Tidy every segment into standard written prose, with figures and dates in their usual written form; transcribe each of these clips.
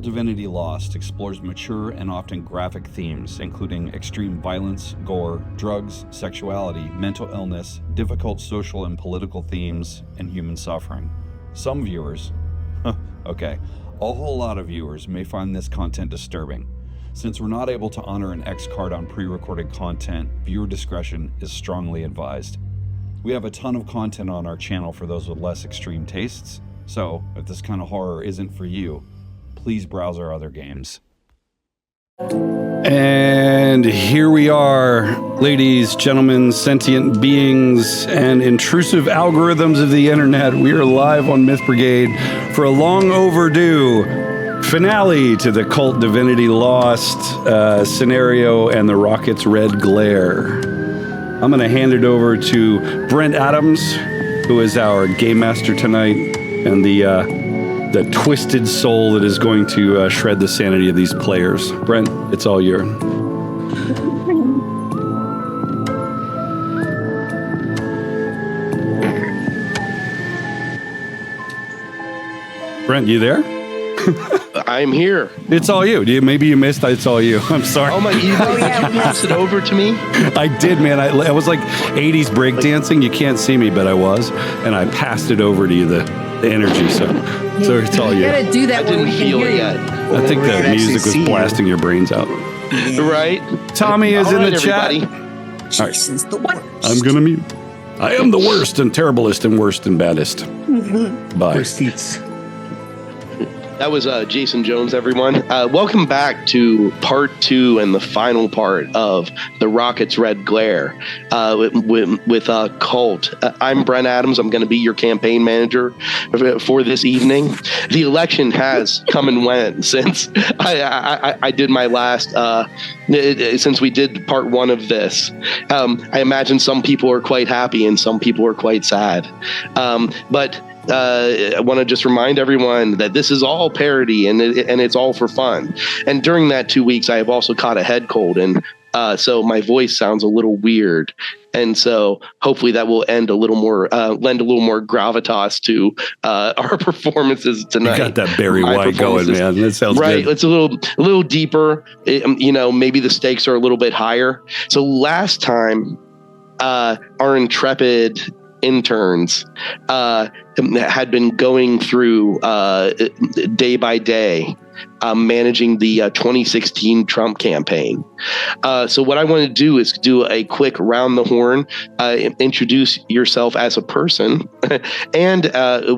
Kult Divinity Lost explores mature and often graphic themes, including extreme violence, gore, drugs, sexuality, mental illness, difficult social and political themes, and human suffering. Some viewers, okay, a whole lot of viewers may find this content disturbing. Since we're not able to honor an X card on pre-recorded content, viewer discretion is strongly advised. We have a ton of content on our channel for those with less extreme tastes, so if this kind of horror isn't for you, please browse our other games. And here we are, ladies, gentlemen, sentient beings, and intrusive algorithms of the internet. We are live on MythBrigade for a long overdue finale to the Kult Divinity Lost scenario and the rocket's red glare. I'm going to hand it over to Brent Adams, who is our game master tonight, and the twisted soul that is going to shred the sanity of these players. Brent, it's all yours. Brent, you there? I'm here. It's all you. Maybe you missed. It's all you. I'm sorry. Oh my! You passed it over to me. I did, man. I was like 80s breakdancing. You can't see me, but I was, and I passed it over to you. The energy. So it's all you. You gotta do that when we can hear you. Yet. I think the music was blasting your brains out. Right. Tommy is in the chat. Jason's the worst. I'm gonna mute. I am the worst and terriblest and worst and baddest. Bye. Receipts. That was Jason Jones, everyone. Welcome back to part 2 and the final part of the Rocket's Red Glare with Kult. I'm Brent Adams. I'm going to be your campaign manager for this evening. The election has come and went since I did my last, since we did part 1 of this. I imagine some people are quite happy and some people are quite sad. But I want to just remind everyone that this is all parody and it's all for fun. And during that 2 weeks, I have also caught a head cold, and so my voice sounds a little weird. And so hopefully that will lend a little more gravitas to our performances tonight. You got that Barry White going, man. That sounds right. good. It's a little deeper. Maybe the stakes are a little bit higher. So last time, our intrepid interns had been going through day by day managing the 2016 Trump campaign. So what I want to do is do a quick round the horn, introduce yourself as a person and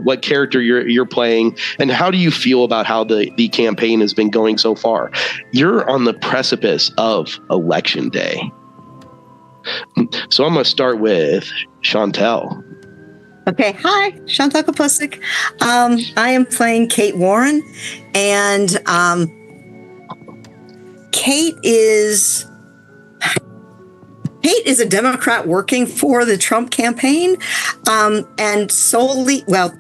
what character you're playing, and how do you feel about how the campaign has been going so far. You're on the precipice of election day. So I'm going to start with Chantel. Okay, hi, Chantal Kapusik. I am playing Kate Warren, and Kate is a Democrat working for the Trump campaign, and solely, well,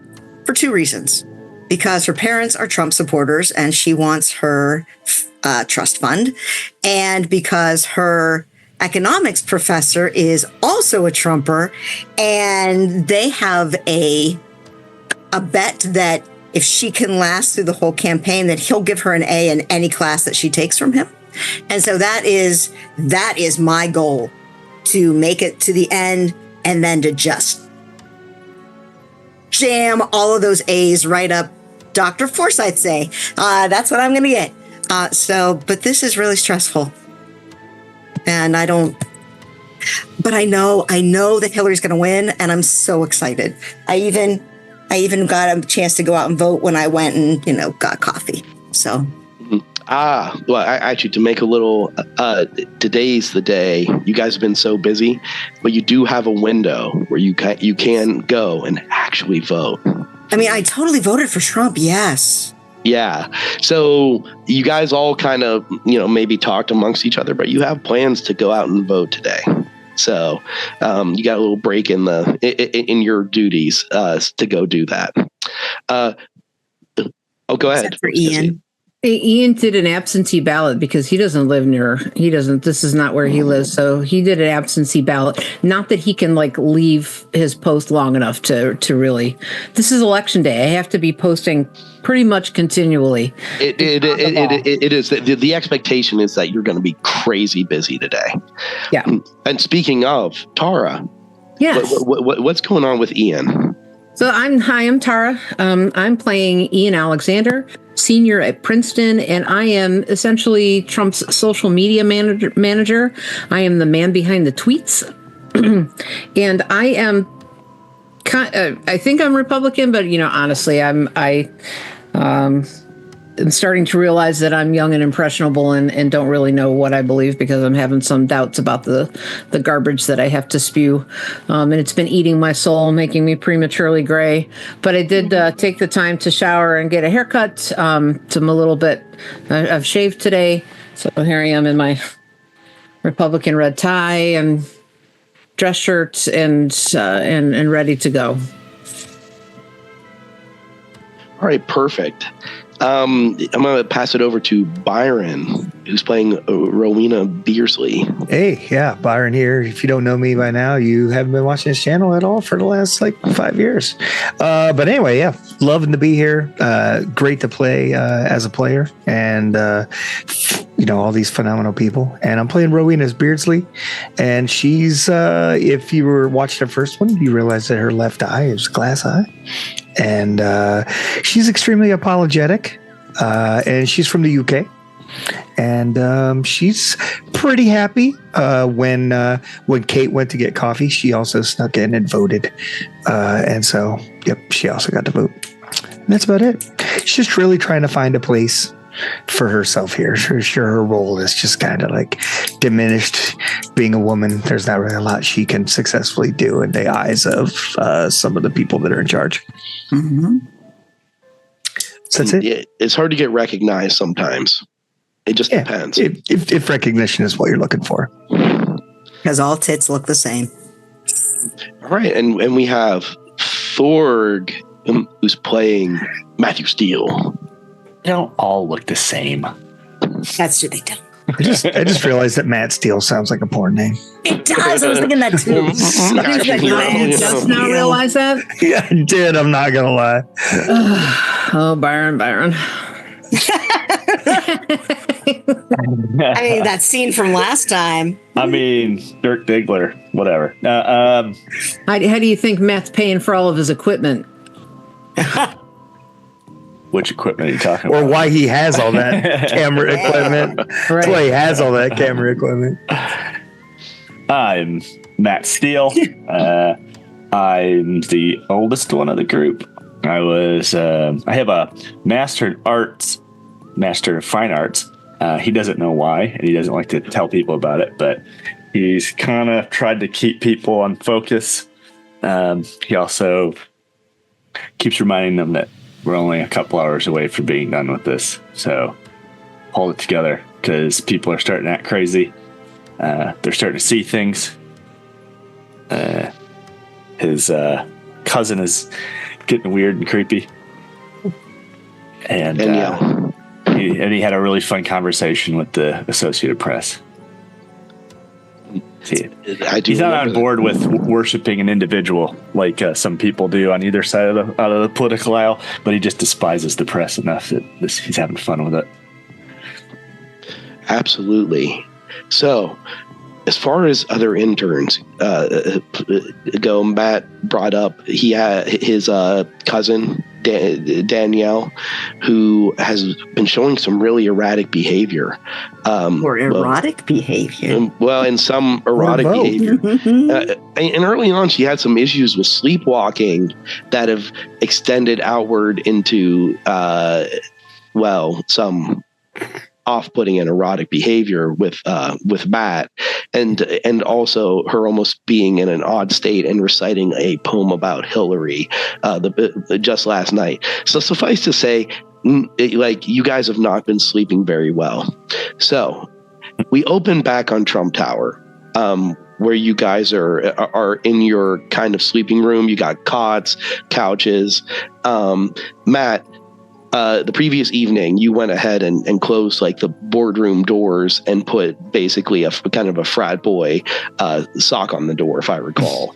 for 2 reasons. Because her parents are Trump supporters, and she wants her trust fund, and because her economics professor is also a Trumper, and they have a bet that if she can last through the whole campaign, that he'll give her an A in any class that she takes from him. And so that is my goal, to make it to the end and then to just jam all of those A's right up Dr. Forsyth's A. That's what I'm going to get. But this is really stressful. And I know that Hillary's going to win, and I'm so excited. I even got a chance to go out and vote when I went and, got coffee. So. Well, actually, to make a little, today's the day. You guys have been so busy, but you do have a window where you can go and actually vote. I mean, I totally voted for Trump. Yes. Yeah. So you guys all kind of, maybe talked amongst each other, but you have plans to go out and vote today. So you got a little break in your duties to go do that. Go ahead. Except for Ian. Ian did an absentee ballot because he doesn't live near. This is not where he lives. So he did an absentee ballot. Not that he can like leave his post long enough to really. This is election day. I have to be posting pretty much continually. It is. The expectation is that you're going to be crazy busy today. Yeah. And speaking of Tara, yes. What's going on with Ian? So I'm Tara. I'm playing Ian Alexander, senior at Princeton, and I am essentially Trump's social media manager. I am the man behind the tweets, and I am. I think I'm Republican, but honestly, I'm starting to realize that I'm young and impressionable and don't really know what I believe because I'm having some doubts about the garbage that I have to spew. And it's been eating my soul, making me prematurely gray. But I did take the time to shower and get a haircut. I'm a little bit, I've shaved today. So here I am in my Republican red tie and dress shirt and ready to go. All right, perfect. I'm going to pass it over to Byron, who's playing Rowena Beersley. Hey, yeah, Byron here. If you don't know me by now, you haven't been watching this channel at all for the last 5 years. But anyway, yeah, loving to be here. Great to play as a player and, all these phenomenal people. And I'm playing Rowena Beersley. And she's, if you were watching the first one, you realize that her left eye is glass eye. And she's extremely apologetic, and she's from the UK, and she's pretty happy. When Kate went to get coffee, she also snuck in and voted, and so she also got to vote. And that's about it. She's just really trying to find a place for herself here. Sure, her role is just kind of diminished. Being a woman, there's not really a lot she can successfully do in the eyes of some of the people that are in charge. Mm-hmm. So that's it. It's hard to get recognized sometimes. It just depends. If recognition is what you're looking for. Because all tits look the same. All right, and we have Thorg, who's playing Matthew Steele. They don't all look the same. That's true, they don't. I just realized that Matt Steele sounds like a porn name. It does. I was thinking that too. You just now realize that? Yeah, I did. I'm not gonna lie. Oh, Byron. I mean, that scene from last time. I mean, Dirk Diggler, whatever. How do you think Matt's paying for all of his equipment? Which equipment are you talking about? Or why he has all that camera equipment. That's why he has all that camera equipment. I'm Matt Steele. I'm the oldest one of the group. I have a Master of Fine Arts. He doesn't know why, and he doesn't like to tell people about it, but he's kind of tried to keep people on focus. He also keeps reminding them that we're only a couple hours away from being done with this. So hold it together because people are starting to act crazy. They're starting to see things. His cousin is getting weird and creepy. And he had a really fun conversation with the Associated Press. He's not on board with worshiping an individual like some people do on either side of the political aisle, but he just despises the press enough that he's having fun with it. Absolutely. So, as far as other interns go, Matt brought up he had his cousin Danielle, who has been showing some really erratic behavior. Behavior. Well, in some erotic behavior. And early on, she had some issues with sleepwalking that have extended outward into, some off-putting and erotic behavior with Matt, and also her almost being in an odd state and reciting a poem about Hillary just last night. So suffice to say, you guys have not been sleeping very well. So we open back on Trump Tower, where you guys are in your kind of sleeping room. You got cots, couches. Matt, the previous evening, you went ahead and closed like the boardroom doors and put basically a kind of a frat boy sock on the door, if I recall.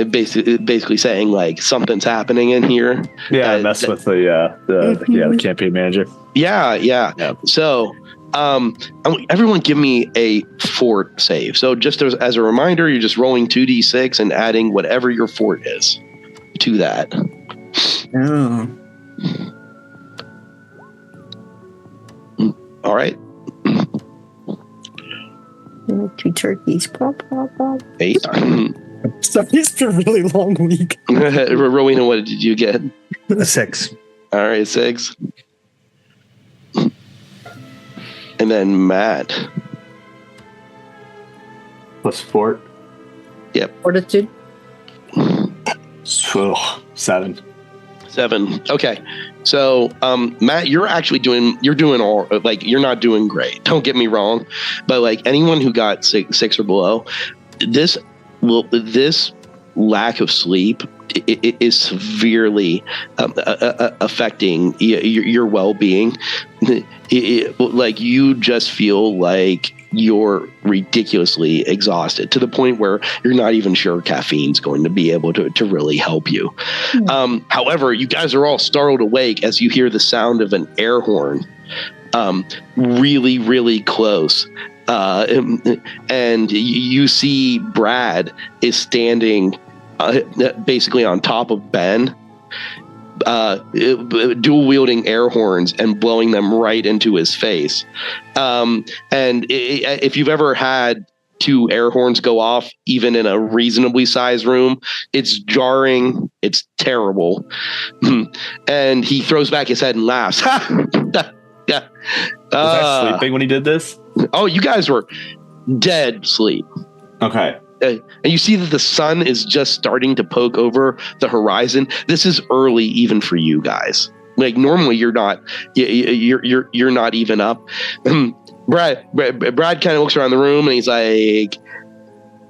basically saying like something's happening in here. Yeah, mess with the campaign manager. Yeah. So, everyone give me a fort save. So just as a reminder, you're just rolling 2d6 and adding whatever your fort is to that. Oh. All right. 2 turkeys. Pop, pop, pop. 8. So it's been a really long week. Rowena, what did you get? A 6. All right, 6. And then Matt. Plus fort. Yep. Fortitude. 7. 7. Okay. So, Matt, you're doing all, like, you're not doing great. Don't get me wrong. But like anyone who got 6 or below, this lack of sleep is severely affecting your well-being. Like you just feel like you're ridiculously exhausted to the point where you're not even sure caffeine's going to be able to really help you. However, you guys are all startled awake as you hear the sound of an air horn really, really close. And you see Brad is standing basically on top of Ben, dual wielding air horns and blowing them right into his face. And if you've ever had 2 air horns go off, even in a reasonably sized room, it's jarring. It's terrible. And he throws back his head and laughs. Yeah. Was I sleeping when he did this? Oh, you guys were dead sleep. Okay. And you see that the sun is just starting to poke over the horizon. This is early even for you guys. Like normally you're not not even up. Brad kind of looks around the room and he's like,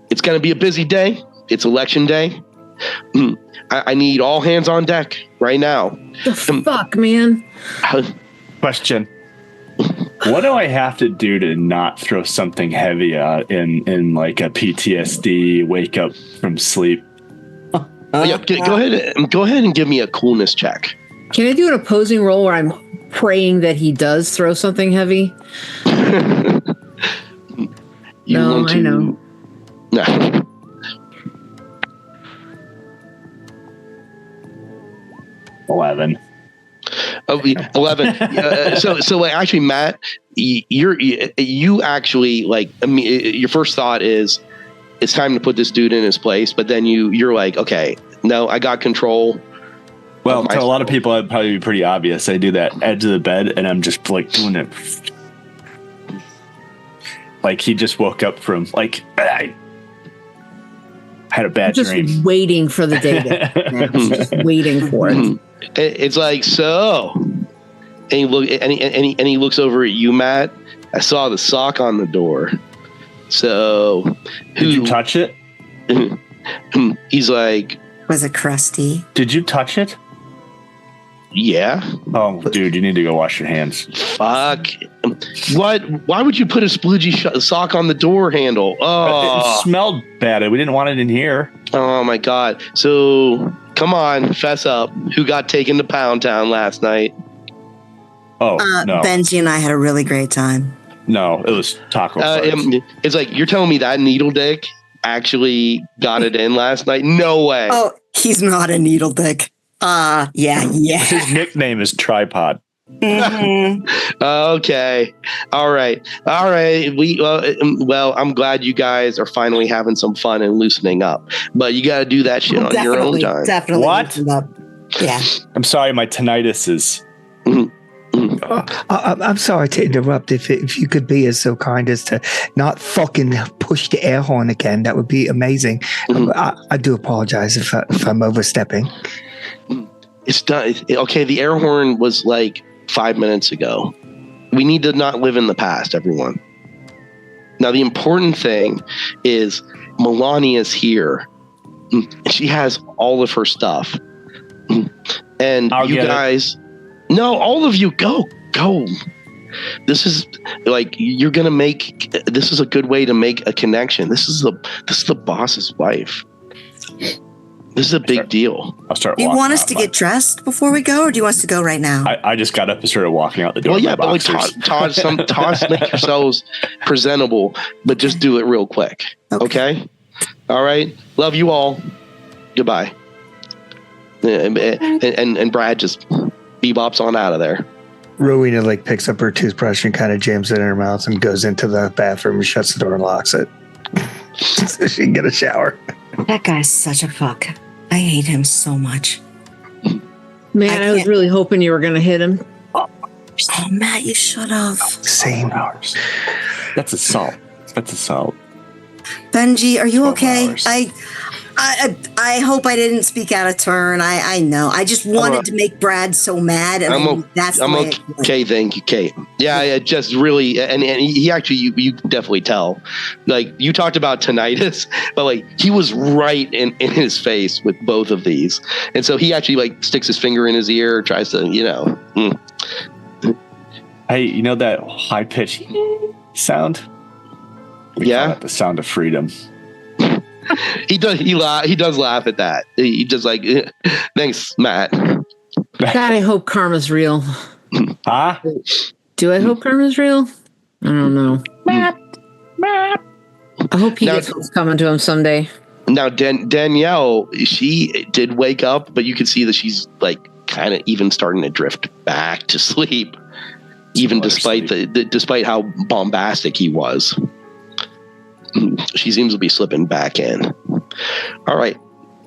it's going to be a busy day. It's election day. I need all hands on deck right now. The fuck, man. Question. What do I have to do to not throw something heavy in like a PTSD wake up from sleep? Yeah, go ahead and give me a coolness check. Can I do an opposing roll where I'm praying that he does throw something heavy? I know. No. 11. Oh, 11. So like, actually, Matt, you actually like. I mean, your first thought is it's time to put this dude in his place, but then you're like, okay, no, I got control. Well, to a lot of people, it'd probably be pretty obvious. I do that edge of the bed, and I'm just like doing it. Like he just woke up from like I had a bad dream. Just waiting for the day to just waiting for it. It's like, so, and he looks over at you, Matt. I saw the sock on the door. So, did you touch it? He's like, was it crusty? Did you touch it? Yeah. Oh, dude, you need to go wash your hands. Fuck. What? Why would you put a sploogy sock on the door handle? Oh, it smelled bad. We didn't want it in here. Oh my God. So come on, fess up. Who got taken to Pound Town last night? Oh, no. Benji and I had a really great time. No, it was taco. It's like, you're telling me that needle dick actually got it in last night? No way. Oh, he's not a needle dick. Yeah. His nickname is Tripod. Mm-hmm. Okay. All right. Well, I'm glad you guys are finally having some fun and loosening up, but you got to do that shit on your own time. Definitely. What? Yeah. I'm sorry. My tinnitus is. I'm sorry to interrupt. If you could be so kind as to not fucking push the air horn again, that would be amazing. I do apologize if I'm overstepping. It's done. Okay, the air horn was like 5 minutes ago. We need to not live in the past, everyone. Now, the important thing is Melania's here. She has all of her stuff. And you guys No, all of you, go. This is like you're gonna make. This is a good way to make a connection. This is the boss's wife. This is a big deal. I'll start. Do you want us to get dressed before we go, or do you want us to go right now? I just got up and started walking out the door. Well, yeah, but like toss, make yourselves presentable, but just do it real quick. Okay? All right. Love you all. Goodbye. And Brad just bebops on out of there. Rowena like picks up her toothbrush and kind of jams it in her mouth and goes into the bathroom and shuts the door and locks it so she can get a shower. That guy's such a fuck. I hate him so much. Man, I was really hoping you were going to hit him. Oh, Matt, you should have. Same hours. That's assault. Benji, are you okay? Hours. I hope I didn't speak out of turn. I know. I just wanted to make Brad so mad. And I'm okay. Thank you, Kate. Yeah, it just really, and he actually, you can definitely tell. Like, you talked about tinnitus, but like he was right in his face with both of these, and so he actually like sticks his finger in his ear, tries to, Hey, you know that high pitch sound? We call that the sound of freedom. He does laugh at that. He just like, thanks, Matt. God, I hope karma's real. Huh? Do I hope karma's real? I don't know. I hope he gets what's coming to him someday. Now, Danielle, she did wake up, but you can see that she's like kind of even starting to drift back to sleep, even despite how bombastic he was. She seems to be slipping back in. All right.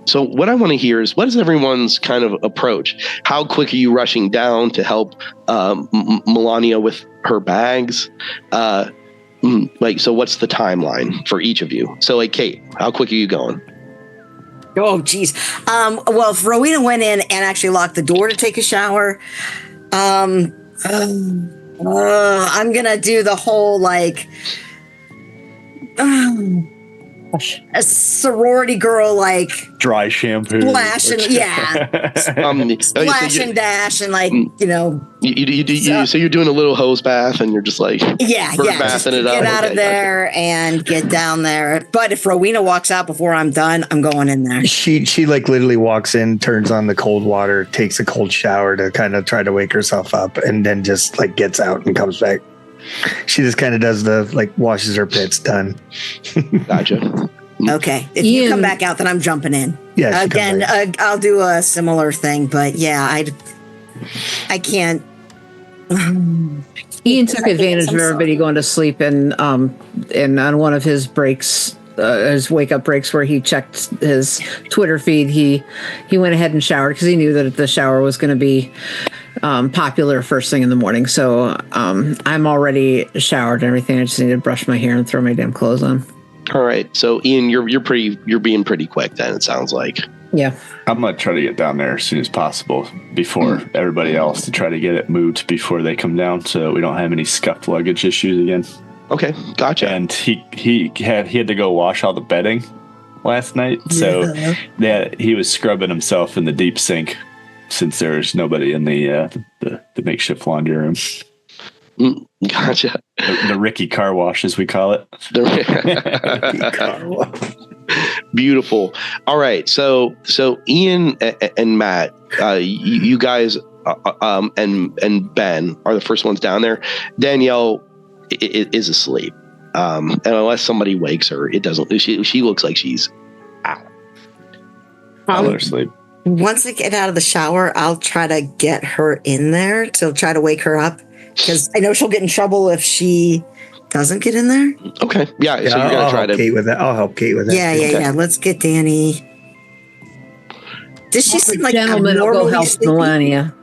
So what I want to hear is, what is everyone's kind of approach? How quick are you rushing down to help Melania with her bags? So what's the timeline for each of you? So like, Kate, how quick are you going? Oh, geez. Well, if Rowena went in and actually locked the door to take a shower, I'm going to do the whole like... a sorority girl, like dry shampoo, splash and splash and dash, and like so you're doing a little hose bath, and you're just like bathing it up. Get out of there and get down there. But if Rowena walks out before I'm done, I'm going in there. She like literally walks in, turns on the cold water, takes a cold shower to kind of try to wake herself up, and then just like gets out and comes back. She just kind of does the like washes her pits. Done. Gotcha. Okay. If you come back out, then I'm jumping in. Yeah. Again, I'll do a similar thing, but yeah, I can't. Ian took advantage of everybody going to sleep, and on one of his breaks, his wake up breaks, where he checked his Twitter feed, he went ahead and showered because he knew that the shower was going to be popular first thing in the morning. So I'm already showered and everything. I just need to brush my hair and throw my damn clothes on. All right. So Ian, you're being pretty quick then, it sounds like. Yeah. I'm going to try to get down there as soon as possible before everybody else, to try to get it moved before they come down, so we don't have any scuffed luggage issues again. Okay. Gotcha. And he had to go wash all the bedding last night. So he was scrubbing himself in the deep sink, since there's nobody in the makeshift laundry room. Gotcha. The Ricky car wash, as we call it. The car wash. Beautiful. All right. So Ian and Matt, you guys and Ben are the first ones down there. Danielle is asleep. And unless somebody wakes her, it doesn't. She looks like she's out. I'll let her sleep. Once I get out of the shower, I'll try to get her in there to try to wake her up, because I know she'll get in trouble if she doesn't get in there. Okay. Yeah. So you're gonna try to Kate with that. I'll help Kate with that. Yeah. Let's get Danny. Does she seem like gentleman will go help Melania?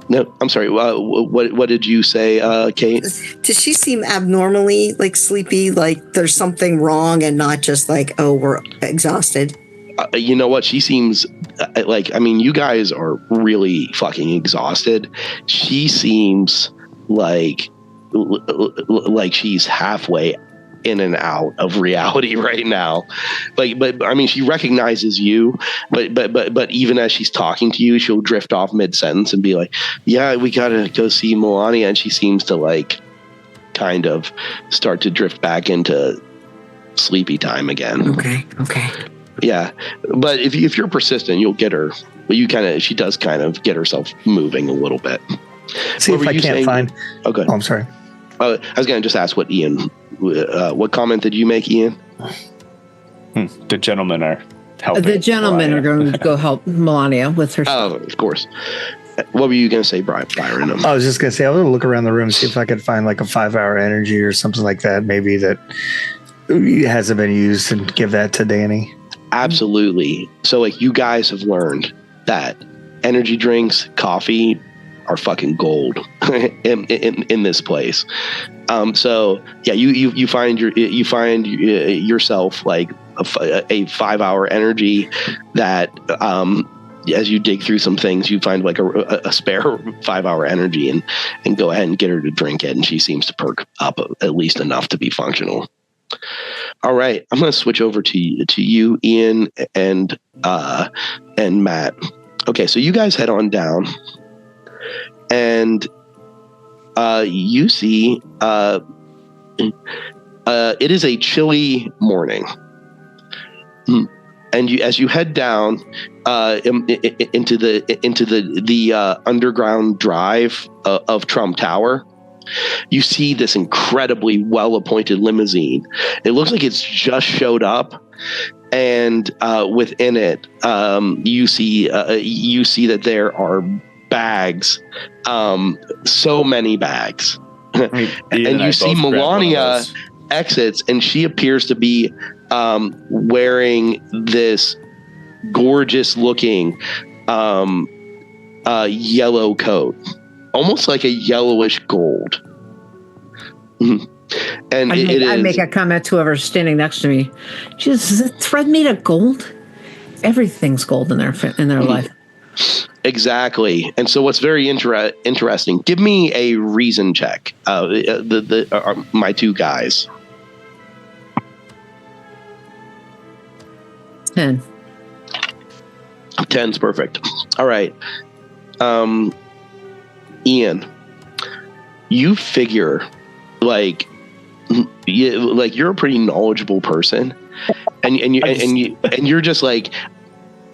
No, I'm sorry. What did you say, Kate? Does she seem abnormally like sleepy? Like there's something wrong, and not just like, oh, we're exhausted. You know what? She seems like, I mean, you guys are really fucking exhausted. She seems like she's halfway in and out of reality right now. But I mean, she recognizes you, but even as she's talking to you, she'll drift off mid-sentence and be like, yeah, we gotta go see Melania. And she seems to like kind of start to drift back into sleepy time again. Okay. Yeah. But if you're persistent, you'll get her. But she does kind of get herself moving a little bit. See if I can't find. Okay. Oh, I'm sorry. I was going to just ask what comment did you make, Ian? The gentlemen are helping. The gentlemen Melania. are going to go help Melania with her. Oh, of course. What were you going to say, Byron? I was just going to say, I was going to look around the room, see if I could find like a 5-hour energy or something like that, maybe that hasn't been used, and give that to Danny. Absolutely. So like you guys have learned that energy drinks, coffee are fucking gold in this place. So yeah, you find yourself like a 5-hour energy that as you dig through some things, you find like a spare 5-hour energy and go ahead and get her to drink it, and she seems to perk up at least enough to be functional. All right, I'm going to switch over to you, Ian, and Matt. Okay, so you guys head on down, and you see it is a chilly morning, and as you head down into the underground drive of Trump Tower, you see this incredibly well-appointed limousine. It looks like it's just showed up, and within it, you see that there are bags, so many bags, and you see Melania exits, and she appears to be wearing this gorgeous-looking yellow coat. Almost like a yellowish gold. And I make a comment to whoever's standing next to me. Is the thread made of gold? Everything's gold in their life. Exactly. And so what's very interesting, give me a reason check. My two guys. 10. 10's perfect. All right. Ian, you figure like you're a pretty knowledgeable person, and you're just like,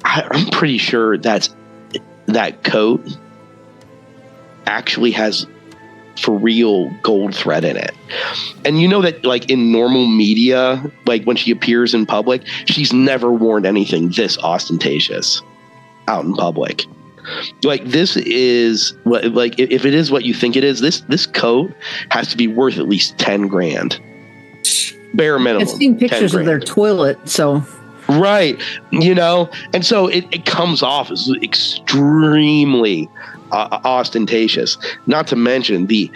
I'm pretty sure that coat actually has for real gold thread in it. And you know that like in normal media, like when she appears in public, she's never worn anything this ostentatious out in public. Like this is like if it is what you think it is, this coat has to be worth at least 10 grand, bare minimum. I've seen pictures of their toilet, so right, and so it comes off as extremely ostentatious. Not to mention the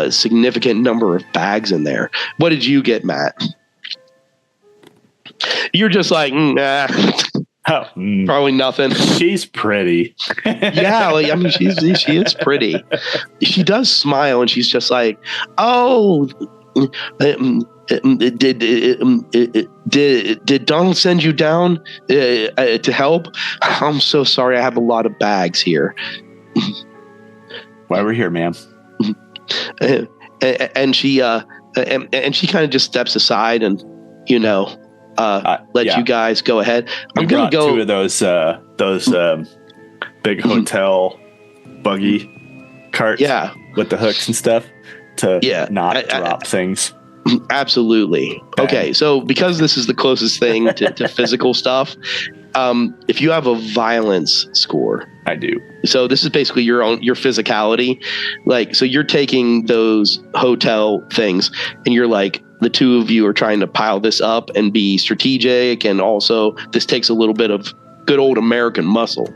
significant number of bags in there. What did you get, Matt? You're just like, nah. Oh, probably nothing. She's pretty. Yeah, like, I mean, she is pretty. She does smile, and she's just like, "Oh, did Donald send you down to help? I'm so sorry. I have a lot of bags here." Why we're here, ma'am. And she kind of just steps aside and let you guys go ahead. I'm gonna go 2 of those big hotel buggy carts, with the hooks and stuff to not drop things. Absolutely. Okay, so because this is the closest thing to physical stuff, if you have a violence score, I do. So this is basically your physicality. Like, so you're taking those hotel things, and you're like, the two of you are trying to pile this up and be strategic, and also this takes a little bit of good old American muscle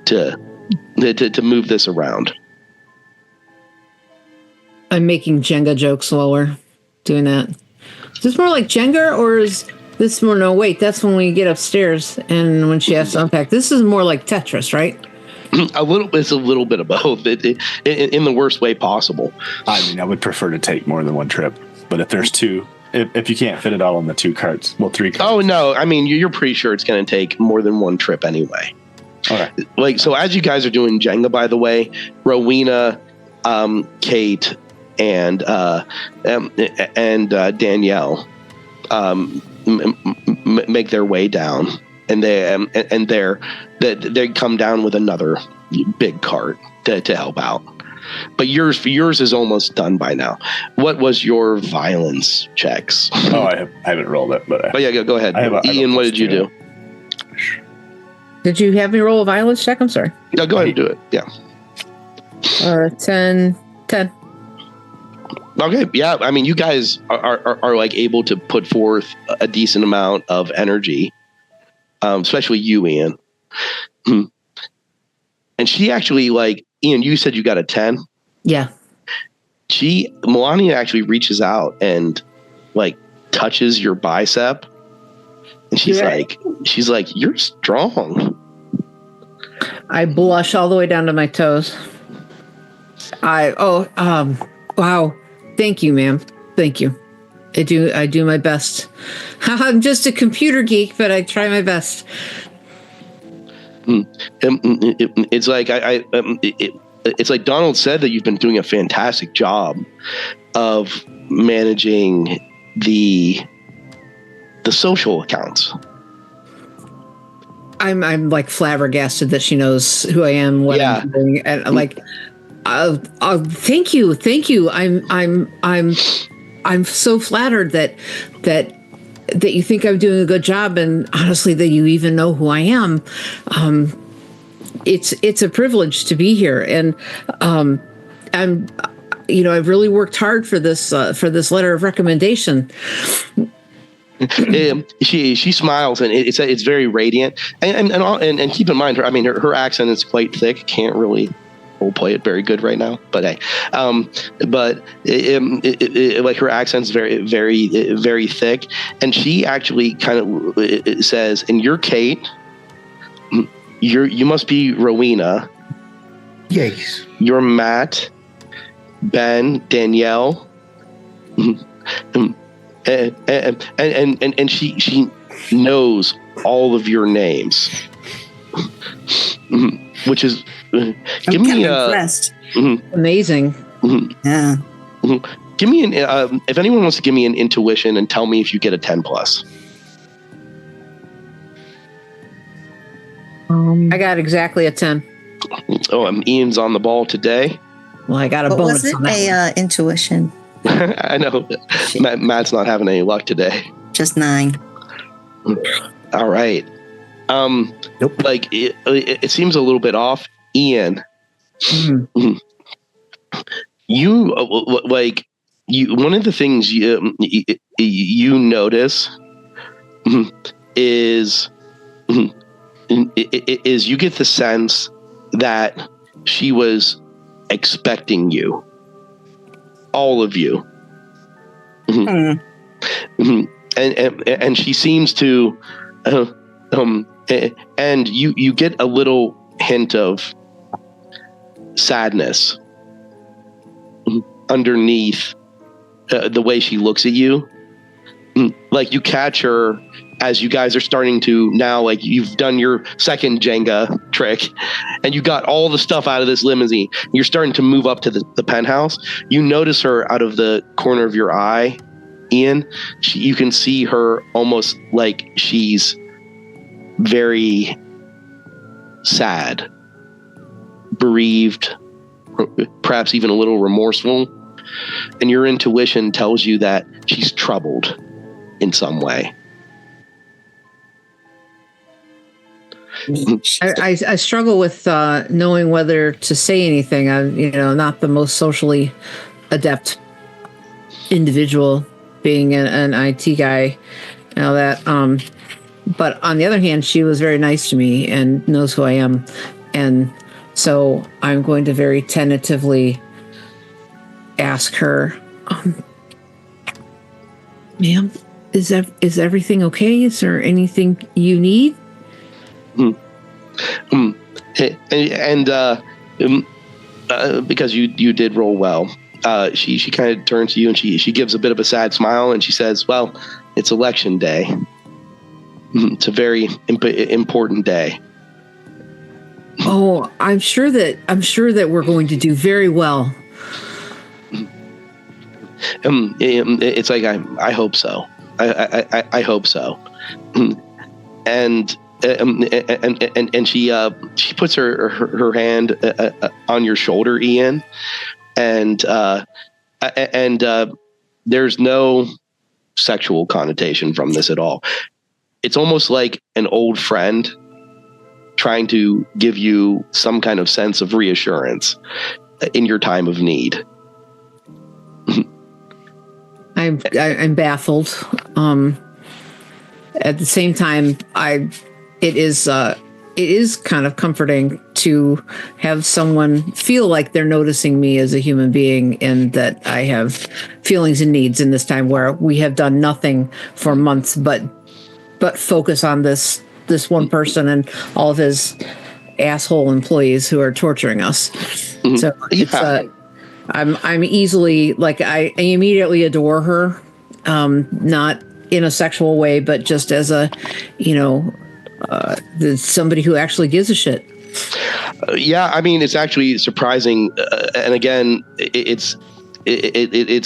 to move this around. I'm making Jenga jokes while we're doing that. Is this more like Jenga, or is this more? No, wait, that's when we get upstairs and when she has to unpack. This is more like Tetris, right? It's a little bit of both, in the worst way possible. I mean, I would prefer to take more than one trip. But if there's two, if you can't fit it all on the 2 carts, well, 3 carts. Oh no, I mean you're pretty sure it's going to take more than one trip anyway. Okay. Like, so as you guys are doing Jenga, by the way, Rowena, Kate, and Danielle make their way down, and they come down with another big cart to help out. But yours is almost done by now. What was your violence checks? Oh, I haven't rolled it, but yeah, go ahead. Ian, what did you do? Did you have me roll a violence check? I'm sorry. No, go ahead and do it. Yeah. 10. Okay. Yeah. I mean, you guys are like able to put forth a decent amount of energy, especially you, Ian. And she actually, like, Ian, you said you got a 10. Yeah. Melania actually reaches out and like touches your bicep. And she's like, you're strong. I blush all the way down to my toes. Wow. Thank you, ma'am. Thank you. I do my best. I'm just a computer geek, but I try my best. It's like it's like Donald said that you've been doing a fantastic job of managing the social accounts. I'm like flabbergasted that she knows who I am, what I'm doing, and like, thank you. I'm so flattered that you think I'm doing a good job, and honestly, that you even know who I am. It's a privilege to be here, and I've really worked hard for this letter of recommendation. She smiles, and it's very radiant, and keep in mind her accent is quite thick. Can't really play it very good right now, but hey, like her accent's very, very, very thick, and she actually kind of says, "And you're Kate. You must be Rowena. Yes. You're Matt, Ben, Danielle." And she knows all of your names, which is give me impressed. Amazing. Yeah. Give me an if anyone wants to give me an intuition and tell me if you get a 10+. I got exactly a 10. Oh, Ian's on the ball today. Well, I got a But bonus. was it on that one. intuition? I know Matt's not having any luck today. Just 9. All right. Nope. Like it seems a little bit off, Ian. Mm-hmm. You like you. One of the things you notice is you get the sense that she was expecting you. All of you. And she seems to and you get a little hint of sadness underneath the way she looks at you. Like you catch her as you guys are starting to now, like you've done your second Jenga trick and you got all the stuff out of this limousine. You're starting to move up to the penthouse. You notice her out of the corner of your eye, Ian. You can see her almost like she's very sad, bereaved, perhaps even a little remorseful. And your intuition tells you that she's troubled in some way. I struggle with knowing whether to say anything. I'm, not the most socially adept individual, being an IT guy, that. But on the other hand, she was very nice to me and knows who I am, and so I'm going to very tentatively ask her, "Ma'am, is everything okay? Is there anything you need?" And because you did roll well, she kind of turns to you and she gives a bit of a sad smile and she says, "Well, it's election day. It's a very important day." Oh, I'm sure that we're going to do very well. It's like I hope so. I hope so. And she puts her hand on your shoulder, Ian, and there's no sexual connotation from this at all. It's almost like an old friend trying to give you some kind of sense of reassurance in your time of need. I'm baffled. At the same time, it is kind of comforting to have someone feel like they're noticing me as a human being and that I have feelings and needs in this time where we have done nothing for months but focus on this one person and all of his asshole employees who are torturing us. Mm-hmm. So it's I'm easily like I immediately adore her, not in a sexual way, but just as a somebody who actually gives a shit. Yeah, I mean, it's actually surprising, and again, it's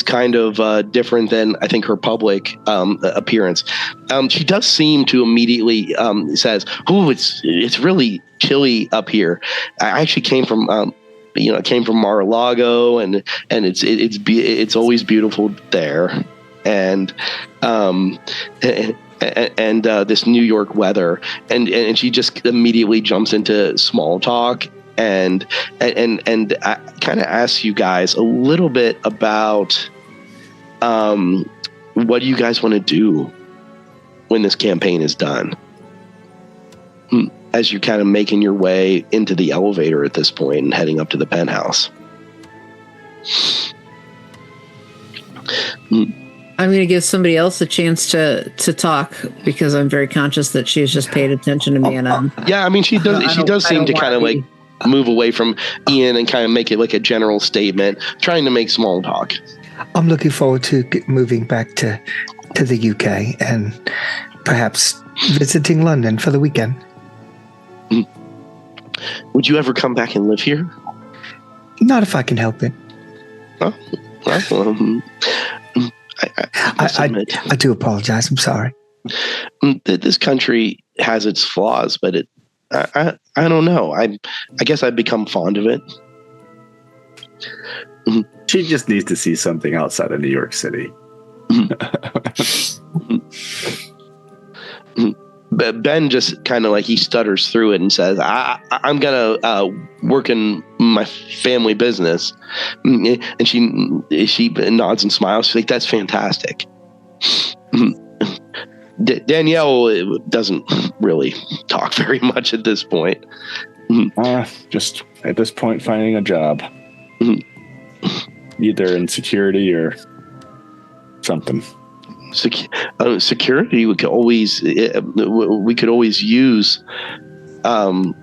kind of different than I think her public appearance. She does seem to immediately says, "Oh, it's really chilly up here. I actually came from Mar-a-Lago, and it's always beautiful there, and this New York weather," and she just immediately jumps into small talk and I kind of asks you guys a little bit about what do you guys want to do when this campaign is done, as you're kind of making your way into the elevator at this point and heading up to the penthouse. I'm going to give somebody else a chance to talk because I'm very conscious that she has just paid attention to me. And yeah, I mean, she does seem to kind of like move away from Ian and kind of make it like a general statement, trying to make small talk. I'm looking forward to moving back to the UK and perhaps visiting London for the weekend. Would you ever come back and live here? Not if I can help it. Oh, well, I do apologize. I'm sorry. This country has its flaws, but I don't know. I guess I've become fond of it. She just needs to see something outside of New York City. Ben just kind of like he stutters through it and says, I'm going to work in my family business. And she nods and smiles. She's like, that's fantastic. Danielle doesn't really talk very much at this point. Just at this point, finding a job. Either in security or something. Security, we could always use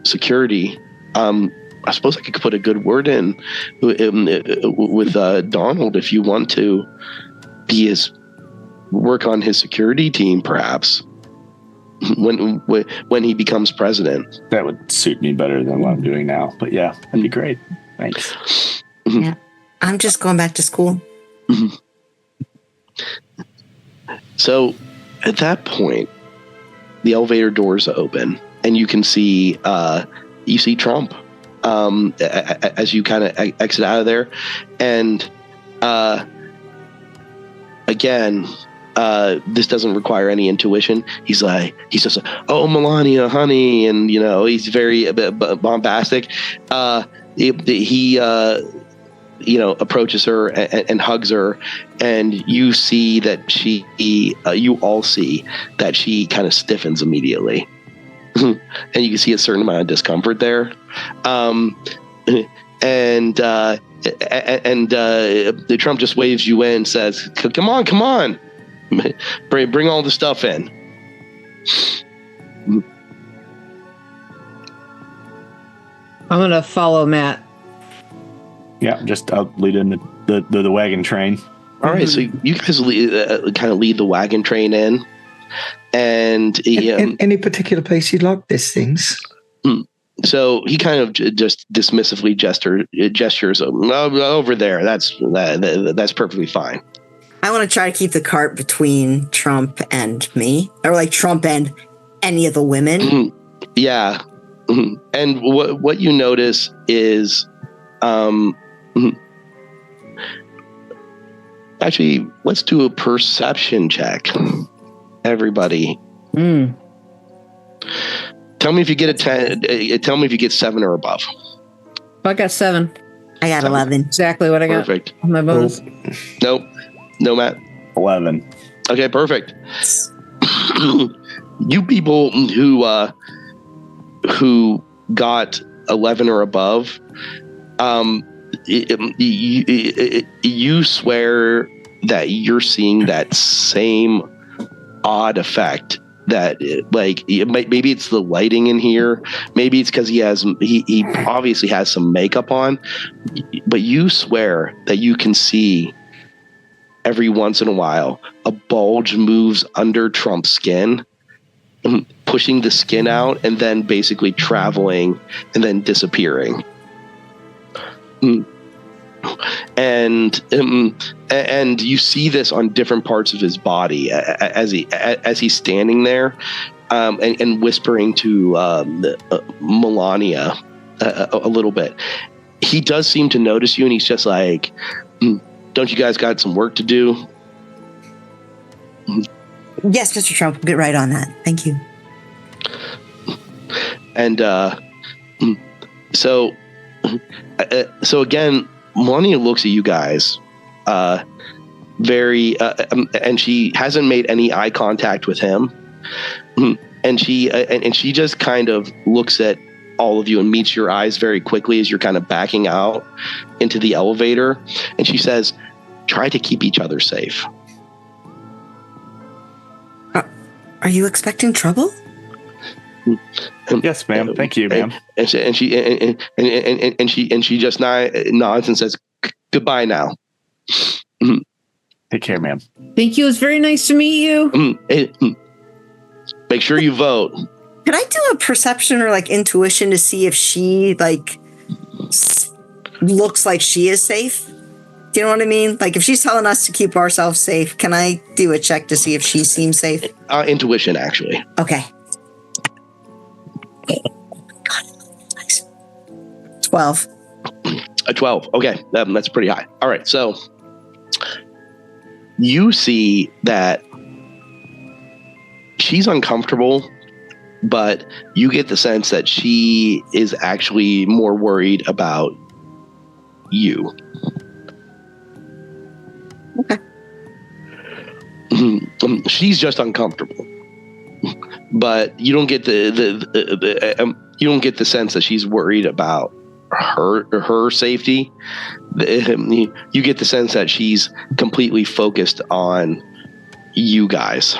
security. I suppose I could put a good word in with Donald if you want to work on his security team, perhaps when he becomes president. That would suit me better than what I'm doing now. But yeah, that'd be great. Thanks. Yeah, I'm just going back to school. So at that point, the elevator doors open and you can see Trump as you kind of exit out of there. And again, this doesn't require any intuition. He's just, "Oh, Melania, honey," and he's very bombastic. He approaches her and hugs her, and you see that you all see that she kind of stiffens immediately. And you can see a certain amount of discomfort there. The Trump just waves you in and says, come on. Bring all the stuff in. I'm going to follow Matt. Yeah, just I'll lead in the wagon train. All right, so you guys kind of lead the wagon train in, and in any particular place you'd like these things? So he kind of just dismissively gestures over there. That's perfectly fine. I want to try to keep the cart between Trump and me, or like Trump and any of the women. Yeah. And what you notice is, actually, let's do a perception check, everybody. Tell me if you get a 10. Tell me if you get 7 or above. I got 7. I got 11. Exactly what I got. Perfect. My bonus. Nope. No, Matt. 11. Okay, perfect. You people who got 11 or above, you swear that you're seeing that same odd effect. That maybe it's the lighting in here, maybe it's because he obviously has some makeup on, but you swear that you can see every once in a while a bulge moves under Trump's skin, pushing the skin out and then basically traveling and then disappearing. And you see this on different parts of his body as he's standing there and whispering to Melania a little bit. He does seem to notice you, and he's just like, "Don't you guys got some work to do?" Yes, Mr. Trump, we'll get right on that. Thank you. And so again, Melania looks at you guys very and she hasn't made any eye contact with him, and she just kind of looks at all of you and meets your eyes very quickly as you're kind of backing out into the elevator, and she says, "Try to keep each other safe." Are you expecting trouble? Yes, ma'am. Thank you, ma'am. And she just nods and says, "Goodbye now." Take care, ma'am. Thank you. It was very nice to meet you. Make sure you vote. Could I do a perception or like intuition to see if she looks like she is safe? Do you know what I mean? Like if she's telling us to keep ourselves safe, can I do a check to see if she seems safe? Intuition, actually. Okay. God, nice. 12. A 12. Okay, that's pretty high. All right, so you see that she's uncomfortable, but you get the sense that she is actually more worried about you. Okay. She's just uncomfortable, but you don't get you don't get the sense that she's worried about her safety. You get the sense that she's completely focused on you guys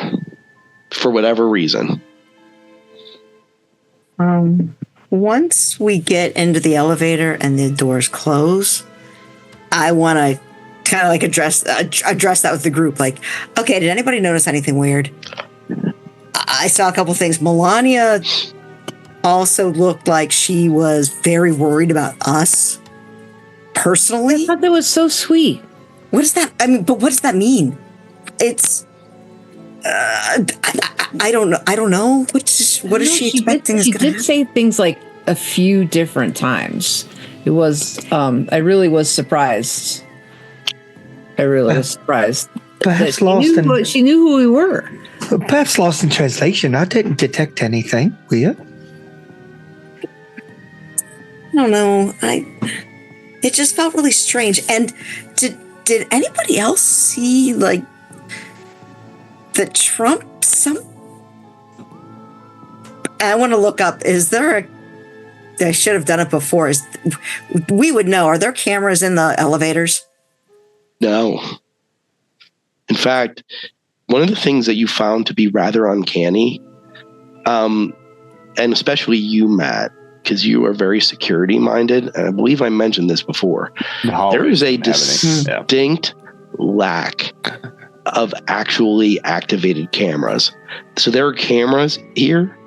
for whatever reason. Once we get into the elevator and the doors close, I want to kind of like address that with the group. Like, okay, did anybody notice anything weird? I saw a couple things. Melania also looked like she was very worried about us personally. I thought that was so sweet. What does that? I mean, but what does that mean? It's. I don't know. I don't know. What is she expecting? She did say things like a few different times. It was. I really was surprised. Perhaps she knew who we were. Perhaps lost in translation. I didn't detect anything weird. I don't know. It just felt really strange. And did anybody else see like the Trump? I want to look up. Is there I should have done it before. We would know. Are there cameras in the elevators? No. In fact, one of the things that you found to be rather uncanny, and especially you, Matt, because you are very security minded, and I believe I mentioned this before, there is a distinct lack of actually activated cameras. So there are cameras here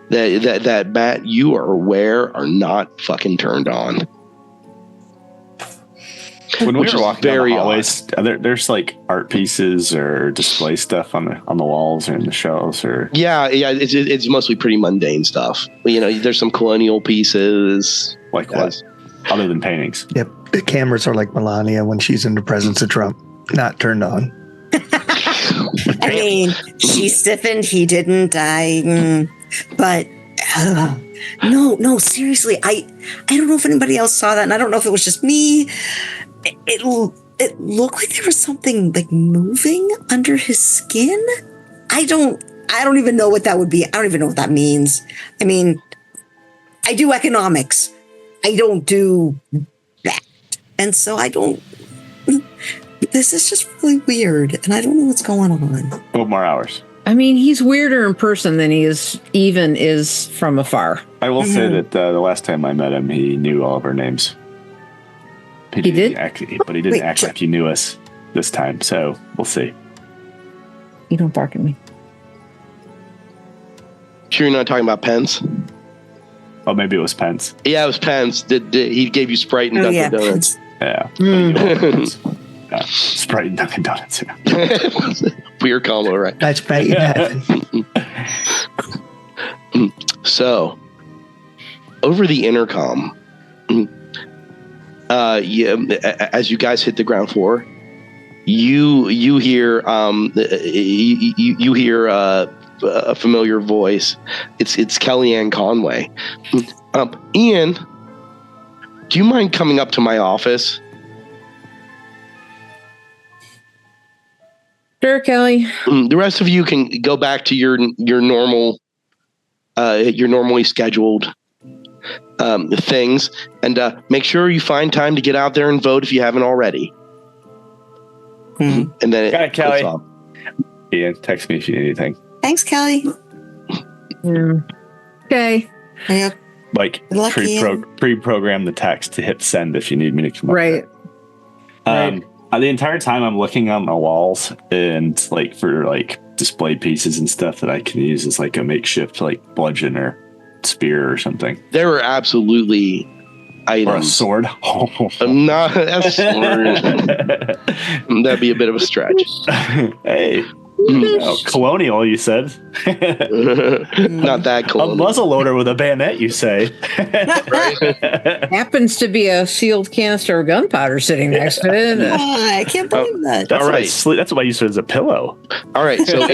that Matt, you are aware are not fucking turned on. When we Which were is walking very down the hallways, there's like art pieces or display stuff on the walls or in the shelves or. Yeah, it's mostly pretty mundane stuff. You know, there's some colonial pieces. Like what? Other than paintings. Yep. The cameras are like Melania when she's in the presence of Trump, not turned on. I mean, she stiffened, he didn't. But no, seriously, I don't know if anybody else saw that, and I don't know if it was just me. It looked like there was something like moving under his skin. I don't even know what that would be. I don't even know what that means. I mean, I do economics. I don't do that, and so I don't. This is just really weird, and I don't know what's going on. 12 more hours. I mean, he's weirder in person than he is from afar. I will say that the last time I met him, he knew all of our names. He did? But he didn't act like he knew us this time, so we'll see. You don't bark at me. Sure you're not talking about Pence? Oh, maybe it was Pence. Yeah, it was Pence. He gave you Sprite and Dunkin' Donuts. Yeah. Sprite and Dunkin' Donuts. Weird combo, right? That's right. So, over the intercom, as you guys hit the ground floor, you hear you hear a familiar voice. It's Kellyanne Conway. Ian, do you mind coming up to my office? Sure, Kelly. The rest of you can go back to your normal, your normally scheduled things, and make sure you find time to get out there and vote if you haven't already. And then Got it, Kelly. Ian, text me if you need anything. Thanks, Kelly. Okay. Like pre-program the text to hit send if you need me to come up. Right. The entire time I'm looking on my walls and like for like display pieces and stuff that I can use as like a makeshift like bludgeon or spear or something. There are absolutely items. Or a sword. Not a sword. That'd be a bit of a stretch. Hey. Colonial, you said. Not that colonial. A muzzleloader with a bayonet, you say. Happens to be a sealed canister of gunpowder sitting next to it. I can't believe that. That's all right. That's why I use it as a pillow. All right. So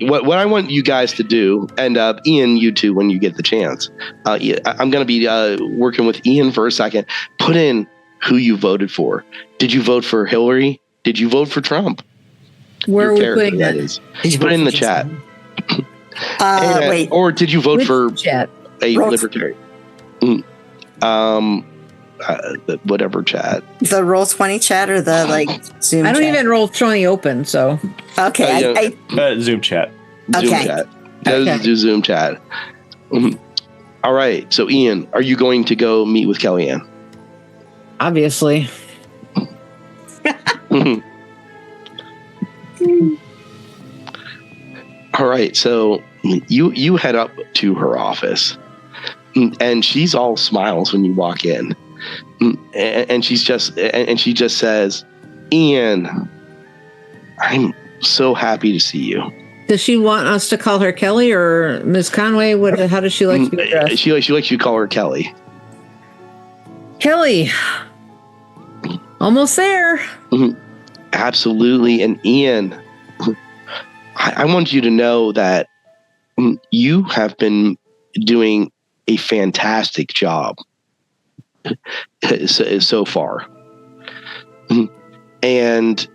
what I want you guys to do, and Ian, you too, when you get the chance, I'm going to be working with Ian for a second. Put in who you voted for. Did you vote for Hillary? Did you vote for Trump? Where are we putting that? Put it in the chat. Wait. Or did you vote for chat? A libertarian? Whatever chat. The Roll20 chat or the Zoom I don't chat? even Roll20 open, so. Okay. Zoom chat. Okay. Zoom chat. Let's do Zoom chat. All right. So, Ian, are you going to go meet with Kellyanne? Obviously. All right, so you head up to her office, and she's all smiles when you walk in, and she just says, "Ian, I'm so happy to see you." Does she want us to call her Kelly or Ms. Conway? How does she like to be addressed? She likes you to call her Kelly. Kelly, almost there. Absolutely, and Ian, I want you to know that you have been doing a fantastic job so far. And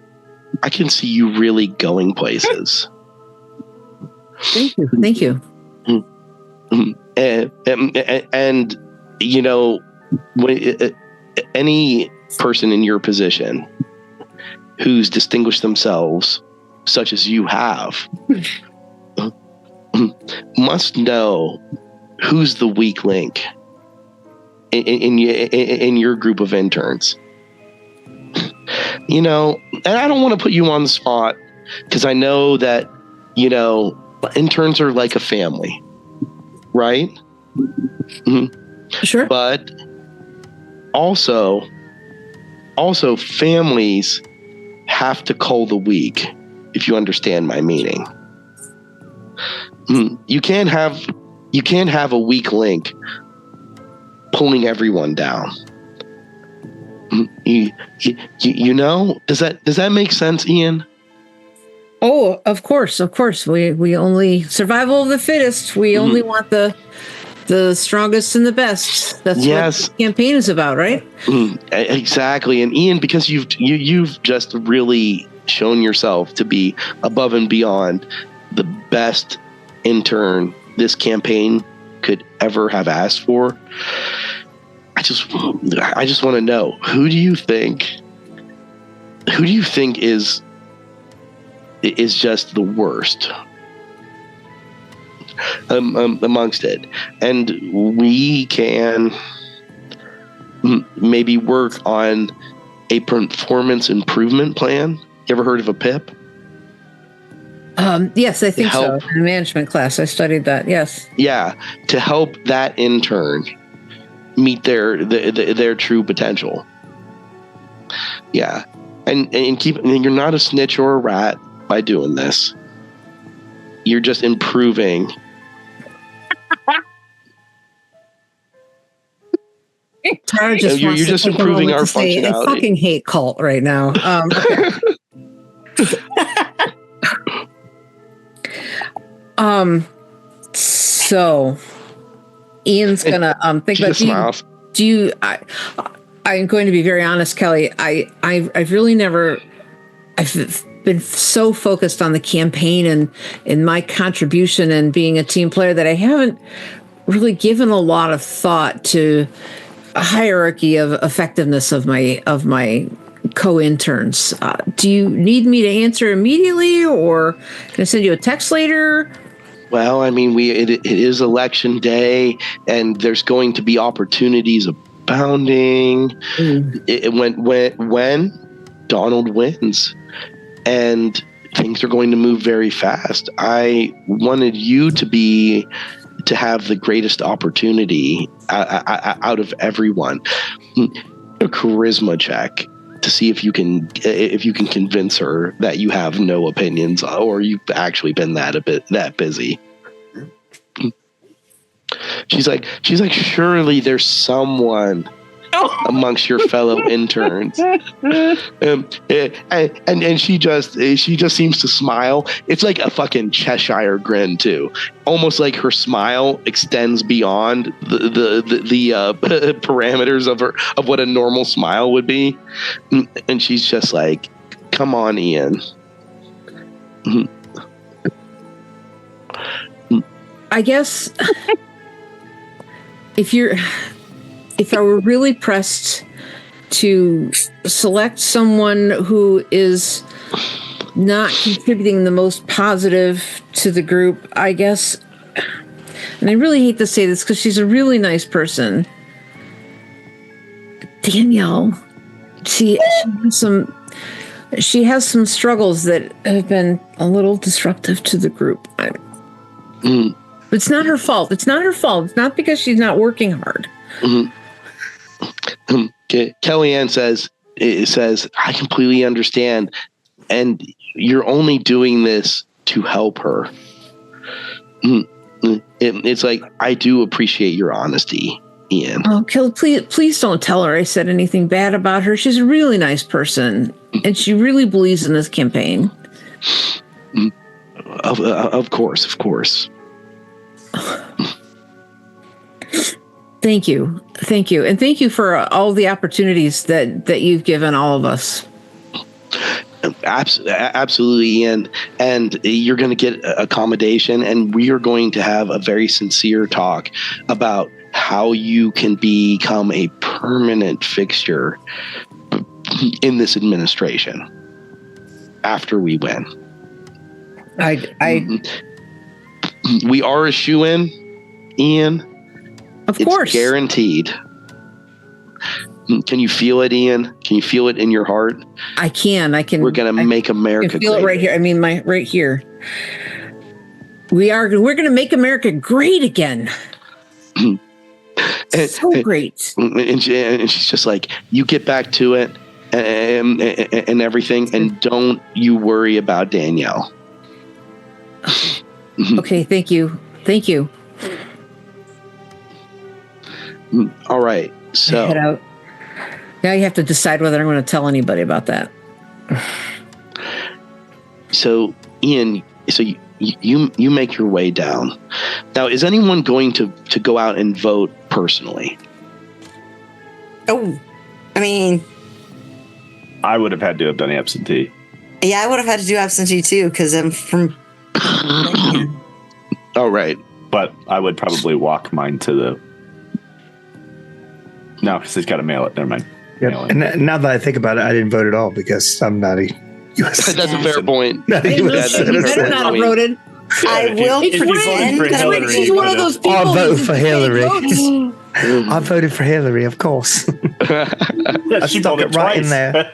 I can see you really going places. Thank you. Thank you. And you know, when any person in your position who's distinguished themselves such as you have must know who's the weak link in your group of interns. And I don't want to put you on the spot because I know that, interns are like a family, right? Mm-hmm. Sure. But also families have to cull the weak, if you understand my meaning. You can't have a weak link pulling everyone down. Does that make sense, Ian? Oh, of course. We only survival of the fittest. We only want the strongest and the best. That's what the campaign is about, right? Exactly. And Ian, because you've just really shown yourself to be above and beyond the best intern this campaign could ever have asked for. I just want to know, who do you think is just the worst amongst it? And we can maybe work on a performance improvement plan. You ever heard of a PIP? Yes, I think so. In the management class, I studied that. Yes. Yeah, to help that intern meet their true potential. Yeah, and you're not a snitch or a rat by doing this. You're just improving. Tara you're just improving our functionality. I fucking hate Kult right now. So Ian's gonna think about I'm going to be very honest, Kelly. I've really never. I've been so focused on the campaign and in my contribution and being a team player that I haven't really given a lot of thought to a hierarchy of effectiveness of my co-interns. Do you need me to answer immediately, or can I send you a text later? Well, I mean, it is election day, and there's going to be opportunities abounding. When Donald wins, and things are going to move very fast. I wanted you to have the greatest opportunity out of everyone. A charisma check to see if you can convince her that you have no opinions, or you've actually been that busy. She's like, surely there's someone amongst your fellow interns, and she just seems to smile. It's like a fucking Cheshire grin too, almost like her smile extends beyond the parameters of what a normal smile would be, and she's just like, "Come on, Ian." I guess if I were really pressed to select someone who is not contributing the most positive to the group, I guess, and I really hate to say this because she's a really nice person, Danielle, she has some struggles that have been a little disruptive to the group. It's not her fault. It's not because she's not working hard. Kellyanne says, I completely understand, and you're only doing this to help her. It's like, I do appreciate your honesty, Ian. Oh, Kelly, please don't tell her I said anything bad about her. She's a really nice person, and she really believes in this campaign. Of course. Thank you, and thank you for all the opportunities that you've given all of us. Absolutely, Ian. And you're going to get accommodation, and we are going to have a very sincere talk about how you can become a permanent fixture in this administration after we win. I we are a shoo-in, Ian. Of course. It's guaranteed. Can you feel it, Ian? Can you feel it in your heart? I can. We're going to make America I can feel great. it right here. I mean, right here. We're going to make America great again. So great. And she's just like, you get back to it and everything, and don't you worry about Danielle. Okay, thank you. Thank you. All right. So head out. Now you have to decide whether I'm going to tell anybody about that. So Ian, you make your way down. Now, is anyone going to go out and vote personally? Oh, I mean, I would have had to have done absentee. yeah, I would have had to do absentee too because I'm from. All right. But I would probably walk mine to the... No, because he's got to mail it. Never mind. Yep. And now that I think about it, I didn't vote at all because I'm not a U.S. That's a fair point. Not a US You better citizen. not have voted. I will if you voted pretend for that I'm Hillary, She's one of those people. I'll vote for who Hillary. votes. I voted for Hillary, of course. I She stuck voted it right in twice. there.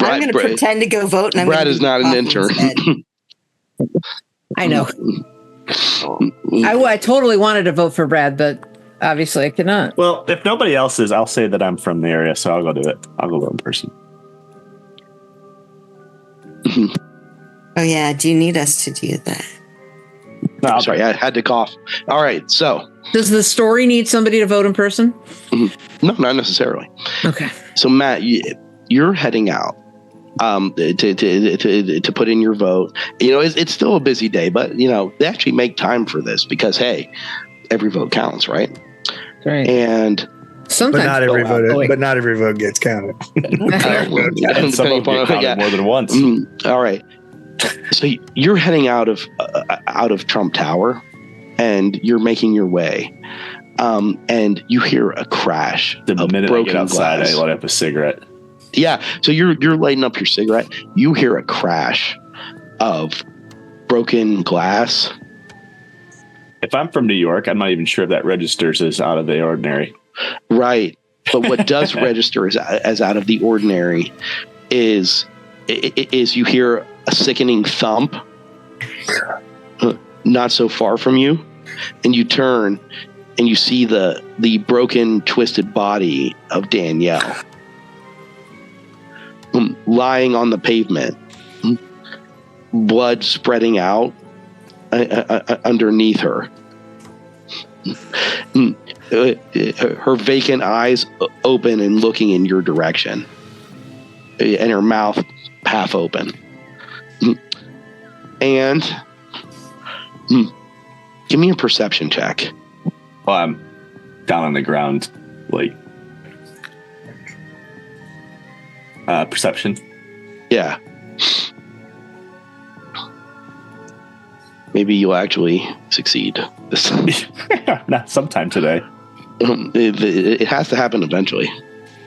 I'm going to pretend to go vote. And I'm Brad gonna is be not an off intern. instead. I know. I totally wanted to vote for Brad, but obviously I cannot. Well, if nobody else is, I'll say that I'm from the area, so I'll go do it. I'll go vote in person. Oh yeah, do you need us to do that? No, I'll Sorry, I had to cough. All right. So Does the story need somebody to vote in person? no, not necessarily. Okay. So Matt, you're heading out to put in your vote. You know, it's still a busy day, but you know they actually make time for this because hey, every vote counts, right? Right. And Sometimes, But not every vote gets counted. And some of them get counted more than once. All right. So you're heading out of Trump Tower, and you're making your way, and you hear a crash. The minute I get outside, glass. I light up a cigarette. Yeah. So you're lighting up your cigarette. You hear a crash of broken glass. If I'm from New York, I'm not even sure if that registers as out of the ordinary. Right. But what does register as out of the ordinary is you hear a sickening thump not so far from you, and you turn and you see the broken, twisted body of Danielle lying on the pavement, blood spreading out underneath her. Her vacant eyes open and looking in your direction, and her mouth half open. And give me a perception check. Well, I'm down on the ground, like perception. Yeah. Maybe you'll actually succeed this time. Not sometime today. It has to happen eventually.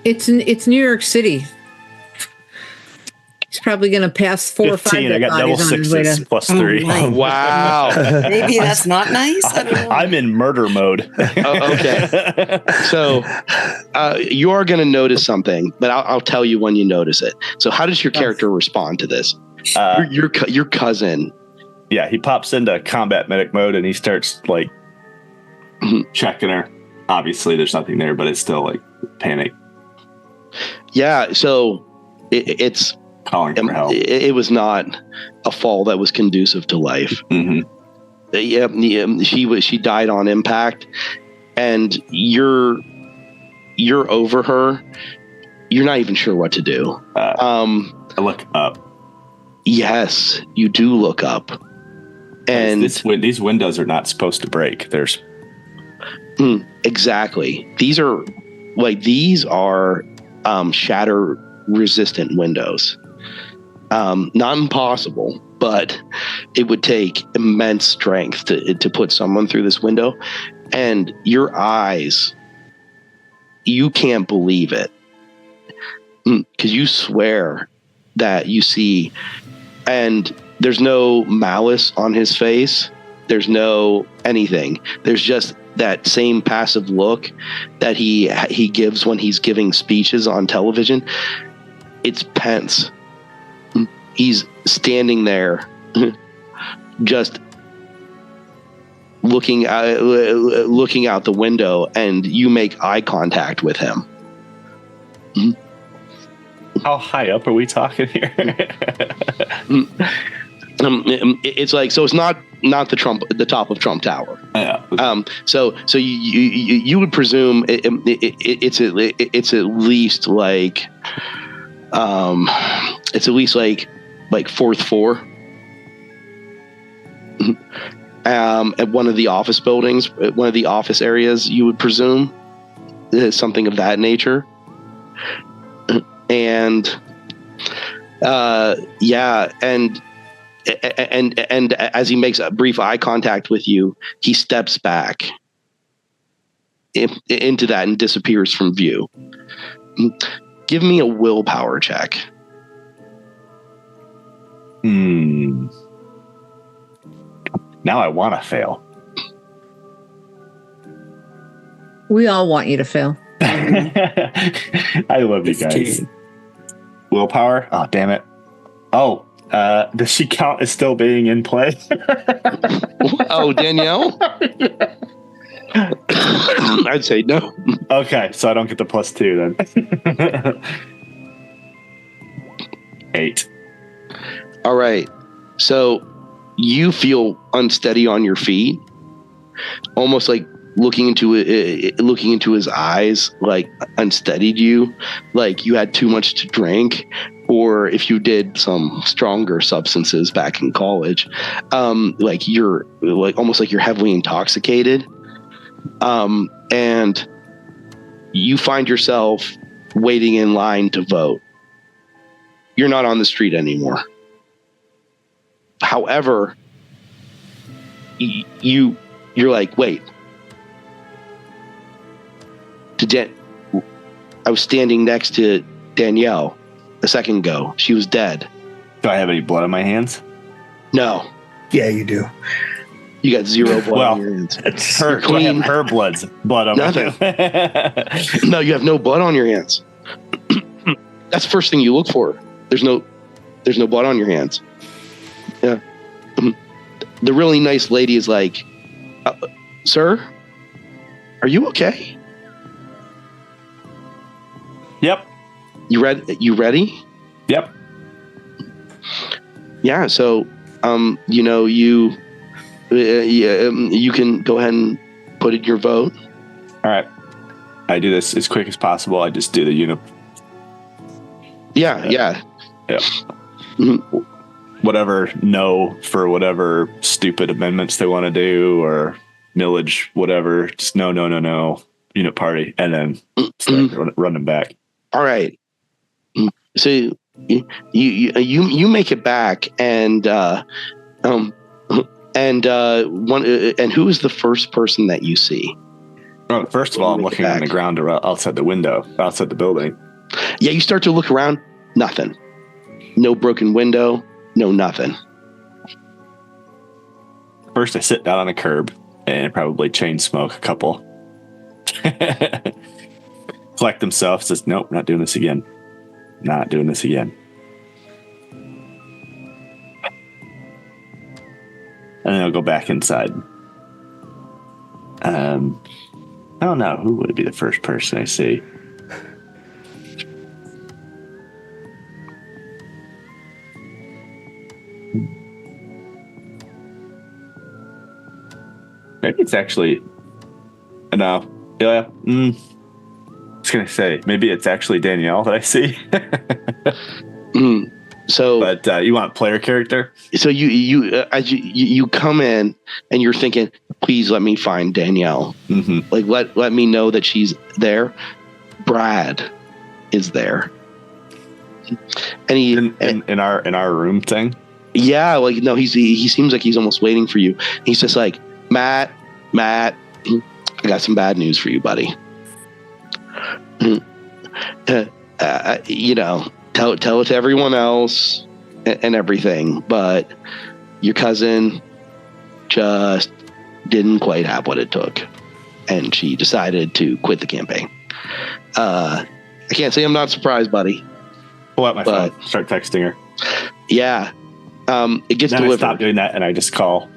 it's New York City. He's probably going to pass 4 or 5 15. I got double sixes plus 3. my. Wow. Maybe that's not nice. I don't know. I'm in murder mode. Okay. So you are going to notice something, but I'll tell you when you notice it. So how does your character respond to this? Your cousin. Yeah, he pops into combat medic mode and he starts like checking her. Obviously, there's nothing there, but it's still like panic. Yeah. So it's calling for help. It was not a fall that was conducive to life. Mm-hmm. She died on impact, and you're over her. You're not even sure what to do. I look up. Yes, you do look up, and these windows are not supposed to break. There's exactly these are shatter resistant windows. Not impossible, but it would take immense strength to put someone through this window. And your eyes, you can't believe it. Because you swear that you see, and there's no malice on his face. There's no anything. There's just that same passive look that he gives when he's giving speeches on television. It's Pence. He's standing there, just looking out the window, and you make eye contact with him. How high up are we talking here? It's like, so it's not the top of Trump Tower. Yeah. So you would presume it's at least like fourth floor. At one of the office buildings, one of the office areas, you would presume something of that nature. And and as he makes a brief eye contact with you, he steps back into that and disappears from view. Give me a willpower check. Now I want to fail. We all want you to fail. I love you guys. Willpower? Oh, damn it. Oh, does she count as still being in play? Oh, Danielle? I'd say no. Okay, so I don't get the +2 then. 8. All right. So you feel unsteady on your feet, almost like looking into his eyes, like unsteadied you, like you had too much to drink, or if you did some stronger substances back in college, like you're like almost like you're heavily intoxicated, and you find yourself waiting in line to vote. You're not on the street anymore. However, you're like, wait. I was standing next to Danielle a second ago. She was dead. Do I have any blood on my hands? No. Yeah, you do. You got zero blood on your hands. It's Her clean. Her blood on Nothing. my hands. No, you have no blood on your hands. That's the first thing you look for. There's no blood on your hands. Yeah. The really nice lady is like, sir, are you okay? Yep. You ready? Yep. Yeah. So, you can go ahead and put in your vote. All right. I do this as quick as possible. I just do the Yeah. Yeah. Whatever, no for whatever stupid amendments they want to do, or millage, whatever. Just no. Unit party, and then start running back. All right. So you make it back, and who is the first person that you see? Well, first of all, I'm looking on the ground outside the window, outside the building. Yeah, you start to look around. Nothing. No broken window. No nothing. First, I sit down on a curb and probably chain smoke a couple. Collect themselves. Says, nope, not doing this again. Not doing this again. And then I'll go back inside. I don't know. Who would be the first person I see? Maybe it's actually... No. Yeah. I was going to say, maybe it's actually Danielle that I see. So, but you want player character? So you come in and you're thinking, please let me find Danielle. Mm-hmm. Like let me know that she's there. Brad is there, and he in our room thing. Yeah, like no, he seems like he's almost waiting for you. He's just like, Matt, I got some bad news for you, buddy. Tell it to everyone else and everything, but your cousin just didn't quite have what it took. and she decided to quit the campaign. I can't say I'm not surprised, buddy. Pull out my phone, start texting her. Yeah. It gets Then delivered. I stop doing that and I just call.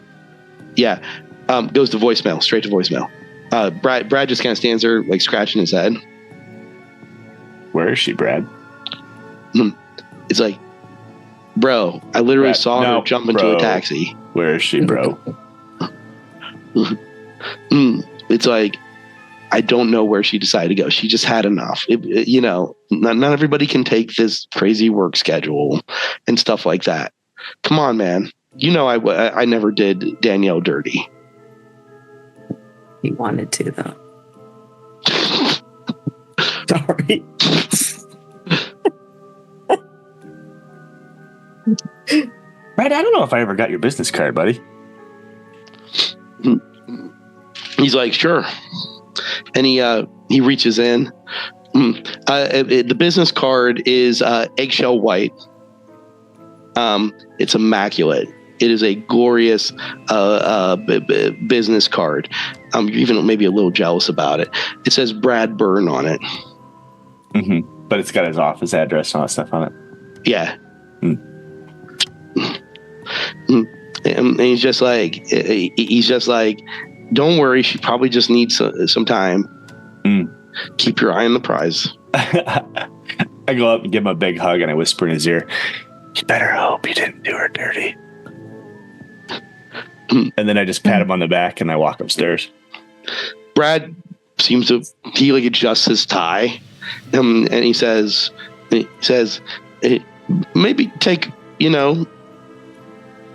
Yeah. Goes to voicemail, straight to voicemail. Brad just kind of stands there, like scratching his head. Where is she, Brad? It's like, bro, I literally saw her jump into a taxi. Where is she, bro? It's like, I don't know where she decided to go. She just had enough. Not everybody can take this crazy work schedule and stuff like that. Come on, man. I never did Danielle dirty. He wanted to, though. Sorry. Brad, I don't know if I ever got your business card, buddy. He's like, sure. And he reaches in. The business card is eggshell white. It's immaculate. It is a glorious business card. You're even maybe a little jealous about it. It says Brad Byrne on it. Mm-hmm. But it's got his office address and all that stuff on it. Yeah. And he's just like, don't worry. She probably just needs some time. Keep your eye on the prize. I go up and give him a big hug and I whisper in his ear, you better hope you didn't do her dirty. And then I just pat him on the back and I walk upstairs. Brad seems to, he like adjusts his tie, and he says, maybe take,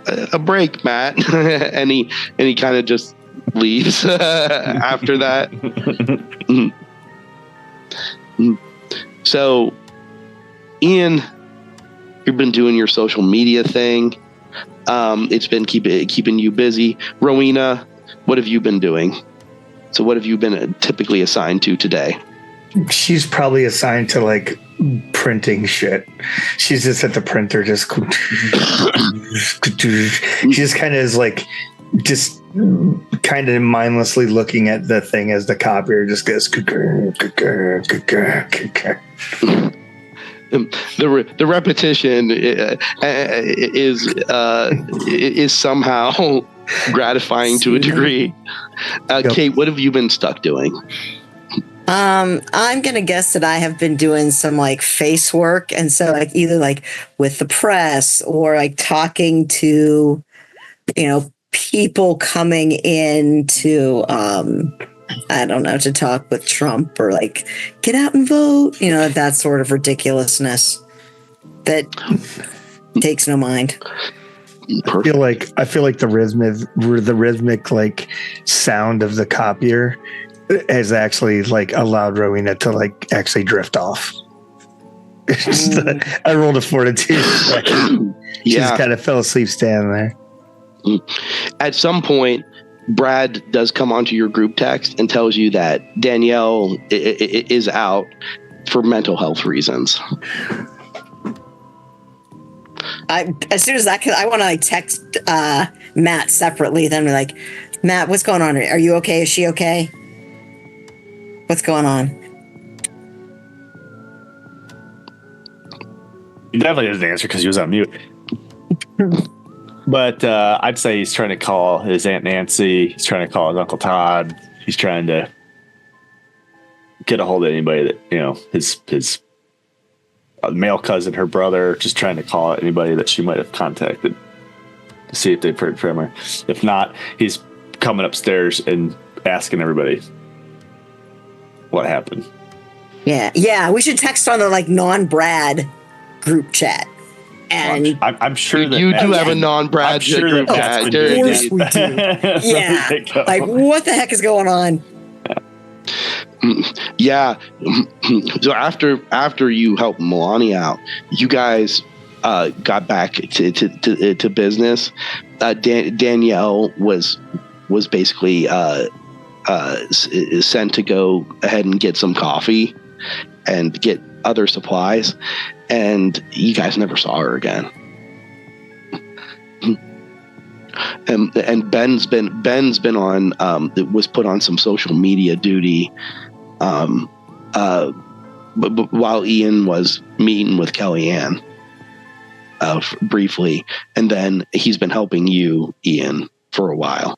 a break, Matt. and he kind of just leaves after that. So, Ian, you've been doing your social media thing. It's been keeping you busy. Rowena, what have you been doing? So what have you been typically assigned to today? She's probably assigned to like printing shit. She's just at the printer, just she just kind of is like, just kind of mindlessly looking at the thing as the copier just goes. The repetition is somehow gratifying to a degree. Kate, what have you been stuck doing? I'm gonna guess that I have been doing some like face work, and so like either like with the press or like talking to, people coming in to I don't know, to talk with Trump or like get out and vote, that sort of ridiculousness that takes no mind. I feel like the rhythmic like sound of the copier has actually like allowed Rowena to like actually drift off. I rolled a fortitude. She just kind of fell asleep standing there. At some point, Brad does come onto your group text and tells you that Danielle is out for mental health reasons. As soon as I want to like text Matt separately. Then we're like, Matt, what's going on? Are you okay? Is she okay? What's going on? He definitely doesn't answer because he was on mute. But I'd say he's trying to call his Aunt Nancy. He's trying to call his Uncle Todd. He's trying to get a hold of anybody that, his male cousin, her brother, just trying to call anybody that she might have contacted to see if they've heard from her. If not, he's coming upstairs and asking everybody what happened. Yeah. We should text on the like non-Brad group chat. And I'm sure that you do have a non-Brad group chat. Of course we do. Yeah. Like, what the heck is going on? Yeah. So after you helped Melania out, you guys got back to business. Danielle was basically sent to go ahead and get some coffee and get other supplies, and you guys never saw her again. and Ben's been on was put on some social media duty while Ian was meeting with Kellyanne briefly, and then he's been helping you, Ian, for a while.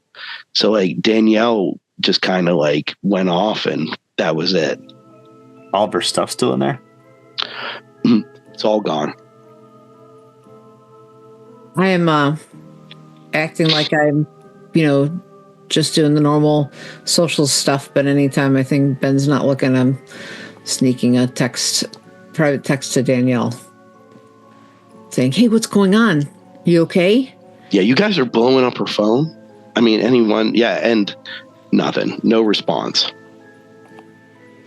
So like Danielle just kind of like went off, and that was it. All of her stuff still in there? It's all gone. I am acting like I'm, just doing the normal social stuff. But anytime I think Ben's not looking, I'm sneaking a private text to Danielle saying, "Hey, what's going on? You okay?" Yeah, you guys are blowing up her phone. I mean, anyone, yeah, and nothing, no response.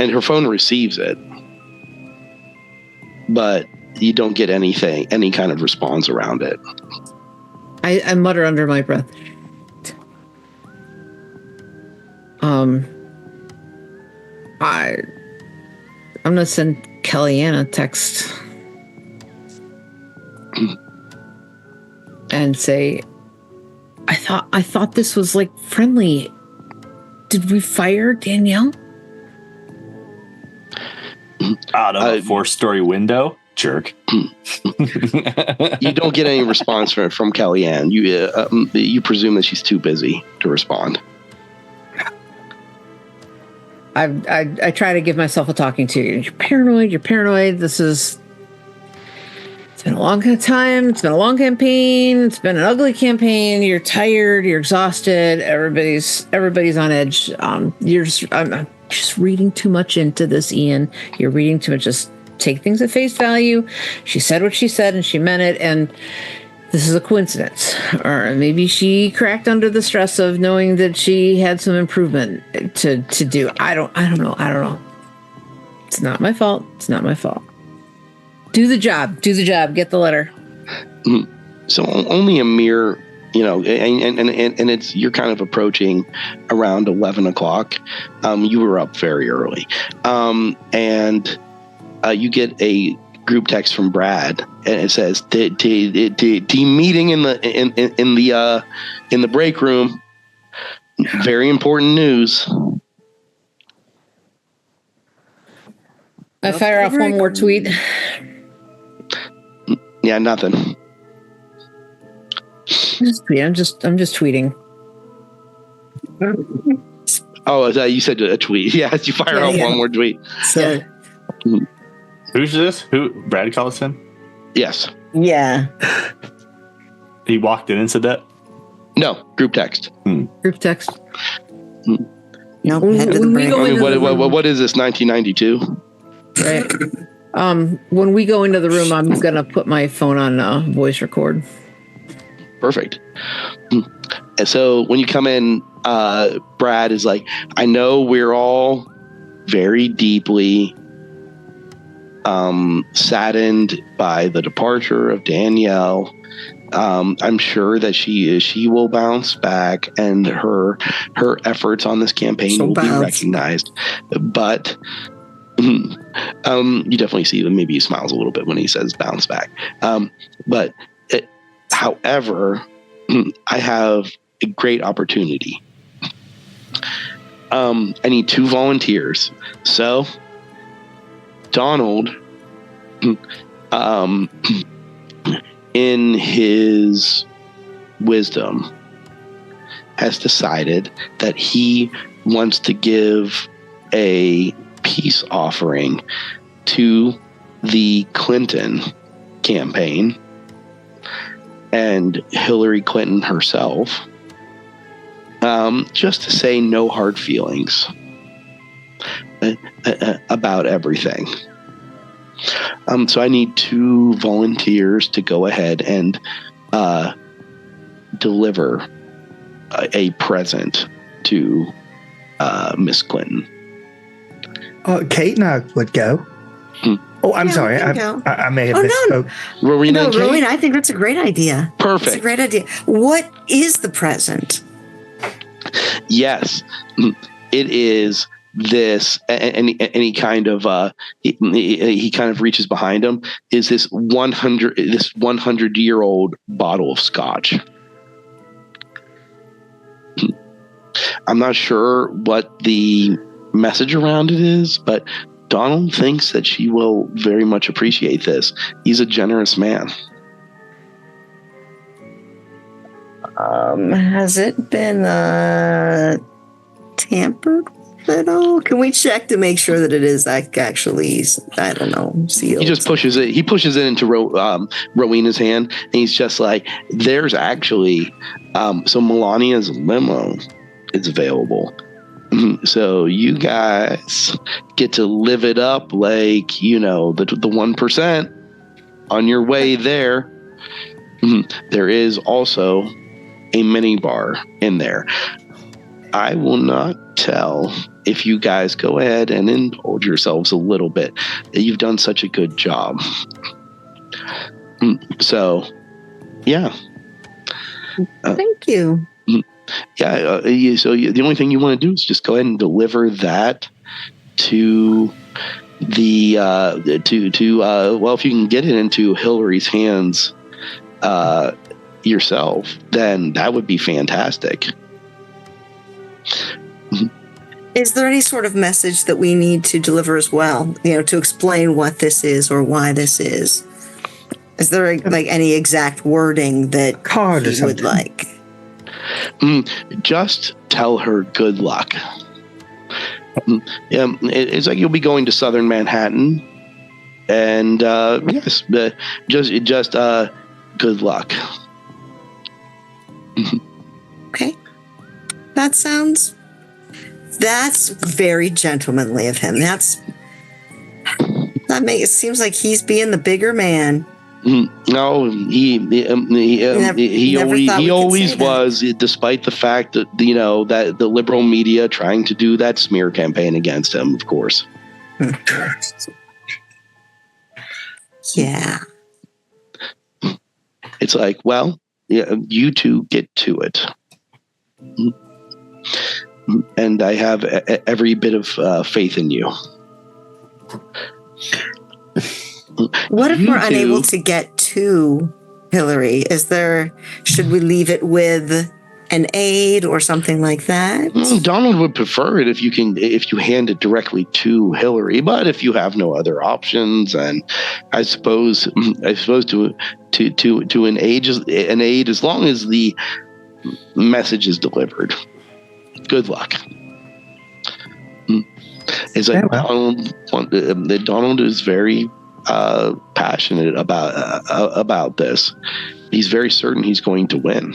And her phone receives it, but you don't get any kind of response around it. I mutter under my breath. I'm gonna send Kellyanne a text and say, I thought this was like friendly. Did we fire Danielle? Out of a 4-story window? Jerk. You don't get any response from Kellyanne. You presume that she's too busy to respond. I try to give myself a talking to. You're paranoid. It's been a long time. It's been a long campaign. It's been an ugly campaign. You're tired. You're exhausted. Everybody's on edge. I'm just reading too much into this, Ian. You're reading too much. Just take things at face value. She said what she said, and she meant it. And this is a coincidence, or maybe she cracked under the stress of knowing that she had some improvement to do. I don't know. It's not my fault. Do the job. Get the letter. So only a mere, and it's, you're kind of approaching around 11 o'clock. You were up very early. And you get a group text from Brad, and it says team meeting in the break room. Very important news. I fire off one more tweet. Yeah, nothing. I'm just tweeting. Oh, you said a tweet. Yes, you fire off one more tweet. So, Who's this? Who? Brad Collison? Yes. yeah. He walked in and said that? No, group text. Group text. No, head to the When we break. go I mean, into what is this, 1992? Right. When we go into the room, I'm gonna put my phone on voice record. Perfect. And so when you come in, Brad is like, I know we're all very deeply saddened by the departure of Danielle. I'm sure that she will bounce back, and her efforts on this campaign will be recognized. But you definitely see that maybe he smiles a little bit when he says bounce back. However, I have a great opportunity. I need 2 volunteers. So Donald, in his wisdom, has decided that he wants to give a peace offering to the Clinton campaign and Hillary Clinton herself, just to say no hard feelings about everything. So I need 2 volunteers to go ahead and deliver a present to Miss Clinton. Kate and I would go. Oh, I'm sorry. I may have misspoke. Rowena and Kate? Rowena, I think that's a great idea. Perfect. It's a great idea. What is the present? Yes, it is this, and he kind of he kind of reaches behind him. Is this 100-year-old bottle of scotch? I'm not sure what the message around it is, but Donald thinks that she will very much appreciate this. He's a generous man. Has it been tampered with at all? Can we check to make sure that it is actually, I don't know, sealed? He just pushes it. He pushes it into Rowena's hand, and he's just like, "There's actually so Melania's limo is available, so you guys get to live it up like the 1% on your way there. There is also a mini bar in there. I will not tell if you guys go ahead and indulge yourselves a little bit. You've done such a good job. So, yeah. Thank you. So the only thing you want to do is just go ahead and deliver that to the well, if you can get it into Hillary's hands yourself, then that would be fantastic. Is there any sort of message that we need to deliver as well? To explain what this is or why this is. Is there any exact wording that you would like? Just tell her good luck. It's like you'll be going to Southern Manhattan, and yes, just good luck. Okay, that's very gentlemanly of him. It seems like he's being the bigger man. No, he always was, despite the fact that that the liberal media trying to do that smear campaign against him, of course. Yeah. It's like, well, you two get to it. And I have every bit of faith in you. What if we're unable to get to Hillary? Should we leave it with an aide or something like that? Donald would prefer it if you hand it directly to Hillary, but if you have no other options, and I suppose to an aide as long as the message is delivered. Good luck. It's like Donald is very passionate about this. He's very certain he's going to win.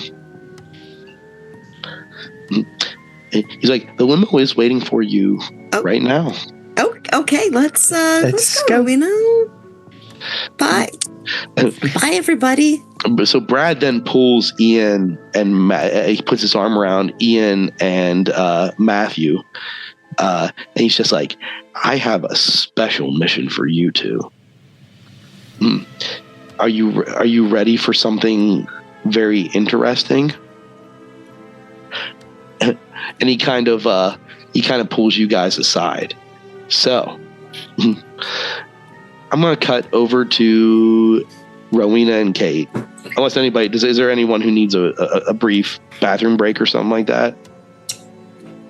He's like, the limo is waiting for you right now. Oh, okay. Let's go. Bye. Bye, everybody. So Brad then pulls Ian and he puts his arm around Ian and Matthew, and he's just like, I have a special mission for you two. Are you ready for something very interesting? And he kind of pulls you guys aside. So I'm going to cut over to Rowena and Kate. Unless anybody is there anyone who needs a brief bathroom break or something like that?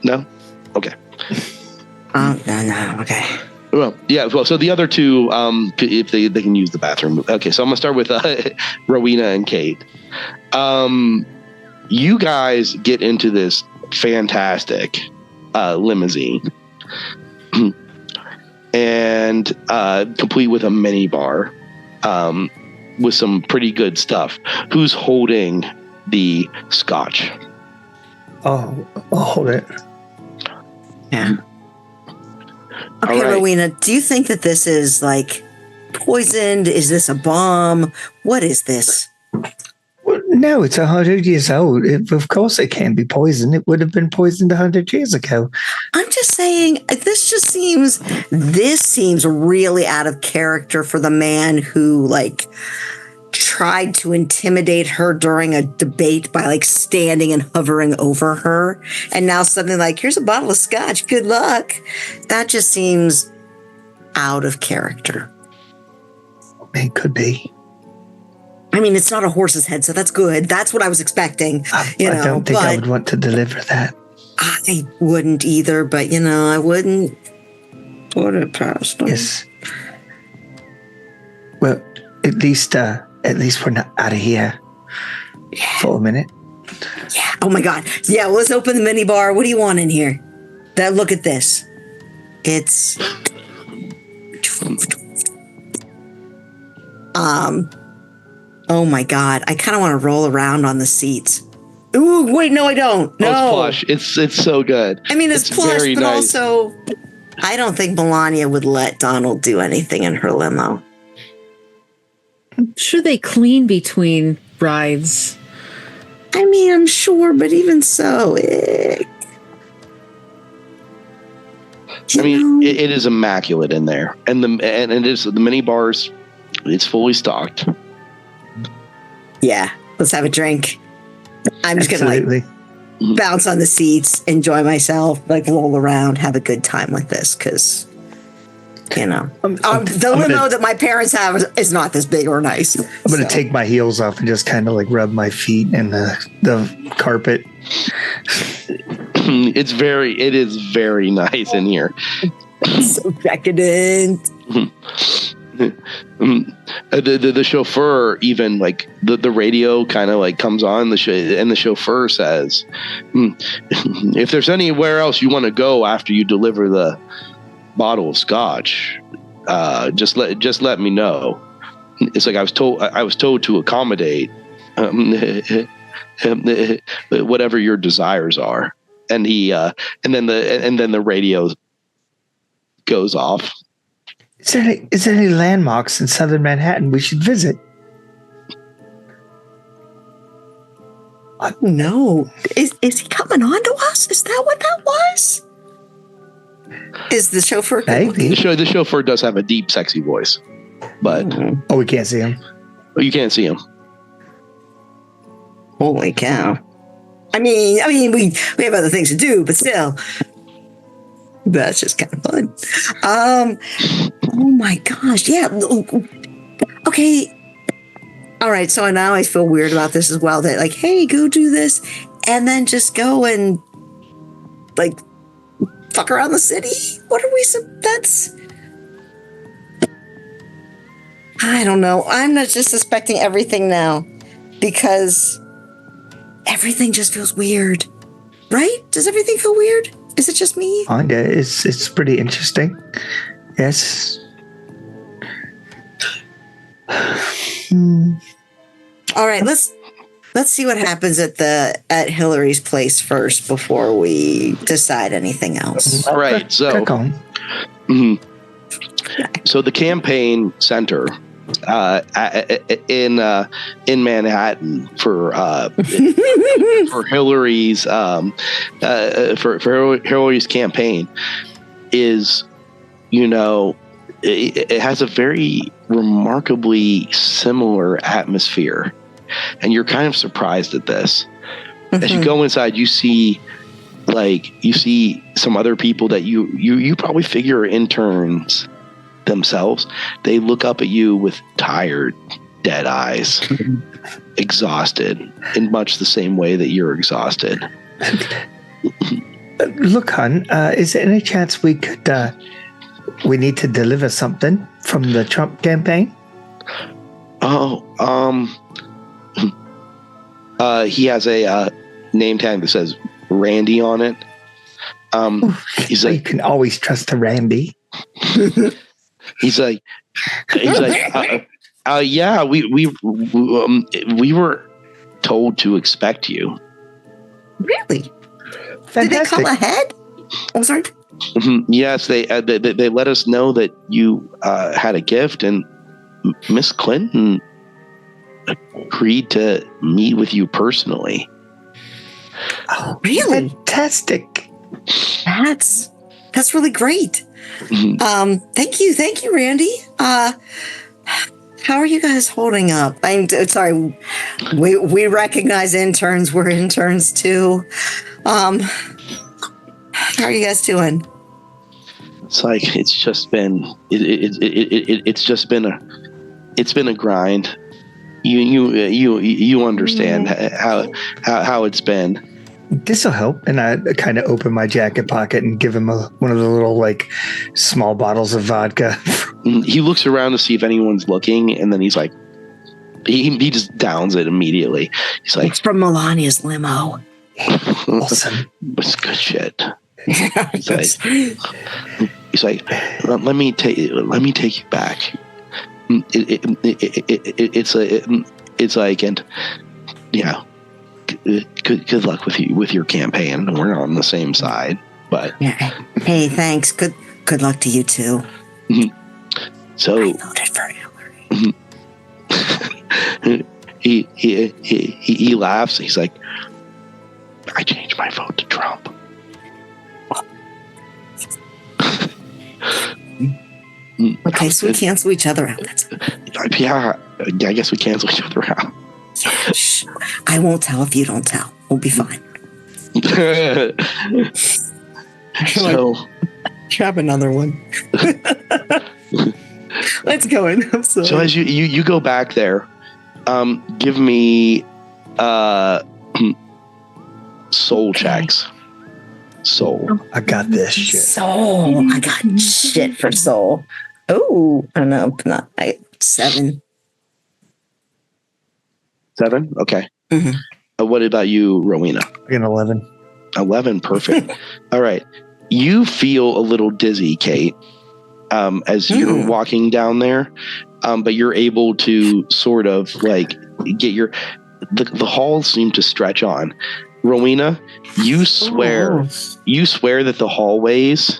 No? Okay. No. Okay. Well, yeah. Well, so the other two, if they can use the bathroom. Okay, so I'm gonna start with Rowena and Kate. You guys get into this fantastic limousine, and complete with a mini bar, with some pretty good stuff. Who's holding the scotch? Oh, I'll hold it. Yeah. Okay, right. Rowena, do you think that this is poisoned? Is this a bomb? What is this? Well, no, it's 100 years old. Of course it can't be poisoned. It would have been poisoned 100 years ago. I'm just saying, this seems really out of character for the man who tried to intimidate her during a debate by standing and hovering over her, and now suddenly here's a bottle of scotch, good luck. That just seems out of character. It could be. I mean, it's not a horse's head, so that's good. That's what I was expecting. I don't think I would want to deliver that. I wouldn't either, but I wouldn't put it past them. Yes. Well, at least we're not out of here for a minute. Yeah. Oh my God. Yeah. Let's open the mini bar. What do you want in here? Look at this. It's. Oh my God. I kind of want to roll around on the seats. Ooh, wait, no, I don't. No. Oh, it's plush. It's so good. I mean, it's plush, very but nice. also, I don't think Melania would let Donald do anything in her limo. I'm sure they clean between rides. I mean, I'm sure, but even so, I mean, it is immaculate in there, and it is the mini bars. It's fully stocked. Yeah, let's have a drink. I'm just gonna Absolutely. bounce on the seats, enjoy myself, roll around, have a good time with this, because the limo that my parents have is not this big or nice. I'm going to take my heels off and just kind of rub my feet in the carpet. It is very nice in here. So decadent. The chauffeur even the radio kind of comes on and the chauffeur says, if there's anywhere else you want to go after you deliver the bottle of scotch, just let me know. It's I was told to accommodate whatever your desires are. And he and then the radio goes off. Is there any landmarks in southern Manhattan we should visit? No. Is he coming on to us? Is that what that was? Is the chauffeur? Maybe. The chauffeur does have a deep, sexy voice, but Oh, we can't see him. you can't see him. Holy cow. I mean, we have other things to do, but still. That's just kind of fun. Oh my gosh. Yeah. Okay. All right. So now I feel weird about this as well. That hey, go do this, and then just go and fuck around the city. What are we? That's. I don't know. I'm not just suspecting everything now, because everything just feels weird, right? Does everything feel weird? Is it just me? Kinda. It's pretty interesting. Yes. All right, let's see what happens at Hillary's place first before we decide anything else. All right, so Crack on. so the campaign center in Manhattan for Hillary's for Hillary's campaign is, it has a very remarkably similar atmosphere, and you're kind of surprised at this. As you go inside, you see some other people that you probably figure are interns themselves. They look up at you with tired, dead eyes, exhausted, in much the same way that you're exhausted. Look, hon, is there any chance we could we need to deliver something from the Trump campaign? He has a name tag that says Randy on it. He's You can always trust a Randy. He's like, yeah, we were told to expect you. Really? Fantastic. Did they come ahead? I'm sorry. Yes, they let us know that you had a gift, and Miss Clinton agreed to meet with you personally. Oh, really? Fantastic. That's really great. Thank you, Randy. How are you guys holding up? I'm sorry. We recognize interns. We're interns too. How are you guys doing? It's just been a grind. You understand how it's been. This will help. And I kind of open my jacket pocket and give him one of the little like small bottles of vodka. He looks around to see if anyone's looking, and then he's like, he just downs it immediately. He's like, It's from Melania's limo. Awesome. It's good shit. He's like, let me take you back. It's like, and yeah, good luck with your campaign. We're not on the same side, but hey, thanks. Good luck to you too. So I voted for Hillary. he laughs. He's like, I changed my vote to Trump. Okay, so we cancel each other out. That's Yeah, I guess we cancel each other out. Shh. I won't tell if you don't tell. We'll be fine. So, have another one. Let's go in. I'm sorry. so as you go back there, give me soul checks. Soul. I got this shit. Soul. I got shit for soul. Oh, I know. 7. 7? Okay. Mm-hmm. What about you, Rowena? An 11. 11, perfect. All right. You feel a little dizzy, Kate, as you're walking down there, but you're able to sort of like get the halls seem to stretch on. Rowena, you swear that the hallways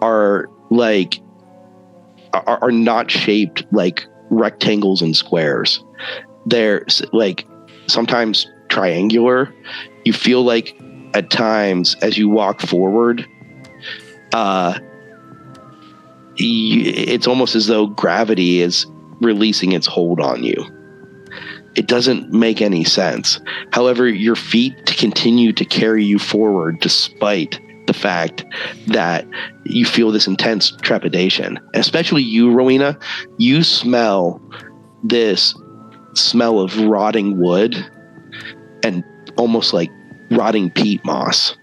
are like are not shaped like rectangles and squares. They're like sometimes triangular. You feel like at times as you walk forward, it's almost as though gravity is releasing its hold on you. It doesn't make any sense. However, your feet continue to carry you forward despite the fact that you feel this intense trepidation. Especially you, Rowena, you smell this smell of rotting wood and almost like rotting peat moss.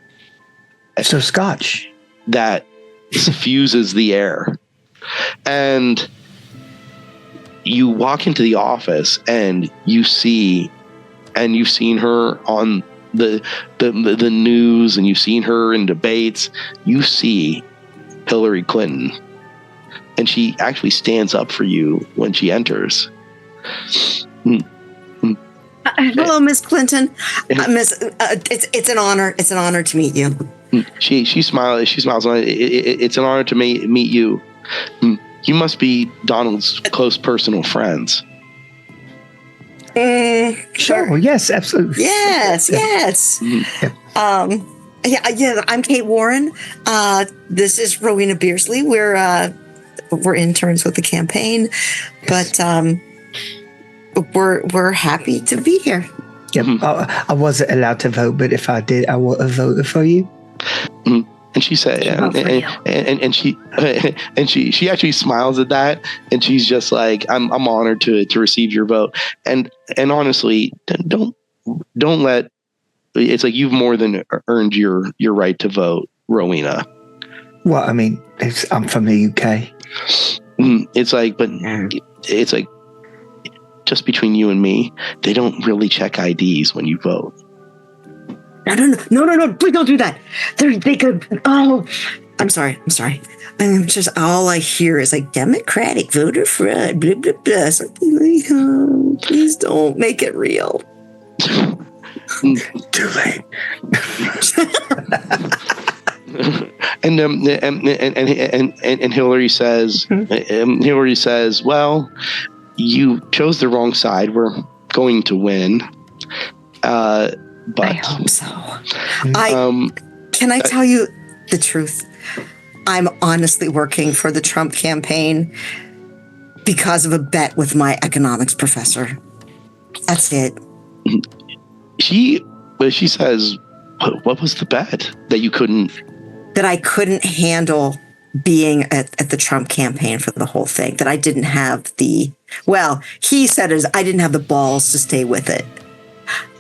So Scotch. That suffuses the air. And you walk into the office and you've seen her on the news, and you've seen her in debates. You see Hillary Clinton, and she actually stands up for you when she enters. Hello, Miss Clinton. Miss, it's an honor. It's an honor to meet you. She smiles. She smiles. It's an honor to meet you. You must be Donald's close personal friends. Sure. Yes, absolutely. Yes. Yeah. I'm Kate Warren. This is Rowena Beersley. We're interns with the campaign, but we're happy to be here. Yep. I wasn't allowed to vote, but if I did, I would have voted for you. And she said, and she actually smiles at that, and she's just like, I'm honored to receive your vote, and honestly, don't let, it's like you've more than earned your right to vote, Rowena. Well, I mean, I'm from the UK. It's like, but it's like, just between you and me, they don't really check IDs when you vote. No, please don't do that. They could, I'm sorry. I'm just, all I hear is like Democratic voter fraud, blah, blah, blah. Something like, please don't make it real. Too late. And Hillary says, well, you chose the wrong side. We're going to win. But I hope so. Can I tell you the truth? I'm honestly working for the Trump campaign because of a bet with my economics professor. That's it. She says, what was the bet? That I couldn't handle being at the Trump campaign for the whole thing. That I didn't have he said I didn't have the balls to stay with it.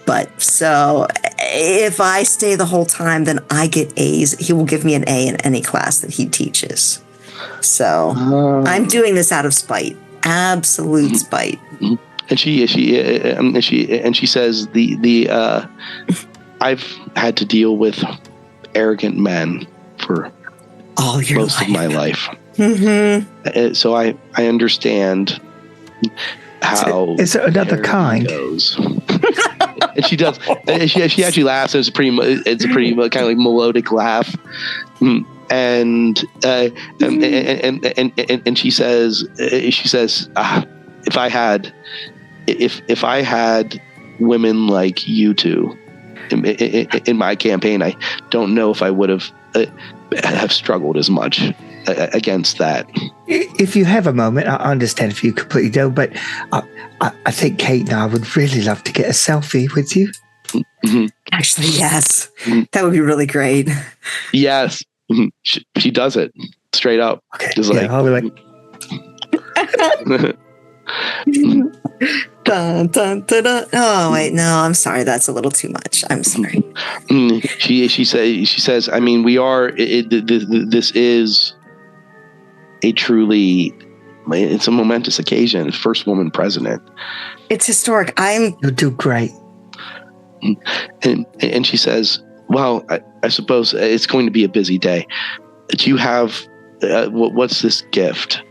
But so if I stay the whole time, then I get A's. He will give me an A in any class that he teaches. So I'm doing this out of spite, absolute spite. And she says I've had to deal with arrogant men for most of my life. Mm-hmm. So I understand how is there another kind goes. And she does. And she actually laughs. It's a pretty kind of like melodic laugh. And she says if I had women like you two in my campaign, I don't know if I would have struggled as much against that. If you have a moment, I understand if you completely don't, but I think Kate and I would really love to get a selfie with you. Mm-hmm. Actually, yes. That would be really great. Yes. She does it straight up. Okay. Just I'll be like dun, dun, dun, dun. Oh wait, no, I'm sorry. That's a little too much. I'm sorry. She says, I mean, we are. This is it's a momentous occasion. First woman president. It's historic. You'll do great. And she says, well, I suppose it's going to be a busy day. Do you have what's this gift?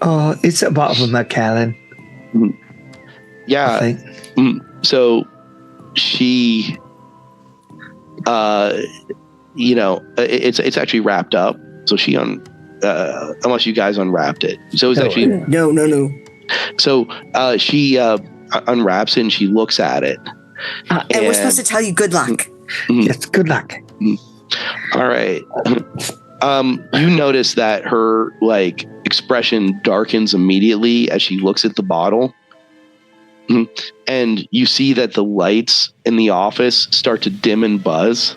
Oh, it's a bottle of Macallan. Yeah. So she, it's actually wrapped up. So she unless you guys unwrapped it. So it's actually no. So she unwraps it and she looks at it. And we're supposed to tell you good luck. Yes, good luck. All right. You notice that her expression darkens immediately as she looks at the bottle. And you see that the lights in the office start to dim and buzz.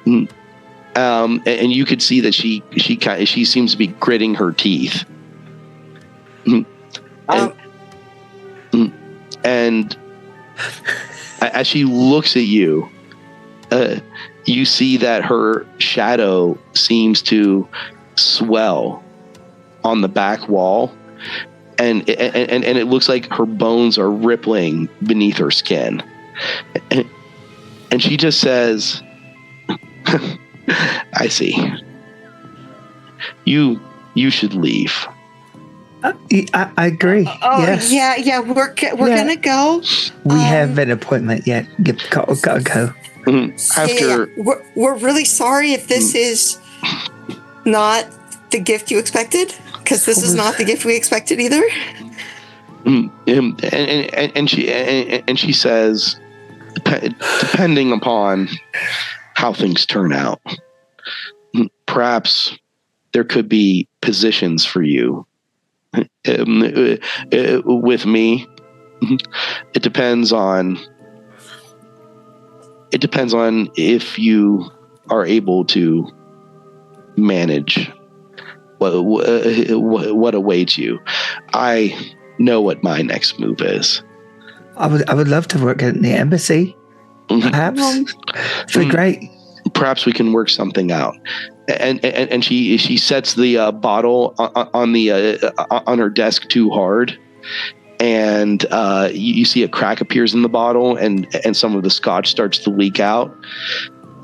And you could see that she seems to be gritting her teeth. And as she looks at you, you see that her shadow seems to swell on the back wall, and it looks like her bones are rippling beneath her skin. And she just says, I see. You should leave. I agree. Yes. Yeah. We're gonna go. We have an appointment yet. Gotta go. After we're really sorry if this is not the gift you expected, because this is not the gift we expected either. And she says, depending upon how things turn out, perhaps there could be positions for you with me. It depends on if you are able to manage what awaits you. I know what my next move is. I would love to work in the embassy. Perhaps it'd be great. Perhaps we can work something out. And she sets the bottle on her desk too hard, and you see a crack appears in the bottle, and some of the scotch starts to leak out,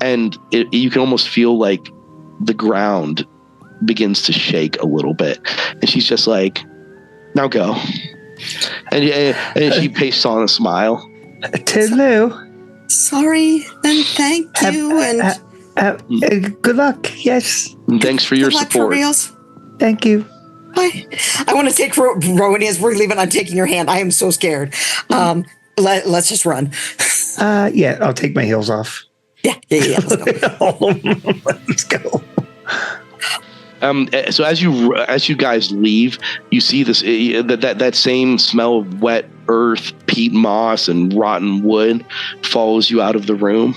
and you can almost feel like the ground begins to shake a little bit, and she's just like, now go. And she pastes on a smile. Toodaloo. Sorry, and thank you, and good luck. Yes. Thanks for your good luck support. for reals. Thank you. Bye. I want to take Rowan as we're leaving. I'm taking your hand. I am so scared. Let's just run. Yeah, I'll take my heels off. Yeah. Let's go. Let's go. So as you guys leave, you see this that same smell of wet earth, peat moss, and rotten wood follows you out of the room.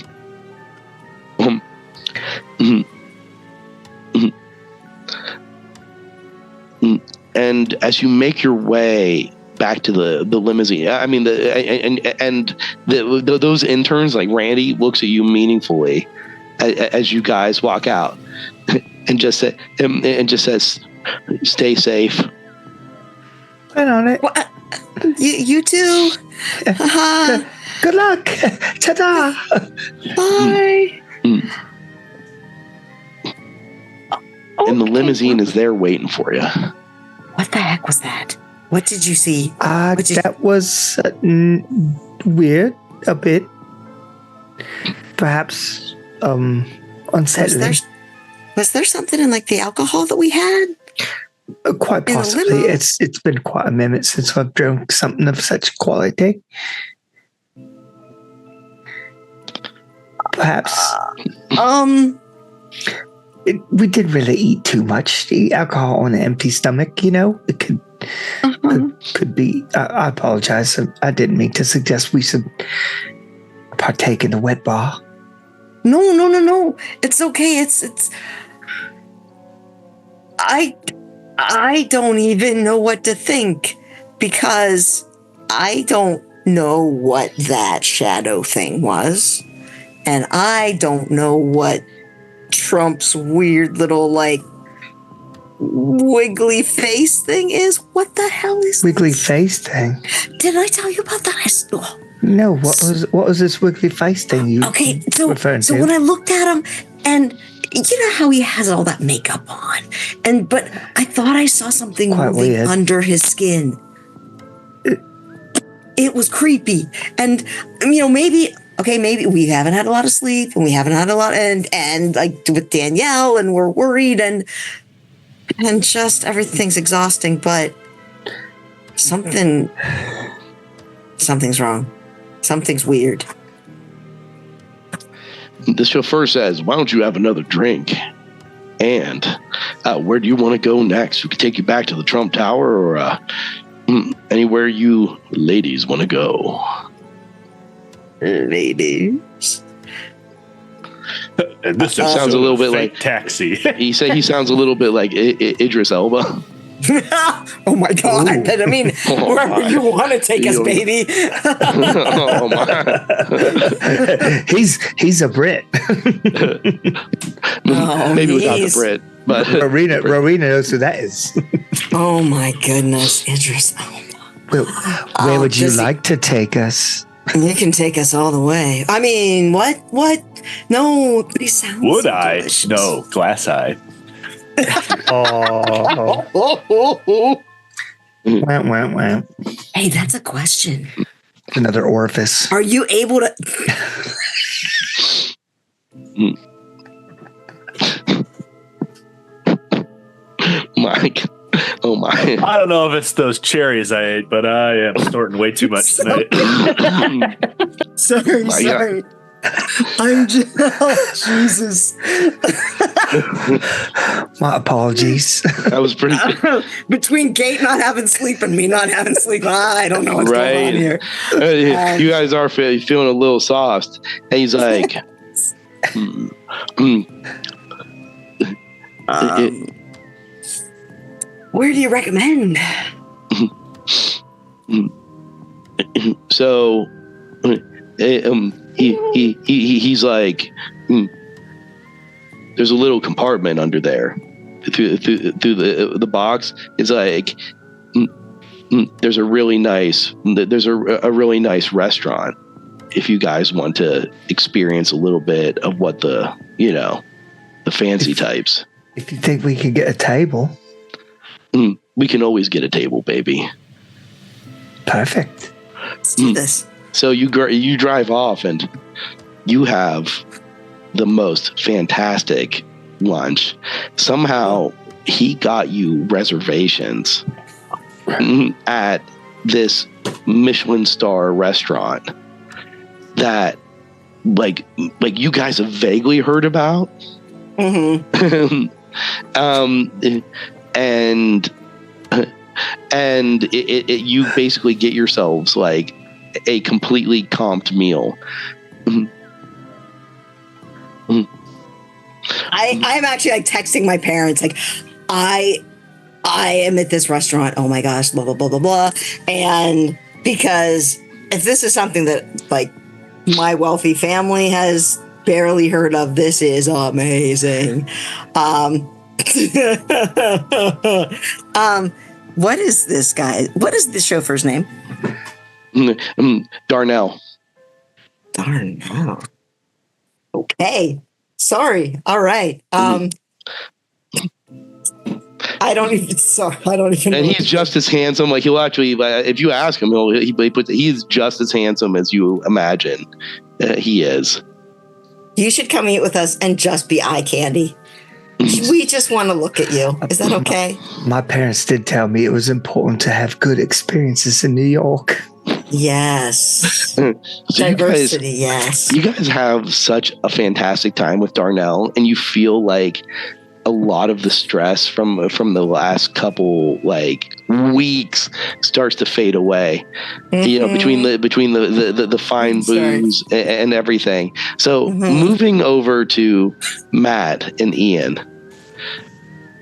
And as you make your way back to the limousine. I mean, those interns, like Randy, looks at you meaningfully as you guys walk out, and just says, "Stay safe." Right on it. Well, you too. Good luck. Ta-da. Bye. And the limousine is there waiting for you. What the heck was that? What did you see? That was weird, a bit. Perhaps unsettling. Was there something in like the alcohol that we had? Quite possibly. It's been quite a minute since I've drunk something of such quality. Perhaps. We didn't really eat too much. The alcohol on an empty stomach, it could be. I apologize. I didn't mean to suggest we should partake in the wet bar. No. It's okay. It's. I don't even know what to think because I don't know what that shadow thing was, and I don't know what Trump's weird little like wiggly face thing is. What the hell is wiggly this? Face thing? Did I tell you about that? No. What was this wiggly face thing you referring to? So when I looked at him, and you know how he has all that makeup on, but I thought I saw something quite moving weird under his skin. It was creepy, and maybe we haven't had a lot of sleep, and we haven't had a lot, and like with Danielle, and we're worried, and just everything's exhausting. But something's wrong. Something's weird. The chauffeur says, "Why don't you have another drink? And where do you want to go next? We could take you back to the Trump Tower, or anywhere you ladies want to go." Ladies. This sounds a little bit like Taxi. He sounds a little bit like Idris Elba. Oh my God. I mean, wherever you want to take us, baby. Oh my. He's a Brit. Maybe without the Brit. But Rowena knows who that is. Oh my goodness, Idris Elba. Where would you like to take us? You can take us all the way. I mean, what? No, but he sounds Would I? delicious. No, glass eye. Oh. Wow. Hey, that's a question. Another orifice. Are you able to? Mike. Oh my. I don't know if it's those cherries I ate, but I am snorting way too much tonight. Sorry. I'm just, Jesus. My apologies. That was pretty good. Between Kate not having sleep and me not having sleep, I don't know what's going on here. You guys are feeling a little soft. And he's like, where do you recommend? So, he's like, there's a little compartment under there through the box. It's like, there's a really nice restaurant if you guys want to experience a little bit of what the fancy types. If you think we could get a table. We can always get a table, baby. Perfect. Let's do this. So you drive off and you have the most fantastic lunch. Somehow he got you reservations at this Michelin star restaurant that like you guys have vaguely heard about. Mm-hmm. And you basically get yourselves like a completely comped meal. I'm actually like texting my parents like I I am at this restaurant. Oh my gosh, blah, blah, blah, blah, blah. And because if this is something that like my wealthy family has barely heard of, this is amazing. What is this guy? What is the chauffeur's name? Darnell. Darnell. Okay. Sorry. All right. I don't even. Sorry, I don't even. And he's just as handsome. Like he'll actually, if you ask him, he's just as handsome as you imagine he is. You should come eat with us and just be eye candy. We just want to look at you. Is that okay? My parents did tell me it was important to have good experiences in New York. Yes. So Diversity, yes. You guys have such a fantastic time with Darnell, and you feel like a lot of the stress from the last couple like weeks starts to fade away. Mm-hmm. You know, between the fine booze and everything. So moving over to Matt and Ian,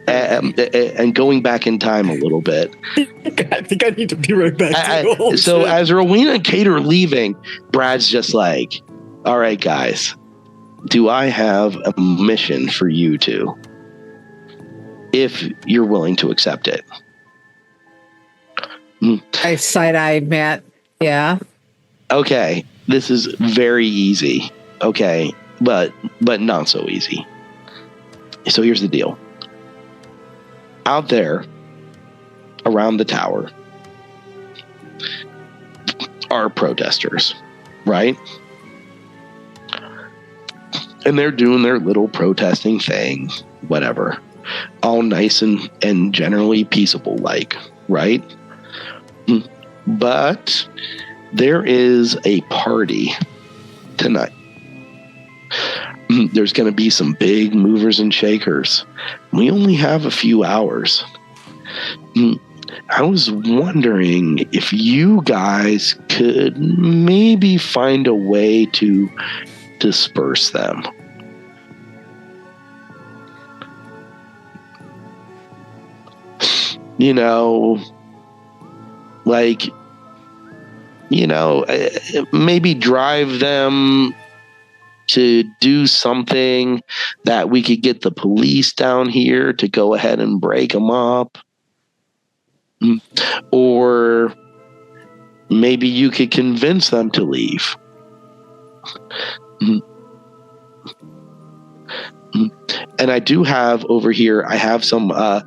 and going back in time a little bit. I think I need to be right back. So as Rowena and Kate are leaving, Brad's just like, "All right, guys, do I have a mission for you two? If you're willing to accept it." I side-eyed Matt. Yeah. Okay, this is very easy. Okay, but not so easy. So here's the deal. Out there, around the tower, are protesters, right? And they're doing their little protesting thing, whatever. All nice and generally peaceable like, right? But there is a party tonight. There's going to be some big movers and shakers. We only have a few hours. I was wondering if you guys could maybe find a way to disperse them. You know, like, you know, maybe drive them to do something that we could get the police down here to go ahead and break them up. Or maybe you could convince them to leave. And I do have over here, I have some, I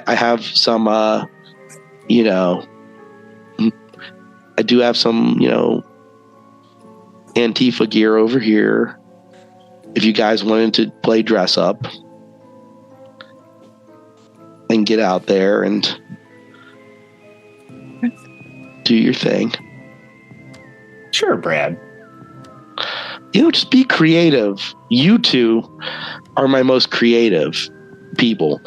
have some, you know, I do have some, you know, Antifa gear over here. If you guys wanted to play dress up and get out there and do your thing. Sure, Brad. You know, just be creative. You two are my most creative people.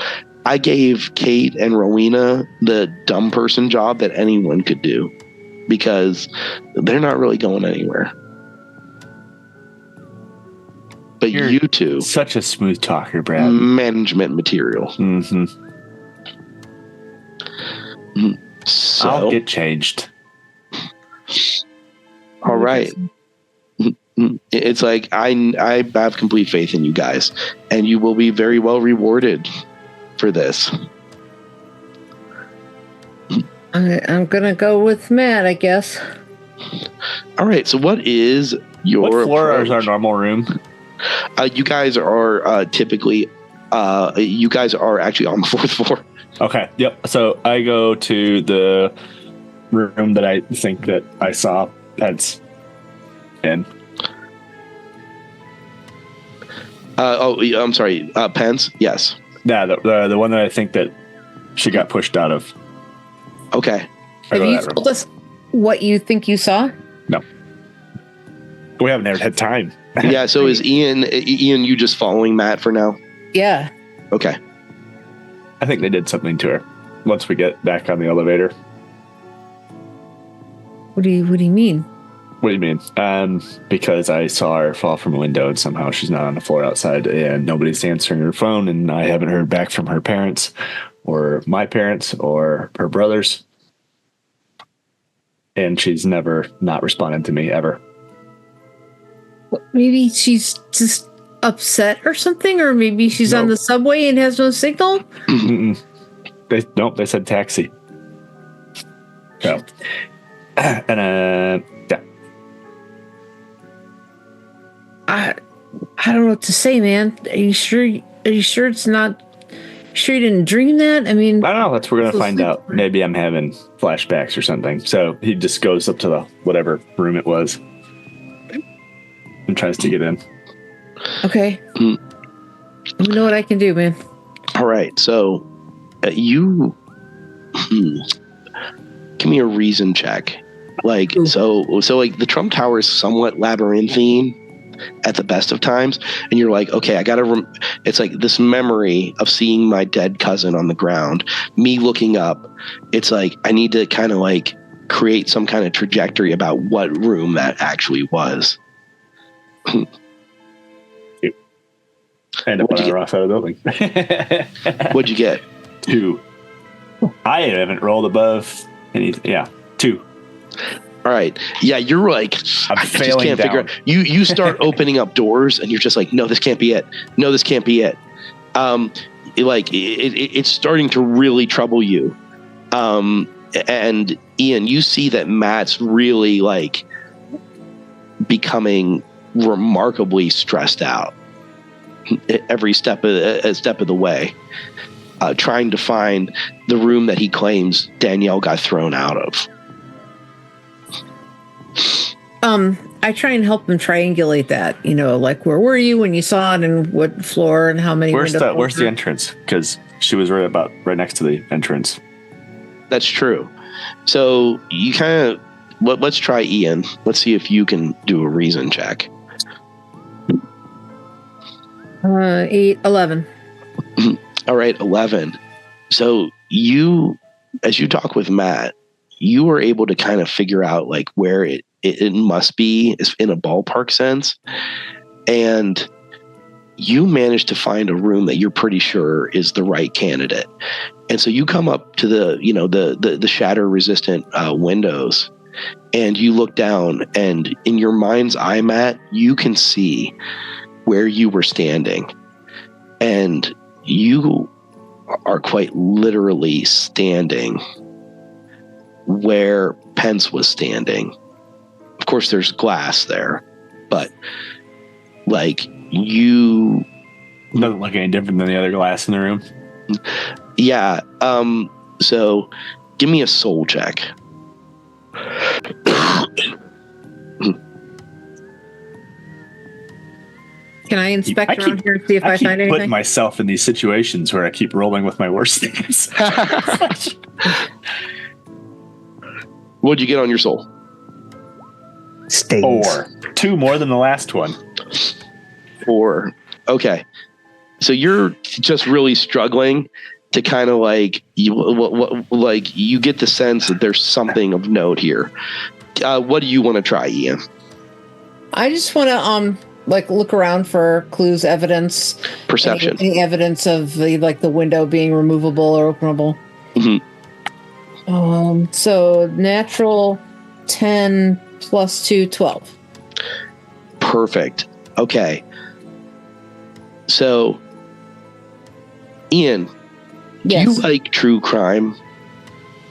I gave Kate and Rowena the dumb person job that anyone could do because they're not really going anywhere. But You're you two, such a smooth talker, Brad. management material. Mm-hmm. So, I'll get changed. all right. It's like I have complete faith in you guys, and you will be very well rewarded for this. I'm gonna go with Matt, I guess. All right. So, what is your What floor approach? is our normal room? You guys are typically. You guys are actually on the fourth floor. Okay. Yep. So I go to the room that I think that I saw Pence in. I'm sorry. Pence. Yes. Yeah, the one that I think that she got pushed out of. Okay. I Have go to you that room. told us what you think you saw? No. We haven't ever had time. Yeah. So is Ian? You just following Matt for now? Yeah. Okay. I think they did something to her once we get back on the elevator. What do you mean? What do you mean? Because I saw her fall from a window and somehow she's not on the floor outside and nobody's answering her phone and I haven't heard back from her parents or my parents or her brothers. And she's never not responded to me ever. Maybe she's just upset or something, or maybe she's on Nope. the subway and has no signal. Mm-mm. They said taxi. So, and yeah. I don't know what to say, man. Are you sure? Are you sure it's not? Sure you didn't dream that? I mean, I don't know. That's what we're gonna find out. Maybe I'm having flashbacks or something. So he just goes up to the whatever room it was and tries to get in. okay. Let me know what I can do, man. All right. So you give me a reason check. Like, so like the Trump Tower is somewhat labyrinthine at the best of times. And you're like, okay, I got to, it's like this memory of seeing my dead cousin on the ground, me looking up. It's like, I need to kind of like create some kind of trajectory about what room that actually was. And up on the rough out of the building. What'd you get? 2. I haven't rolled above anything. Yeah, 2. All right. Yeah, you're like, I'm I just failing can't figure down. out. You start opening up doors and you're just like, no, this can't be it. No, this can't be it. It's starting to really trouble you. And Ian, you see that Matt's really like becoming remarkably stressed out every step of the way, trying to find the room that he claims Danielle got thrown out of. I try and help them triangulate that. You know, like where were you when you saw it, and what floor, and how many. Where's the entrance? Because she was right next to the entrance. That's true. So you kind of let's try Ian. Let's see if you can do a reason check. 8, 11. All right, 11. So you, as you talk with Matt, you were able to kind of figure out like where it must be in a ballpark sense. And you managed to find a room that you're pretty sure is the right candidate. And so you come up to the shatter resistant windows, and you look down, and in your mind's eye, Matt, you can see where you were standing. And you are quite literally standing where Pence was standing. Of course, there's glass there, but like you doesn't look any different than the other glass in the room. Yeah. So give me a soul check. Can I inspect around here and see if I find anything? Putting myself in these situations where I keep rolling with my worst things. What'd you get on your soul? Stains. 4. 2 more than the last one. 4. Okay. So you're just really struggling to kind of like you get the sense that there's something of note here. What do you want to try, Ian? I just want to look around for clues, evidence, Perception. any evidence of the window being removable or openable. Mm-hmm. So natural 10 plus 2, 12. Perfect. Okay. So, Ian, Yes. do you like true crime?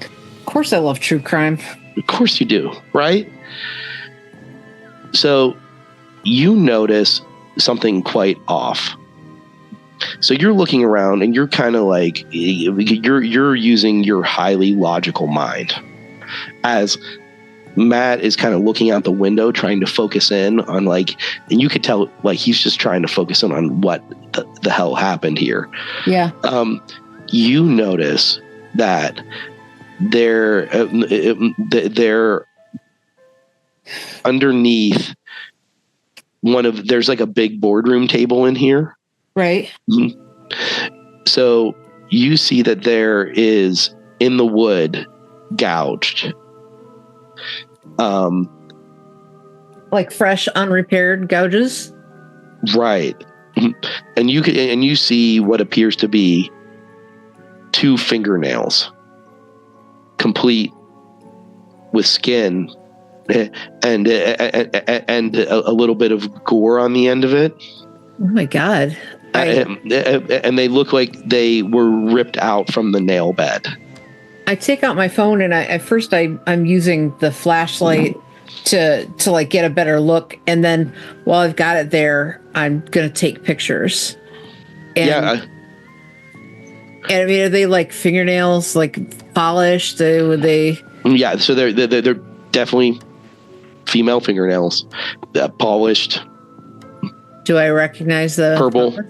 Of course I love true crime. Of course you do, right? So you notice something quite off. So you're looking around and you're kind of like, you're using your highly logical mind as Matt is kind of looking out the window, trying to focus in on and you could tell he's just trying to focus in on what the hell happened here. Yeah. You notice that they're underneath there's a big boardroom table in here. Right. So you see that there is in the wood gouged. Like fresh, unrepaired gouges. Right. And you see what appears to be 2 fingernails, complete with skin and a little bit of gore on the end of it. Oh my God. And they look like they were ripped out from the nail bed. I take out my phone and I'm using the flashlight to like get a better look, and then while I've got it there, I'm gonna take pictures. And, and I mean, are they like fingernails, like polished? Would they? Yeah, so they're definitely female fingernails, polished. Do I recognize the purple? Color?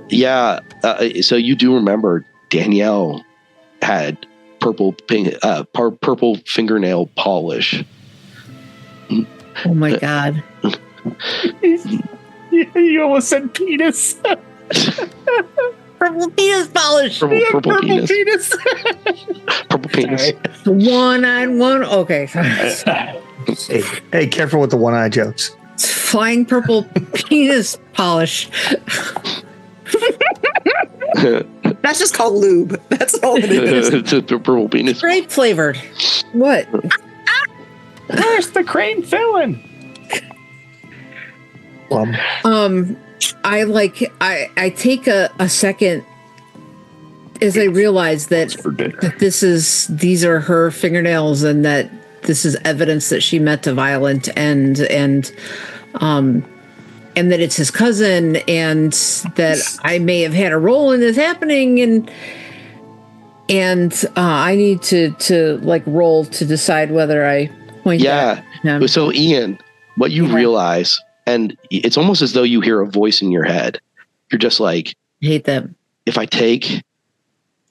Yeah. So you do remember Danielle had purple fingernail polish. Oh my God. You almost said penis. Purple penis polish. Purple penis. Purple penis. Right. One-eyed one. Okay. Hey, careful with the one-eye jokes. Flying purple penis polish. That's just called lube. That's all it is. It's a purple penis. Grape flavored. What? Where's the cream filling? I take a second as I realize that these are her fingernails, and that this is evidence that she met a violent end, and that it's his cousin, and that I may have had a role in this happening, and I need to like roll to decide whether I point. Yeah. So Ian, what you realize, and it's almost as though you hear a voice in your head. You're just like, I hate them. If I take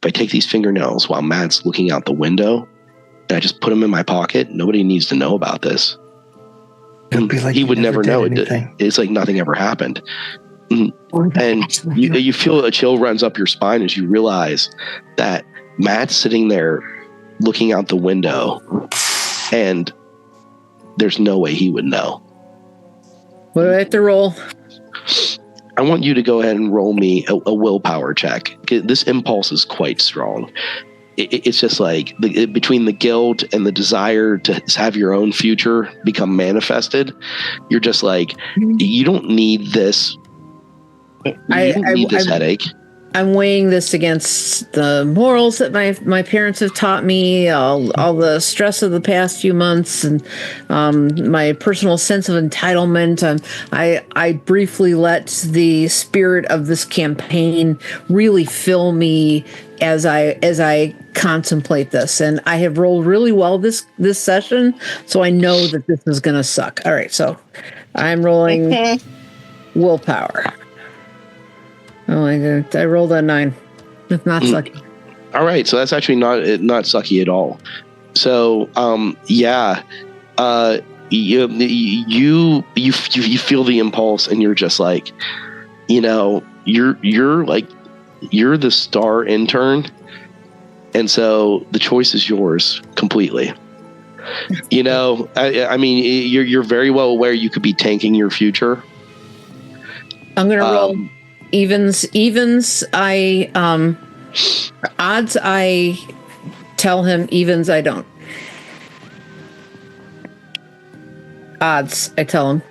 these fingernails while Matt's looking out the window, and I just put them in my pocket, nobody needs to know about this. Like he would never know. It's like nothing ever happened. And you feel a chill runs up your spine as you realize that Matt's sitting there looking out the window, and there's no way he would know. What do I have to roll? I want you to go ahead and roll me a willpower check. This impulse is quite strong. It's just like between the guilt and the desire to have your own future become manifested, you're just like, you don't need this. You don't need this headache. I'm weighing this against the morals that my parents have taught me, all the stress of the past few months, and my personal sense of entitlement. I briefly let the spirit of this campaign really fill me as I contemplate this, and I have rolled really well this session, so I know that this is going to suck. All right, so I'm rolling willpower. Oh my God! I rolled a 9. It's not sucky. All right, so that's actually not sucky at all. So, you feel the impulse, and you're just like, you're the star intern, and so the choice is yours completely. I mean, you're very well aware you could be tanking your future. I'm gonna roll. Evens, I odds I tell him, evens I don't. Odds I tell him.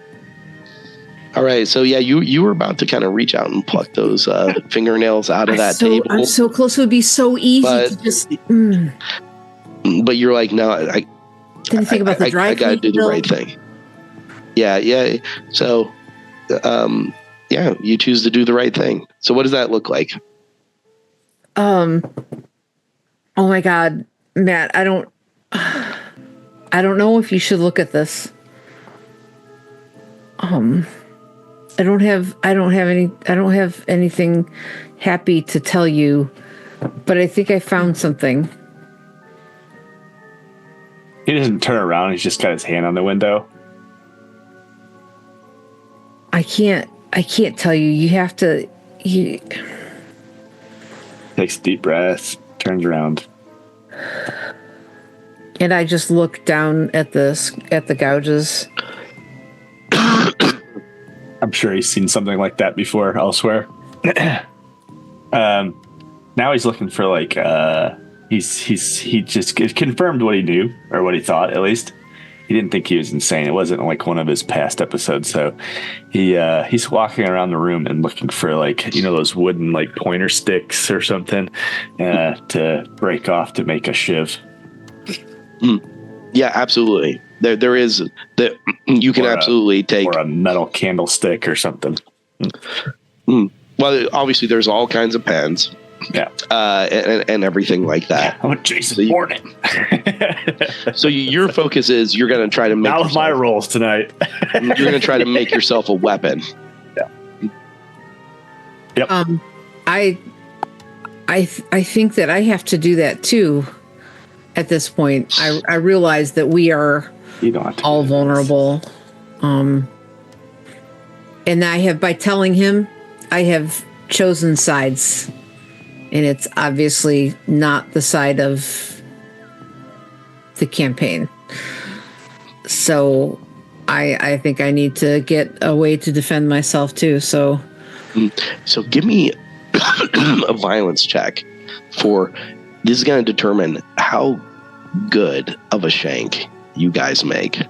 All right, so yeah, you were about to kind of reach out and pluck those fingernails out of that table. I'm so close. It would be so easy to just. But you're like, no, I didn't think about the dry. I gotta do the right thing. Yeah. So, yeah, you choose to do the right thing. So what does that look like? Oh my God, Matt, I don't know if you should look at this. I don't have anything happy to tell you, but I think I found something. He doesn't turn around. He's just got his hand on the window. I can't tell you. You have to. Takes a deep breath, turns around, and I just look down at the gouges. I'm sure he's seen something like that before elsewhere. now he's looking for like he just confirmed what he knew, or what he thought at least. He didn't think he was insane. It wasn't like one of his past episodes. So he's walking around the room and looking for like, those wooden like pointer sticks or something to break off to make a shiv. Yeah, absolutely. There is that you can absolutely take, or a metal candlestick or something. Well, obviously there's all kinds of pens. Yeah. And everything like that. I'm a Jason Bourne. So your focus is you're going to try to make out of my roles tonight. You're going to try to make yourself a weapon. Yeah. Yep. I think that I have to do that too. At this point, I realize that we are all vulnerable. And by telling him, I have chosen sides. And it's obviously not the side of the campaign. So I think I need to get a way to defend myself too. So give me a violence check for this is going to determine how good of a shank you guys make.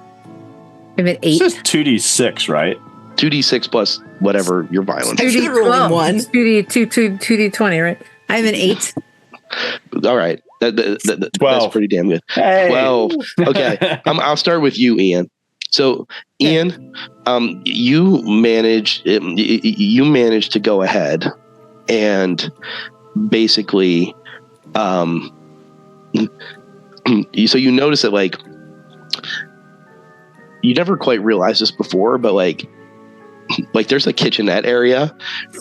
I'm at 8. This is 2d6, right? 2d6 plus whatever your violence is. 2d1. 2d20, right? I have an 8. All right. That's pretty damn good. Hey. 12. Okay. I'll start with you, Ian. So, Ian, you managed to go ahead and basically, so you notice that, like, you never quite realized this before, but like there's a kitchenette area.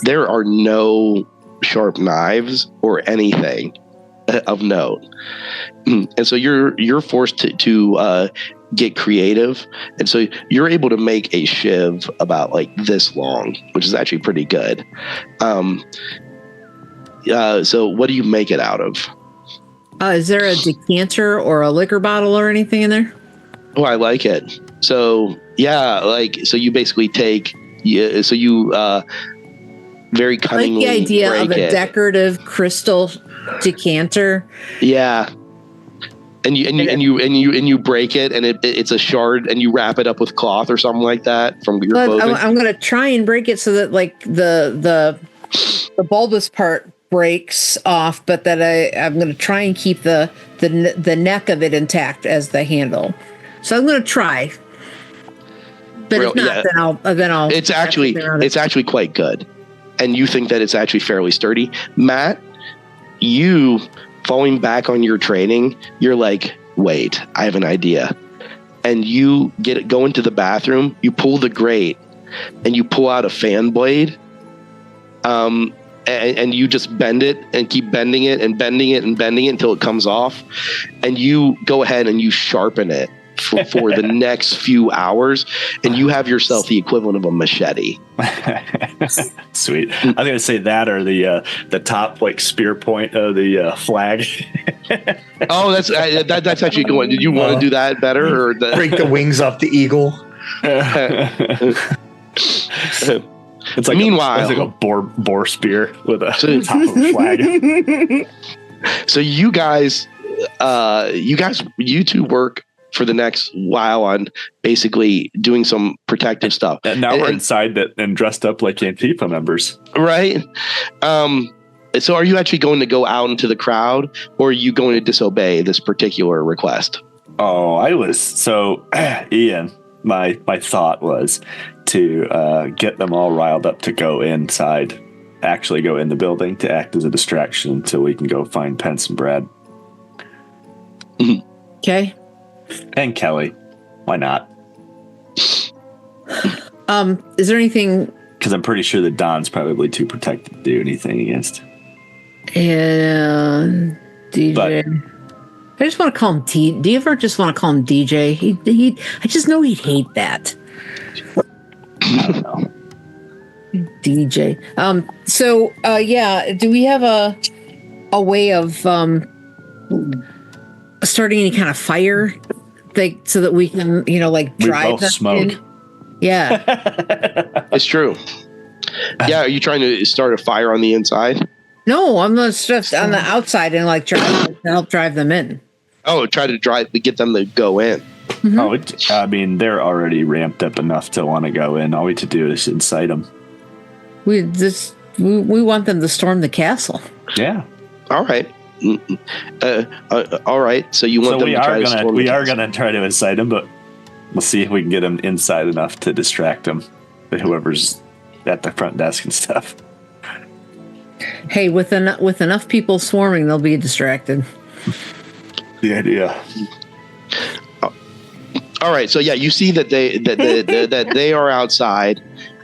There are no sharp knives or anything of note, and so you're forced to get creative, and so you're able to make a shiv about like this long, which is actually pretty good. So what do you make it out of? Is there a decanter or a liquor bottle or anything in there? Oh, I like it. So yeah, so you basically take very cunningly. I like the idea of a it. decorative crystal decanter. Yeah, and you break it, and it's a shard, and you wrap it up with cloth or something like that from your clothing. I'm going to try and break it so that like the bulbous part breaks off, but that I'm going to try and keep the neck of it intact as the handle. So I'm going to try. But if not, then I'll. It's actually quite good, and you think that it's actually fairly sturdy, Matt. You falling back on your training, you're like, wait, I have an idea, and you go into the bathroom. You pull the grate, and you pull out a fan blade, and you just bend it and keep bending it and bending it and bending it until it comes off, and you go ahead and you sharpen it for the next few hours, and you have yourself the equivalent of a machete. Sweet. I'm going to say that, or the top like spear point of the flag. Oh, that's actually good. Did you want to do that better, or break the wings off the eagle? It's like meanwhile, it's like a boar spear with a top of a flag. So you two work for the next while on basically doing some protective stuff. And now we're inside that and dressed up like Antifa members. Right. So are you actually going to go out into the crowd, or are you going to disobey this particular request? Oh, Ian, my thought was to get them all riled up to go inside, actually go in the building to act as a distraction until we can go find Pence and Brad. Okay. And Kelly. Why not? Is there anything? Because I'm pretty sure that Don's probably too protected to do anything against. And DJ. But, I just want to call him T. Do you ever just want to call him DJ? I just know he'd hate that. I don't know. DJ. Do we have a way of starting any kind of fire, so that we can, drive them smoke in? Yeah. It's true. Yeah, are you trying to start a fire on the inside? No, I'm just on the outside and like trying to help drive them in. Oh, try to get them to go in. Mm-hmm. Oh, I mean, they're already ramped up enough to want to go in. All we have to do is incite them. We want them to storm the castle. Yeah. All right. All right. So you want them to try to storm the castle. We are gonna try to incite them, but we'll see if we can get them inside enough to distract them. Whoever's at the front desk and stuff. Hey, with enough people swarming, they'll be distracted. The idea. All right. So yeah, you see that they are outside.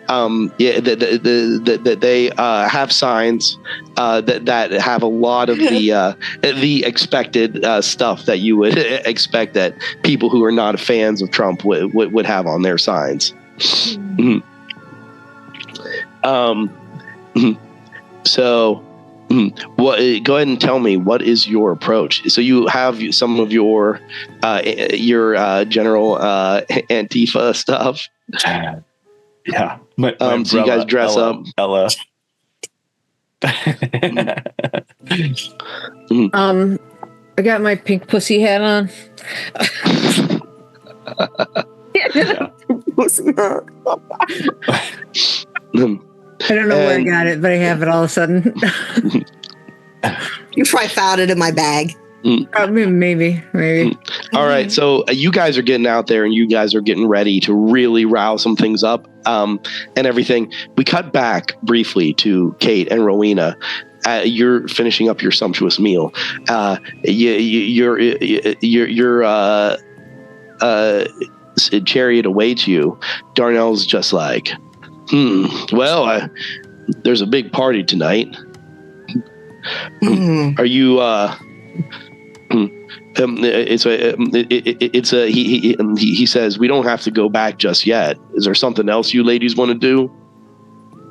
That they have signs that have a lot of the expected stuff that you would expect that people who are not fans of Trump would have on their signs. Mm-hmm. So, what? Go ahead and tell me, what is your approach? So you have some of your general Antifa stuff. Yeah. So you guys dress up. Ella. I got my pink pussy hat on. Pussy hat. I don't know where I got it, but I have it all of a sudden. You probably found it in my bag. Maybe. All right, so you guys are getting out there and you guys are getting ready to really rouse some things up and everything. We cut back briefly to Kate and Rowena. You're finishing up your sumptuous meal. Your chariot awaits you. Darnell's just like, well, there's a big party tonight. Are you? He says we don't have to go back just yet. Is there something else you ladies want to do?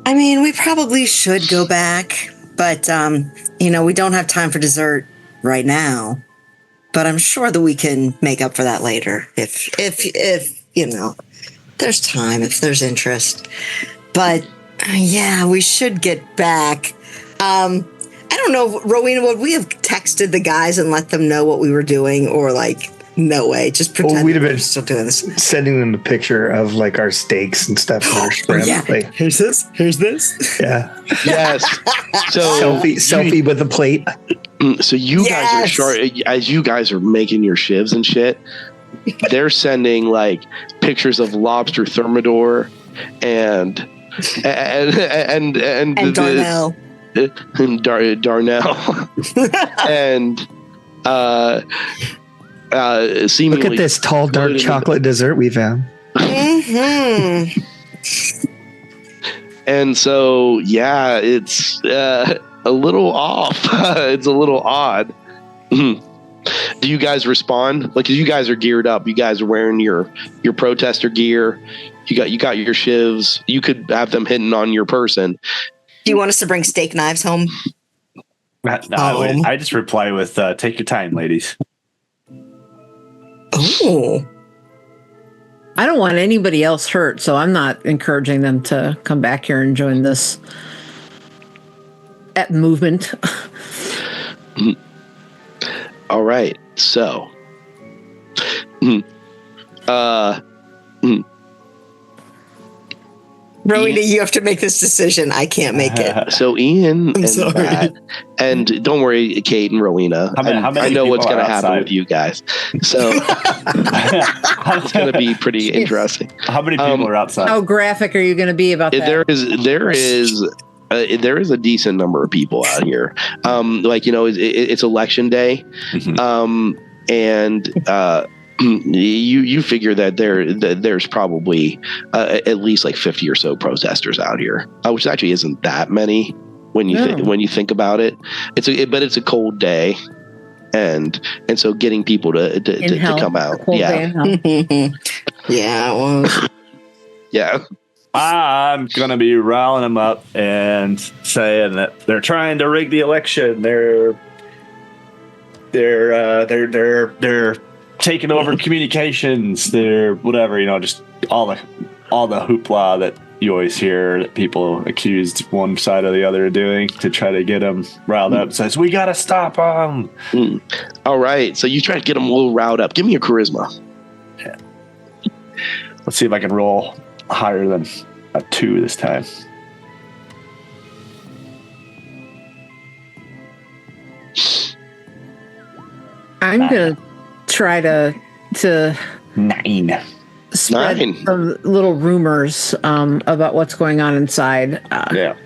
I mean, we probably should go back, but we don't have time for dessert right now. But I'm sure that we can make up for that later if there's time, if there's interest. But yeah, we should get back. I don't know, Rowena, would we have texted the guys and let them know what we were doing, or like, no way, just pretend we'd have been still doing this. Sending them a picture of like our steaks and stuff and our shrimp. Yeah. Like, Here's this. yeah. Yes. So selfie with the plate. So you guys are short as you guys are making your shivs and shit. They're sending like pictures of lobster thermidor and Darnell. Darnell and seemingly look at this tall dark chocolate dessert we found. Mm-hmm. And so yeah, it's a little off. It's a little odd. Do you guys respond? Like, you guys are geared up. You guys are wearing your protester gear. You got your shivs. You could have them hidden on your person. Do you want us to bring steak knives home? No, I just reply with take your time, ladies. Oh. I don't want anybody else hurt, so I'm not encouraging them to come back here and join this movement. All right, so Rowena, you have to make this decision. I can't make it. So Ian and sorry. Matt, and don't worry, Kate and Rowena. How many I know what's people going to are happen outside? with you guys. So it's going to be pretty interesting. How many people are outside? How graphic are you going to be about that? There is a decent number of people out here. It's election day, and you figure that there's probably at least like 50 or so protesters out here, which actually isn't that many when you think about it. But it's a cold day, and so getting people to come out, yeah, yeah, well, yeah. I'm gonna be riling them up and saying that they're trying to rig the election. They're taking over communications. They're whatever, just all the hoopla that you always hear that people accused one side or the other of doing to try to get them riled up. Says, we got to stop them. All right. So you try to get them a little riled up. Give me a charisma. Yeah. Let's see if I can roll higher than a 2 this time. I'm going to try to 9. spread some little rumors about what's going on inside. Yeah.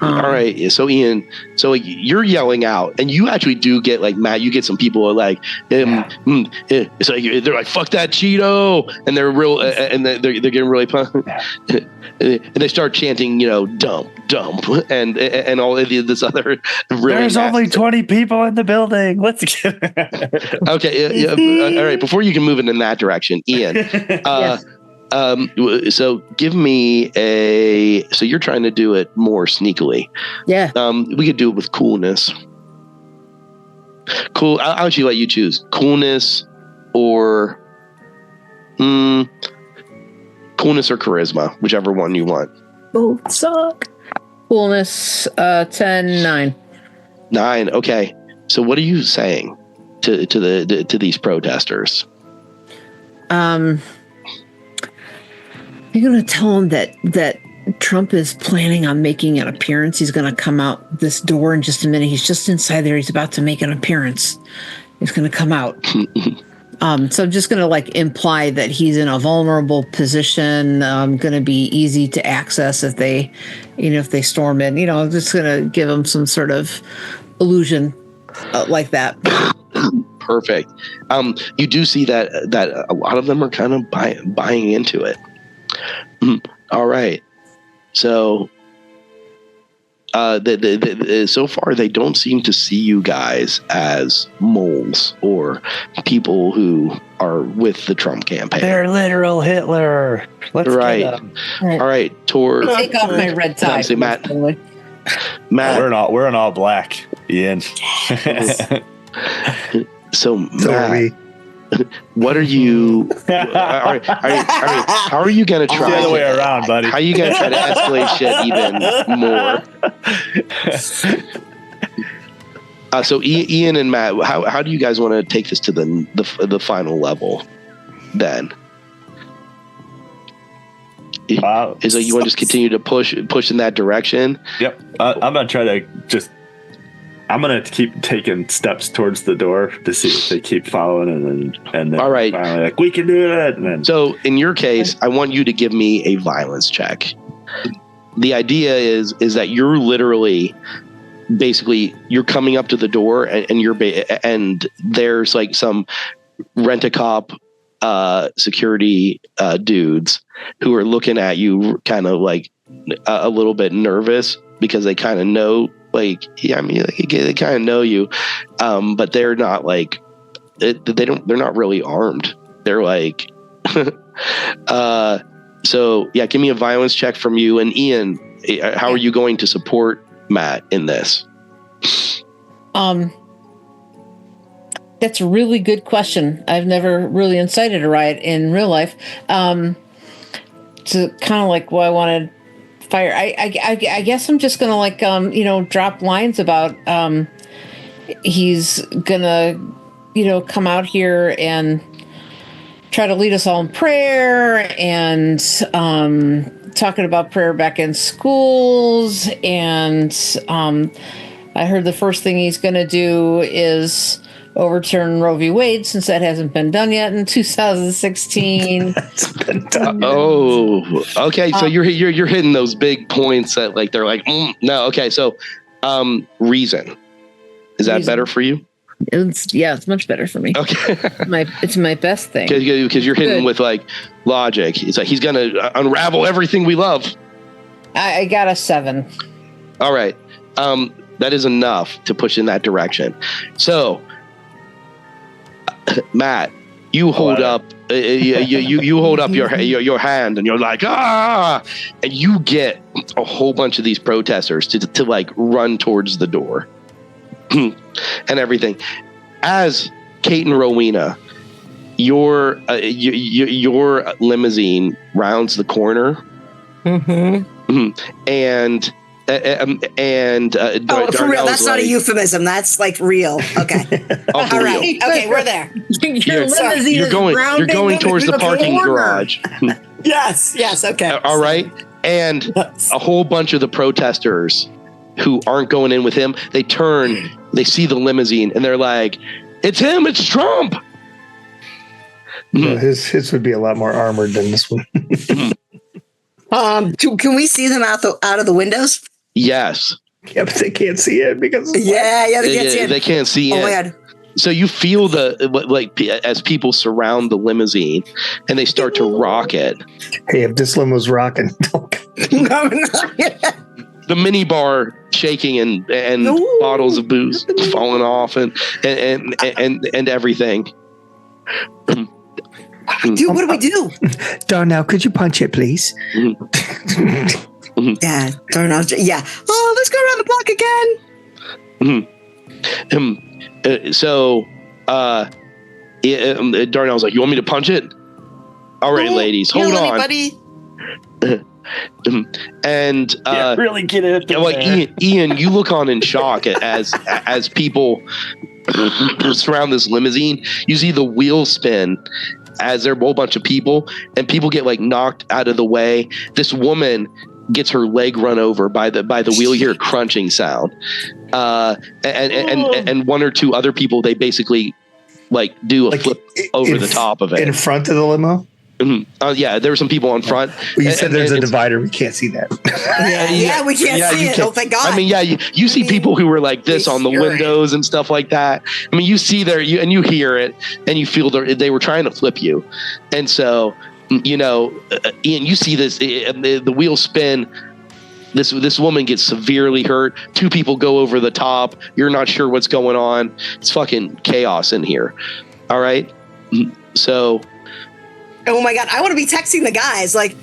All right. So Ian, so you're yelling out, and you actually do get like Matt. You get some people who are like, it's like they're like, "Fuck that Cheeto," and they're real, and they're getting really pumped, and they start chanting, dump, and all of this other. Really There's only 20 people in the building. Let's get. Okay. All right. Before you can move in that direction, Ian. Yes. So give me so you're trying to do it more sneakily. Yeah. We could do it with coolness. Cool. I'll actually let you choose coolness or charisma, whichever one you want. Both suck. Coolness, 10, 9. 9. Okay. So what are you saying to these protesters? You're going to tell him that Trump is planning on making an appearance. He's going to come out this door in just a minute. He's just inside there. He's about to make an appearance. He's going to come out. So I'm just going to imply that he's in a vulnerable position. Going to be easy to access if they storm in. I'm just going to give him some sort of illusion like that. Perfect. You do see that a lot of them are kind of buying into it. All right. So, so far they don't seem to see you guys as moles or people who are with the Trump campaign. They're literal Hitler. Let's right. Get them. All right. Tor. Take off my red tie. Matt. Matt. We're in all black, Ian. So Matt. What are you? How are you going to try? The other way around, buddy. How are you going to try to escalate shit even more? So Ian and Matt, how do you guys want to take this to the final level? Then is like you want to just continue to push in that direction? Yep. I'm gonna try to I'm gonna keep taking steps towards the door to see if they keep following, and then all right, finally we can do it. And then, so in your case, I want you to give me a violence check. The idea is that you're literally, basically, you're coming up to the door, and there's like some rent-a-cop security dudes who are looking at you, kind of like a little bit nervous because they kind of know. They kind of know you, but they're not they're not really armed. They're like, so yeah, give me a violence check from you. And Ian, how are you going to support Matt in this? That's a really good question. I've never really incited a riot in real life. To kind of I wanted fire. I guess I'm just gonna drop lines about he's gonna come out here and try to lead us all in prayer and talking about prayer back in schools, and I heard the first thing he's gonna do is overturn Roe v. Wade, since that hasn't been done yet in 2016. It's been done. Oh, okay. So you're hitting those big points that they're like, no. Okay. So, reason, is that better for you? It's much better for me. Okay. It's my best thing. Because you're hitting with logic. It's like he's gonna unravel everything we love. I got a 7. All right. That is enough to push in that direction. So, Matt, you hold up, you hold up your hand, and you're like, and you get a whole bunch of these protesters to run towards the door and everything. As Kate and Rowena, your limousine rounds the corner, And for real, that's not a euphemism. That's like real. Okay. All right. Okay, we're there. Your limousine you're is going grounding towards the parking garage. Yes. Okay. All right. And a whole bunch of the protesters who aren't going in with him, they turn, they see the limousine, and they're like, "It's him! It's Trump!" No, his would be a lot more armored than this one. Can we see them out of the windows? Yes. Yeah, but they can't see it because they can't see it. They can't see it. Oh my God. So you feel as people surround the limousine and they start to rock it. Hey, if this limo's rocking, the mini bar shaking and bottles of booze falling off and everything. Dude, what do we do? Darnell, could you punch it, please? Yeah, Darnell. Yeah. Oh, let's go around the block again. So Darnell's like, "You want me to punch it? All right, ladies, hold on." Buddy. And really get it. Ian, you look on in shock as people surround this limousine. You see the wheel spin as there are a whole bunch of people, and people get like knocked out of the way. This woman gets her leg run over by the wheel. You hear a crunching sound, and one or two other people, they basically like do a flip over the top of it in front of the limo. Yeah, there were some people on front. Well, you said there's a divider. We can't see that. Yeah, we can't see it. Oh, thank God. I mean, you see people who were like this on the windows and stuff like that. I mean, you see there, and you hear it, and you feel they were trying to flip you. And so, Ian, you see this, the wheel spin. This woman gets severely hurt. Two people go over the top. You're not sure what's going on. It's fucking chaos in here. All right. So. Oh my God, I want to be texting the guys like,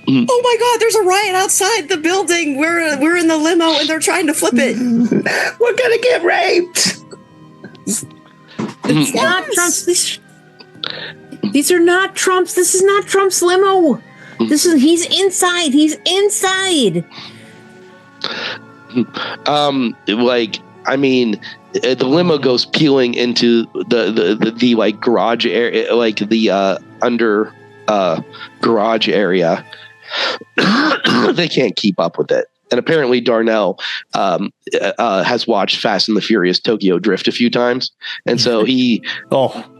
"Oh my God, there's a riot outside the building. We're in the limo and they're trying to flip it. We're gonna get raped." It's not Trump's. These are not Trump's. This is not Trump's limo. He's inside. He's inside. The limo goes peeling into the like garage area, like the under garage area. They can't keep up with it. And apparently Darnell has watched Fast and the Furious Tokyo Drift a few times. And so he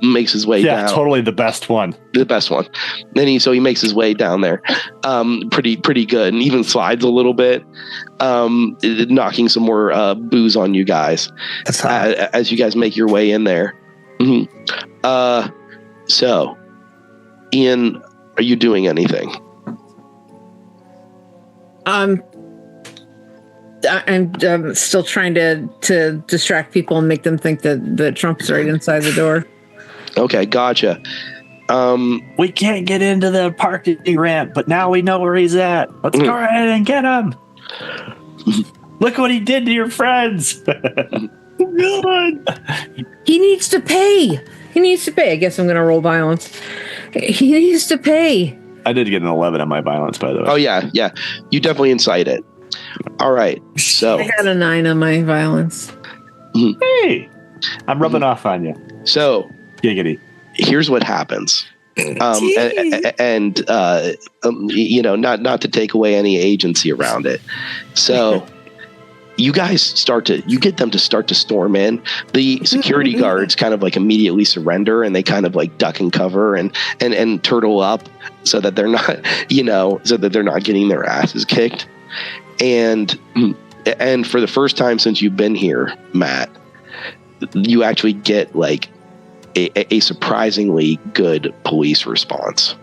makes his way down. Yeah, totally the best one. The best one. And he makes his way down there pretty good, and even slides a little bit, knocking some more booze on you guys as you guys make your way in there. So, Ian, are you doing anything? I'm still trying to distract people and make them think that Trump's right inside the door. Okay, gotcha. We can't get into the parking ramp, but now we know where he's at. Let's go ahead and get him. Look what he did to your friends. God. He needs to pay. I guess I'm going to roll violence. He needs to pay. I did get an 11 on my violence, by the way. Oh, yeah. You definitely incite it. All right. So I got a 9 on my violence. Hey, I'm rubbing off on you. So giggity. Here's what happens. Not to take away any agency around it. So you guys get them to start to storm in. The security guards kind of like immediately surrender, and they kind of like duck and cover and turtle up so that they're not getting their asses kicked. And for the first time since you've been here, Matt, you actually get like a surprisingly good police response.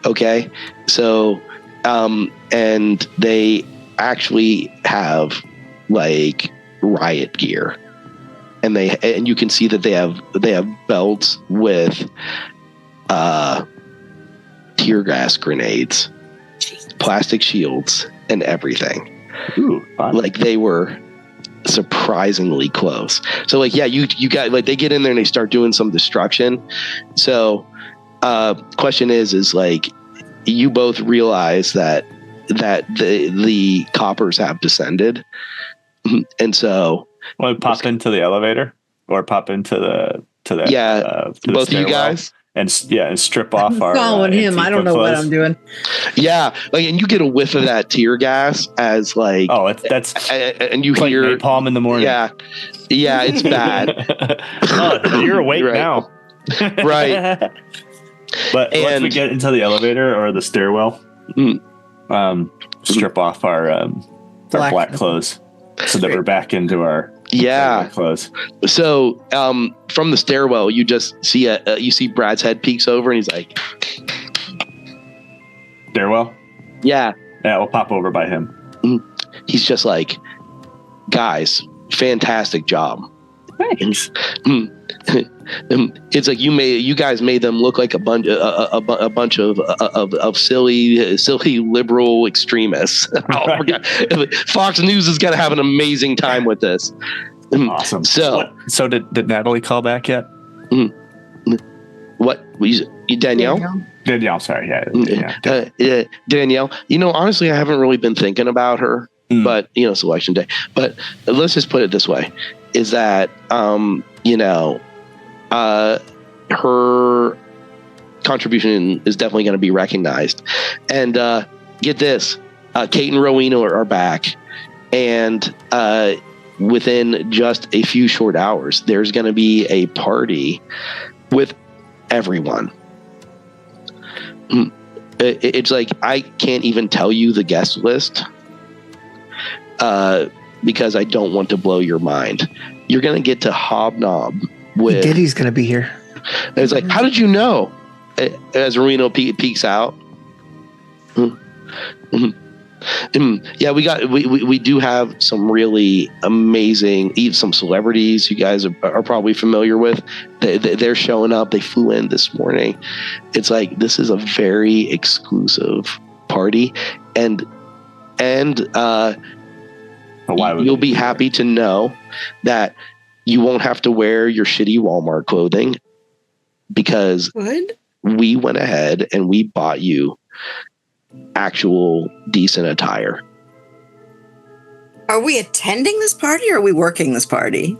Okay, so and they actually have like riot gear, and you can see that they have belts with tear gas grenades, plastic shields, and everything. Ooh, fun. Like they were surprisingly close. So like, yeah, you got like, they get in there and they start doing some destruction. So question is like, you both realize that the coppers have descended, and so Want to pop into the elevator or pop into the both of you guys. And strip off I'm our following him. I don't know what I'm doing. Yeah, and you get a whiff of that tear gas as like. Oh, that's and you like hear napalm in the morning. Yeah, it's bad. Oh, you're awake Right. now, Right? But once we get into the elevator or the stairwell, strip off our black clothes so that we're back into our clothes. So from the stairwell, you just see you see Brad's head peeks over, and he's like, stairwell. Yeah, we'll pop over by him. He's just like, guys, fantastic job. Thanks. It's like you guys made them look like a bunch of silly liberal extremists. Fox News is gonna have an amazing time with this. Awesome. So did Natalie call back yet? What? Danielle? Danielle, sorry. Yeah. Danielle. Honestly, I haven't really been thinking about her, but it's election day. But let's just put it this way: is that her contribution is definitely going to be recognized. And get this, Kate and Rowena are back, and within just a few short hours, there's going to be a party with everyone. It's like I can't even tell you the guest list because I don't want to blow your mind. You're going to get to hobnob with... Diddy's going to be here. It's like, how did you know? As Reno peeks out. Yeah, we do have some really amazing, even some celebrities you guys are probably familiar with. They're showing up. They flew in this morning. It's like, this is a very exclusive party, and you'll be happy to know that you won't have to wear your shitty Walmart clothing, because we went ahead and we bought you actual decent attire. Are we attending this party or are we working this party?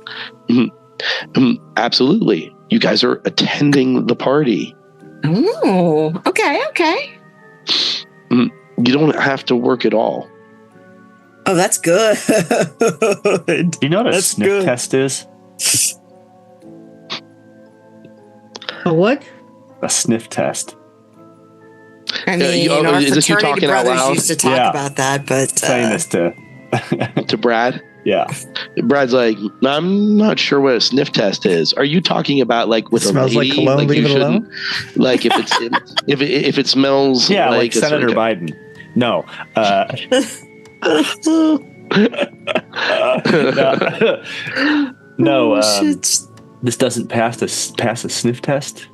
Absolutely. You guys are attending the party. Oh, okay. You don't have to work at all. Oh, that's good. Do you know what a sniff test is? A what? A sniff test. I mean, our fraternity brothers used to talk about that, but saying this to Brad. Yeah, Brad's like, I'm not sure what a sniff test is. Are you talking about like with a smells lady? like cologne, leave it alone? Like if it's if it smells, like Senator Biden. No. No. This doesn't pass a sniff test.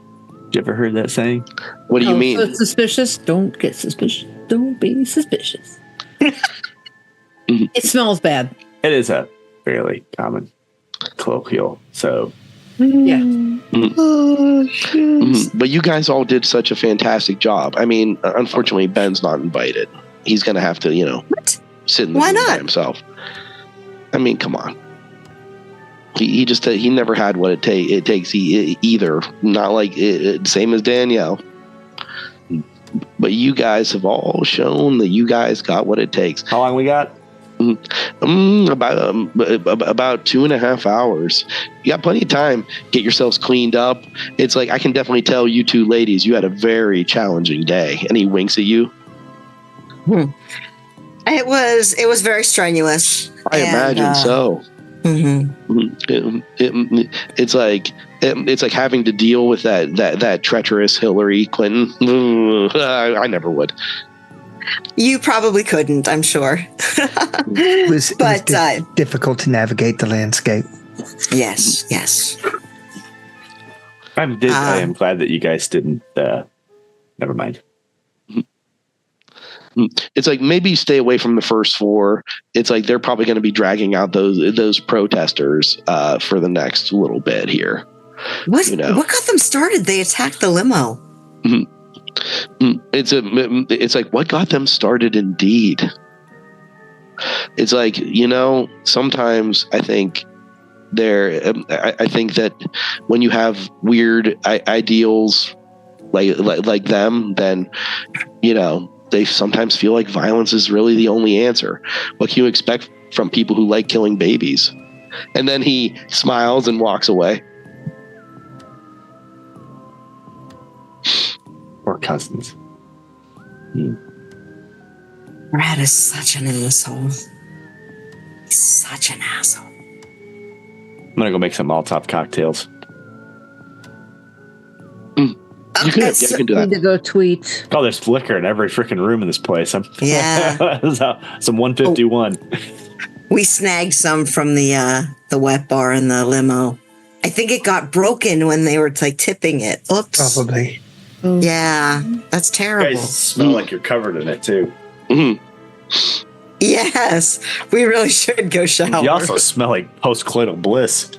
You ever heard that saying? What do you mean? So suspicious? Don't get suspicious. Don't be suspicious. It smells bad. It is a fairly common colloquial. So, yeah. But you guys all did such a fantastic job. I mean, unfortunately, Ben's not invited. He's going to have to, sit in the room by himself. I mean, come on. He never had what it takes either. Not like same as Danielle. But you guys have all shown that you guys got what it takes. How long we got? About 2.5 hours. You got plenty of time. Get yourselves cleaned up. It's like, I can definitely tell you two ladies, you had a very challenging day. And he winks at you. It was very strenuous. I imagine so. It's like having to deal with that treacherous Hillary Clinton. I never would. You probably couldn't, I'm sure. It was difficult to navigate the landscape. Yes. I am glad that you guys didn't. Never mind. It's like, maybe stay away from the first floor. It's like they're probably going to be dragging out those protesters for the next little bit here. What got them started? They attacked the limo. It's like, what got them started indeed? It's like, sometimes I think I think that when you have weird ideals like them, then, they sometimes feel like violence is really the only answer. What can you expect from people who like killing babies? And then he smiles and walks away. Or cousins. Brad is such an asshole. He's such an asshole. I'm gonna go make some Molotov cocktails. You can do Need to that. go tweet. Oh, there's liquor in every freaking room in this place. Yeah. Some 151. We snagged some from the wet bar in the limo. I think it got broken when they were tipping it. Oops. Probably. Yeah, that's You terrible. guys smell like you're covered in it too. Yes, we really should go shower. You also smell like post-coital bliss.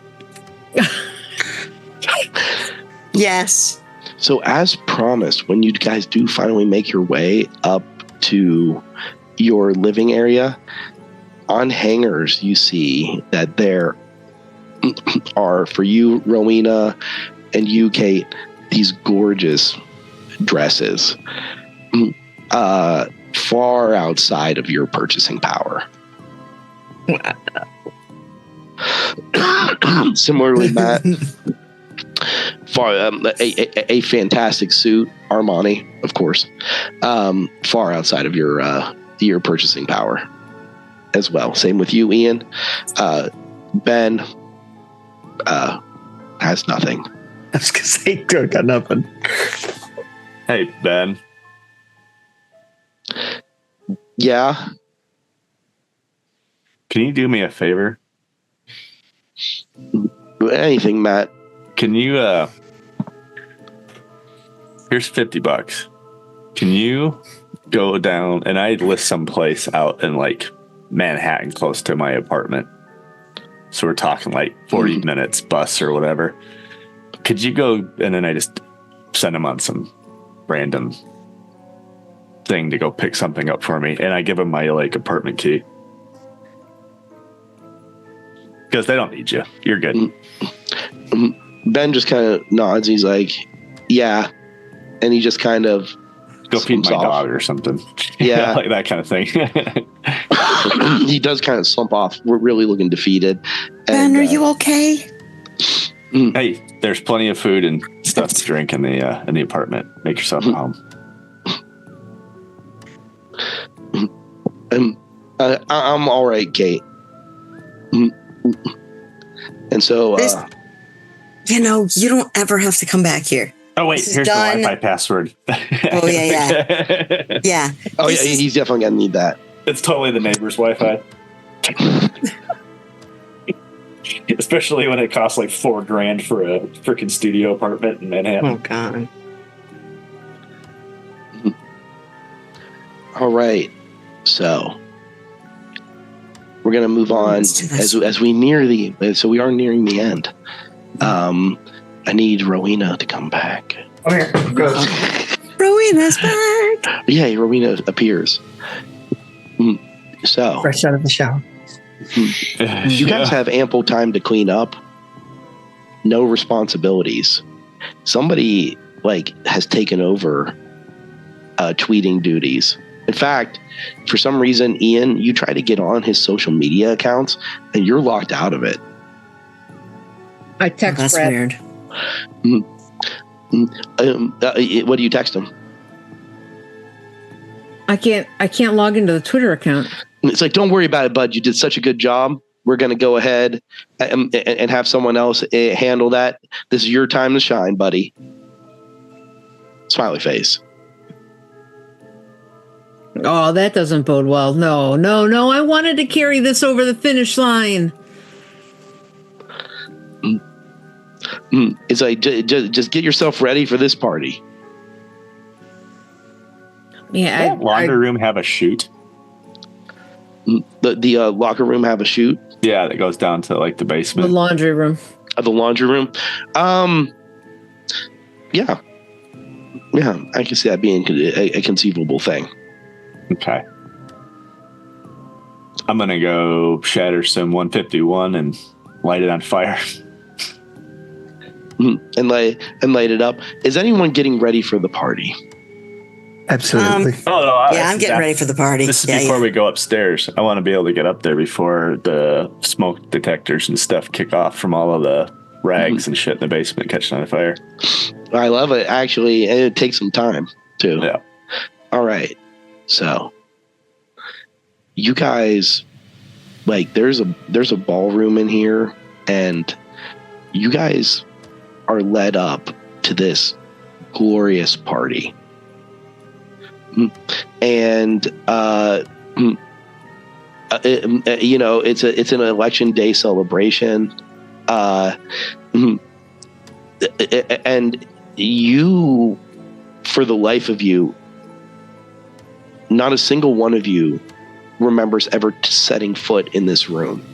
Yes. So as promised, when you guys do finally make your way up to your living area, on hangers, you see that there are, for you, Rowena, and you, Kate, these gorgeous dresses far outside of your purchasing power. Similarly, Matt, a fantastic suit, Armani, of course, far outside of your purchasing power as well. Same with you, Ian. Ben has nothing. I was gonna say, got nothing. Hey, Ben. Yeah. Can you do me a favor? Anything, Matt. Can you, here's $50. Can you go down, and I list some place out in like Manhattan close to my apartment. So we're talking like 40 minutes bus or whatever. Could you go, and then I just send him on some random thing to go pick something up for me, and I give him my like apartment key. Because they don't need you. You're good. Ben just kind of nods. He's like, yeah. And he just kind of Go feed my slumps off. dog or something. Yeah. Like that kind of thing. He does kind of slump off. We're really looking defeated. Ben, are you okay? Hey, there's plenty of food and stuff to drink in the apartment. Make yourself at home. I'm all right, Kate. And so, you don't ever have to come back here. Oh wait, This is here's done. the Wi-Fi password. Oh, yeah. Yeah. oh yeah, This is- he's definitely gonna need that. It's totally the neighbor's Wi-Fi. Especially when it costs like $4,000 for a freaking studio apartment in Manhattan. Oh, God. All right, so we're gonna move on Let's do this. as we near so we are nearing the end. I need Rowena to come back. Oh, here. Go. Rowena's back. Yeah, Rowena appears. So Fresh out of the shower. you guys have ample time to clean up. No responsibilities. Somebody has taken over tweeting duties. In fact, for some reason, Ian, you try to get on his social media accounts and you're locked out of it. I text That's Brad. weird. What do you text him? I can't log into the Twitter account. It's like, don't worry about it, bud. You did such a good job. We're going to go ahead and have someone else handle that. This is your time to shine, buddy. Smiley face. Oh, that doesn't bode well. No. I wanted to carry this over the finish line. It's like, just get yourself ready for this party. Yeah, Does that laundry room have a chute? The locker room have a chute. Yeah, that goes down to like the the basement. laundry room. The laundry room. Yeah. Yeah, I can see that being a conceivable thing. Okay. I'm gonna go shatter some 151 and light it on fire. And light it up. Is anyone getting ready for the party? Absolutely. I'm getting ready for the party. This is before we go upstairs. I want to be able to get up there before the smoke detectors and stuff kick off from all of the rags and shit in the basement catching on fire. I love it. Actually, and it takes some time too. Yeah. All right. So you guys, like, there's a ballroom in here, and you guys are led up to this glorious party. And it's an election day celebration, and you, for the life of you, not a single one of you remembers ever setting foot in this room.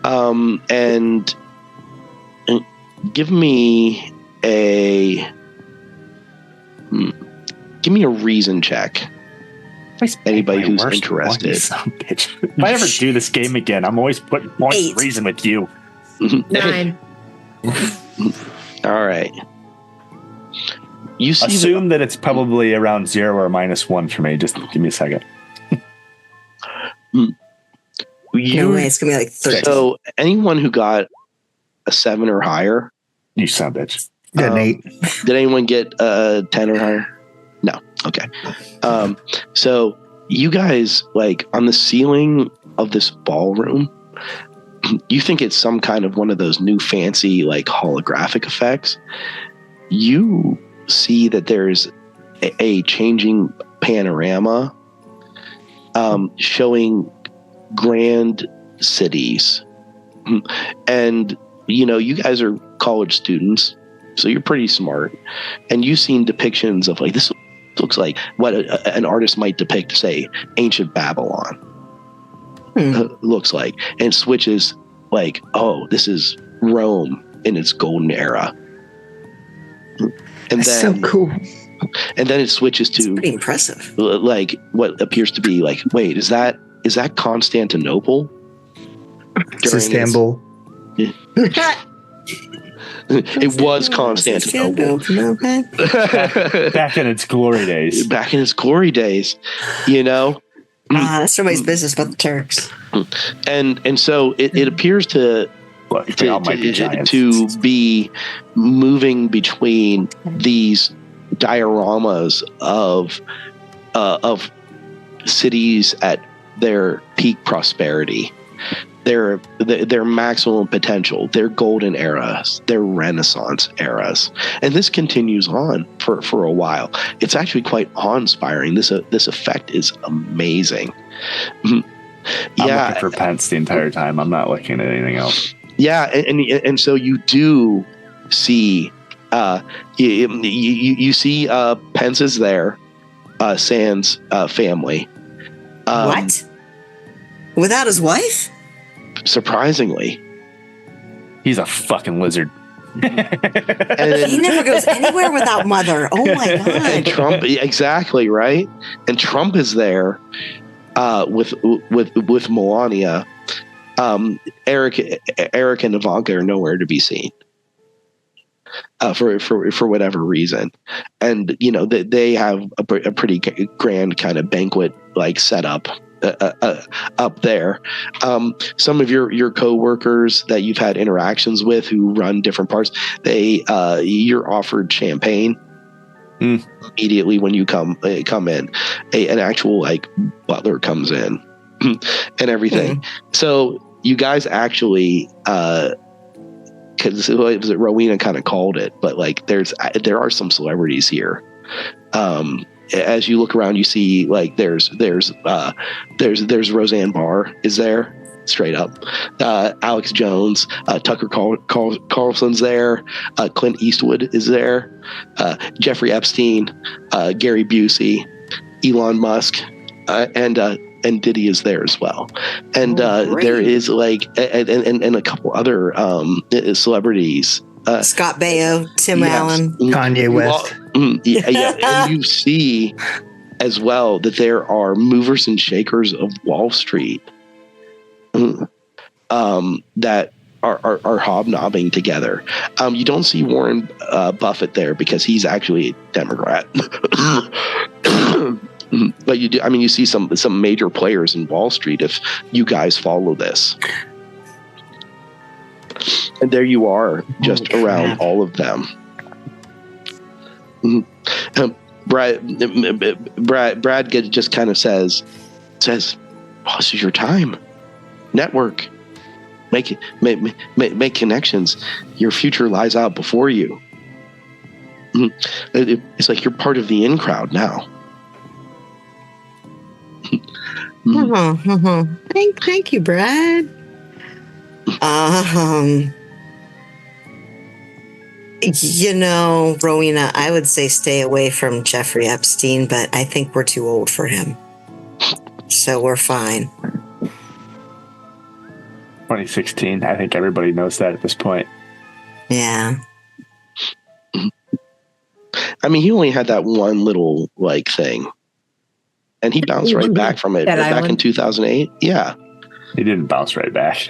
And give me a reason check. Anybody who's interested. If I ever do this game again, I'm always putting points reason with you. 9. All right. You assume that it's probably around 0 or -1 for me. Just give me a second. No way, it's gonna be like 13. So anyone who got a 7 or higher, you son of a bitch. Yeah, Nate. Did anyone get 10 or higher? No. Okay. So you guys, like, on the ceiling of this ballroom, you think it's some kind of one of those new fancy, like, holographic effects. You see that there's a changing panorama showing grand cities. And, you guys are college students, so you're pretty smart. And you've seen depictions of, like, this looks like what an artist might depict, say, ancient Babylon. Looks like. And switches, like, oh, this is Rome in its golden era. And That's then, so cool. And then it switches to, pretty impressive, like, what appears to be like, wait, is that Constantinople? It's Istanbul. It was Constantinople. Back in its glory days. Back in its glory days, that's nobody's business but the Turks. And so it appears to be moving between these dioramas of cities at their peak prosperity, their maximum potential, their golden eras, their Renaissance eras, and this continues on for a while. It's actually quite awe-inspiring. This effect is amazing. I'm looking for Pence the entire time. I'm not looking at anything else. Yeah, and so you do see you see Pence is there, Sans family. What? Without his wife? Surprisingly, he's a fucking lizard. And he never goes anywhere without mother. Oh my god! And Trump, exactly right. And Trump is there with Melania. Eric and Ivanka are nowhere to be seen for whatever reason, and they have a pretty grand kind of banquet like setup up there. Some of your co-workers that you've had interactions with who run different parts, you're offered champagne immediately when you come in. An actual like butler comes in and everything. So you guys actually, because Rowena kind of called it, but like there are some celebrities here. As you look around, you see like there's Roseanne Barr is there, straight up. Alex Jones, Tucker Carlson's there. Clint Eastwood is there. Jeffrey Epstein, Gary Busey, Elon Musk, and Diddy is there as well. And there is like and a couple other celebrities Scott Baio, Tim yes. Allen, Kanye West. And you see as well that there are movers and shakers of Wall Street that are hobnobbing together. You don't see Warren Buffett there because he's actually a Democrat. But you do. I mean, you see some major players in Wall Street if you guys follow this. And there you are, just around all of them. Brad just kind of says, "This is your time. Network, make connections. Your future lies out before you." It's like you're part of the in crowd now. Thank you, Brad. Rowena, I would say stay away from Jeffrey Epstein, but I think we're too old for him. So we're fine. 2016. I think everybody knows that at this point. Yeah. I mean, he only had that one little thing, and he bounced right back from it back in 2008. Yeah. He didn't bounce right back.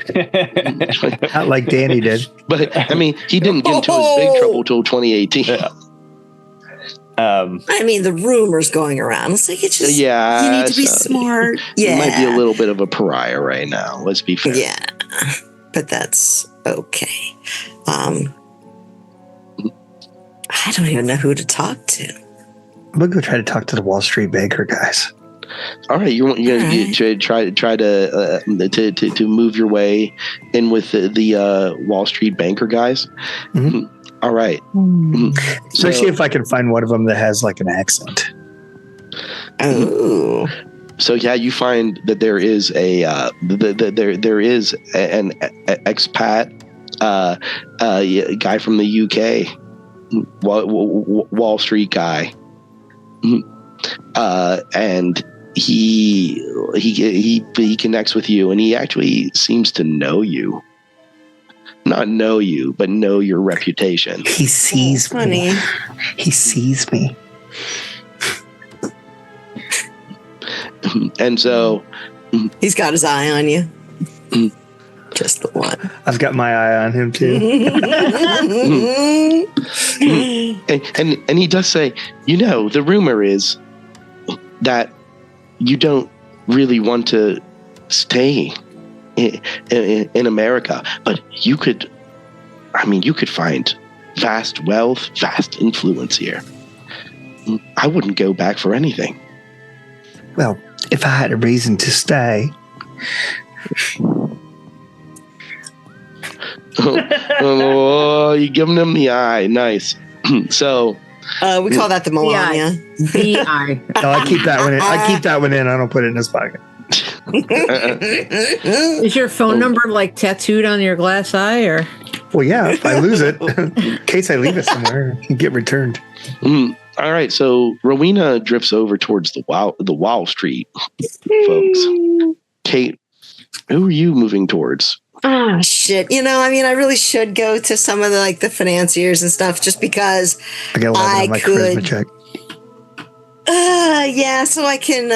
Not like Danny did. But, I mean, he didn't get into his big trouble till 2018. Yeah. I mean, the rumors going around. It's like, it's just, you need to be smart. Yeah. He might be a little bit of a pariah right now. Let's be fair. Yeah. But that's okay. I don't even know who to talk to. I'm going to go try to talk to the Wall Street banker guys. All right, you're going to try to move your way in with the Wall Street banker guys. Mm-hmm. All right. Especially if I can find one of them that has an accent. Oh. So you find that there is there is an expat guy from the UK, Wall Street guy, and he connects with you, and he actually seems to know you. Not know you, but know your reputation. He sees me. He sees me. And so he's got his eye on you. Just the one. I've got my eye on him too. and he does say, the rumor is that you don't really want to stay in America, but you could find vast wealth, vast influence here. I wouldn't go back for anything. Well, if I had a reason to stay. You're giving him the eye. Nice. So we call that the Melania. The eye. No, I keep that one in. I keep that one in. I don't put it in his pocket. Is your phone number tattooed on your glass eye, or? Well, yeah. If I lose it, in case I leave it somewhere, it can get returned. All right. So Rowena drifts over towards the Wall Street folks. Kate, who are you moving towards? Ah, shit. I really should go to some of the financiers and stuff, just because I got 11 on my charisma check. Yeah, so I can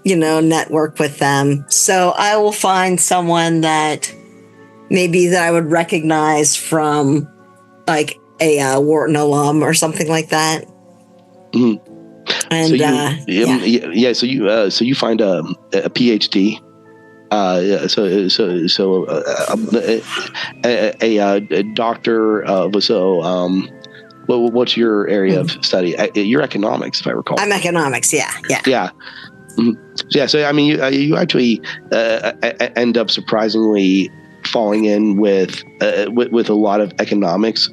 network with them. So I will find someone that I would recognize from a Wharton alum or something like that. Mm-hmm. And so you find a PhD. A doctor. What's your area of study? You're economics, if I recall. I'm economics. Yeah. Mm-hmm. So you actually end up surprisingly falling in with a lot of economics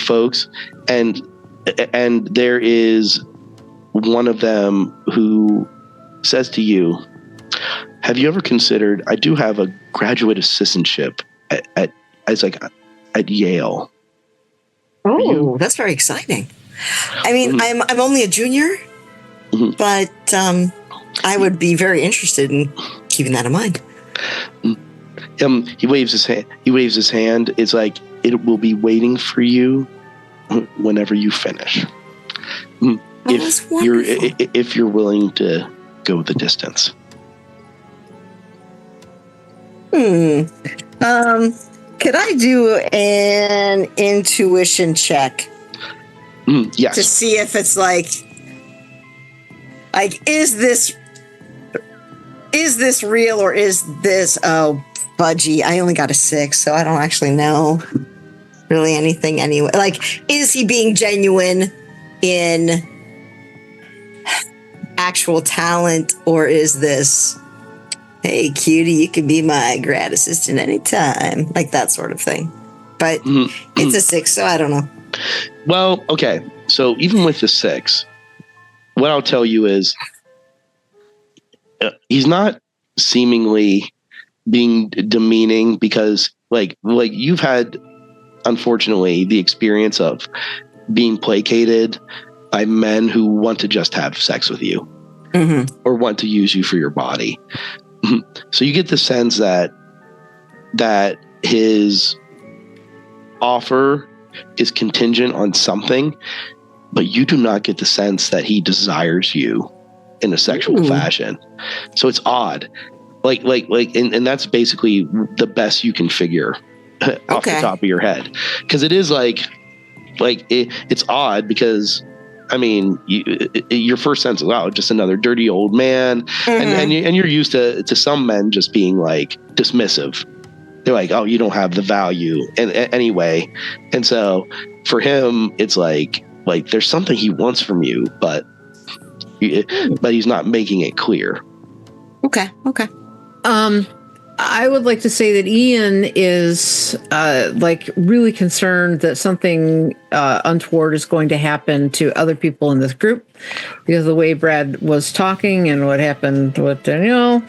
folks, and there is one of them who says to you, "Have you ever considered? I do have a graduate assistantship at Yale." Oh, that's very exciting. I'm only a junior, but I would be very interested in keeping that in mind. He waves his hand. It's like it will be waiting for you whenever you finish. If you're willing to go the distance. Could I do an intuition check? Yes. To see if it's like is this real or is this budgie? I only got a 6, so I don't actually know really anything anyway. Like, is he being genuine in actual talent, or is this, hey cutie, you can be my grad assistant anytime, like that sort of thing? But it's a 6, so I don't know. Well, okay. So even with the 6, what I'll tell you is he's not seemingly being demeaning, because like you've had, unfortunately, the experience of being placated by men who want to just have sex with you or want to use you for your body. So you get the sense that his offer is contingent on something, but you do not get the sense that he desires you in a sexual fashion. So it's odd. And that's basically the best you can figure off the top of your head. Because it is it's odd, because I mean, your first sense is, wow, just another dirty old man. And you're used to some men just being like dismissive. They're like, oh, you don't have the value. And anyway. And so for him, it's like there's something he wants from you, but he's not making it clear. Okay. I would like to say that Ian is really concerned that something untoward is going to happen to other people in this group, because of the way Brad was talking and what happened with Danielle.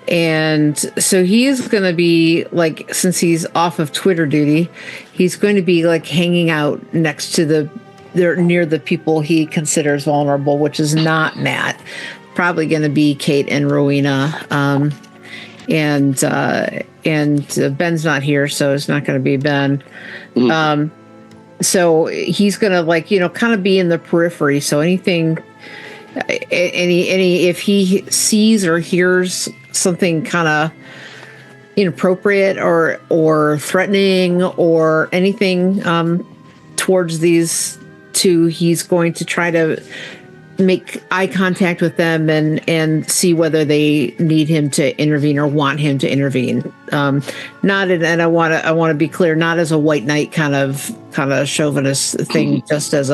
And so he is going to be since he's off of Twitter duty, he's going to be hanging out next to near the people he considers vulnerable, which is not Matt. Probably going to be Kate and Rowena. And Ben's not here, so it's not going to be Ben. So he's going to kind of be in the periphery. So anything, if he sees or hears something kind of inappropriate or threatening or anything towards these two, he's going to try to make eye contact with them and see whether they need him to intervene or want him to intervene. And I want to be clear, not as a white knight kind of chauvinist thing, just as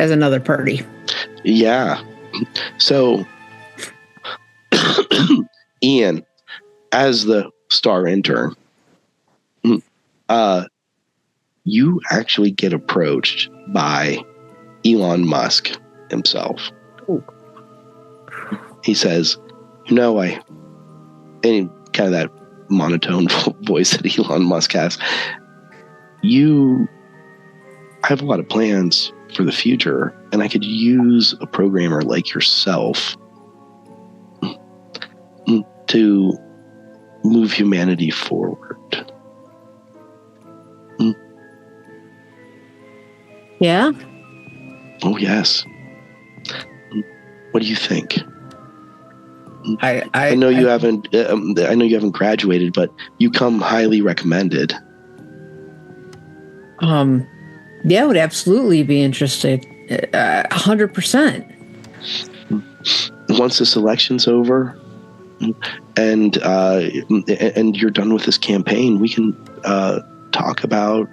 another party. Yeah. So Ian, as the star intern, you actually get approached by Elon Musk himself. Ooh. He says, and kind of that monotone voice that Elon Musk has, I have a lot of plans for the future, and I could use a programmer like yourself to move humanity forward. Yeah? Oh, yes. What do you think? I know you haven't. I know you haven't graduated, but you come highly recommended. Yeah, I would absolutely be interested. 100%. Once the selection's over, and you're done with this campaign, we can talk about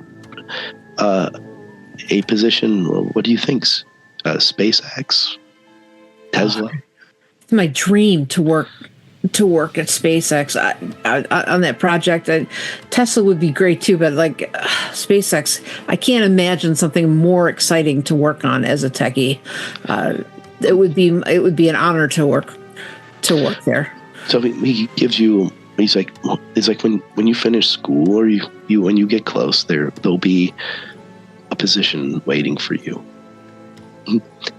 a position. What do you think? SpaceX, Tesla. It's my dream to work at SpaceX on that project. Tesla would be great too, but SpaceX, I can't imagine something more exciting to work on as a techie. It would be an honor to work there. So he gives you. He's like when you finish school, or you when you get close, there'll be a position waiting for you.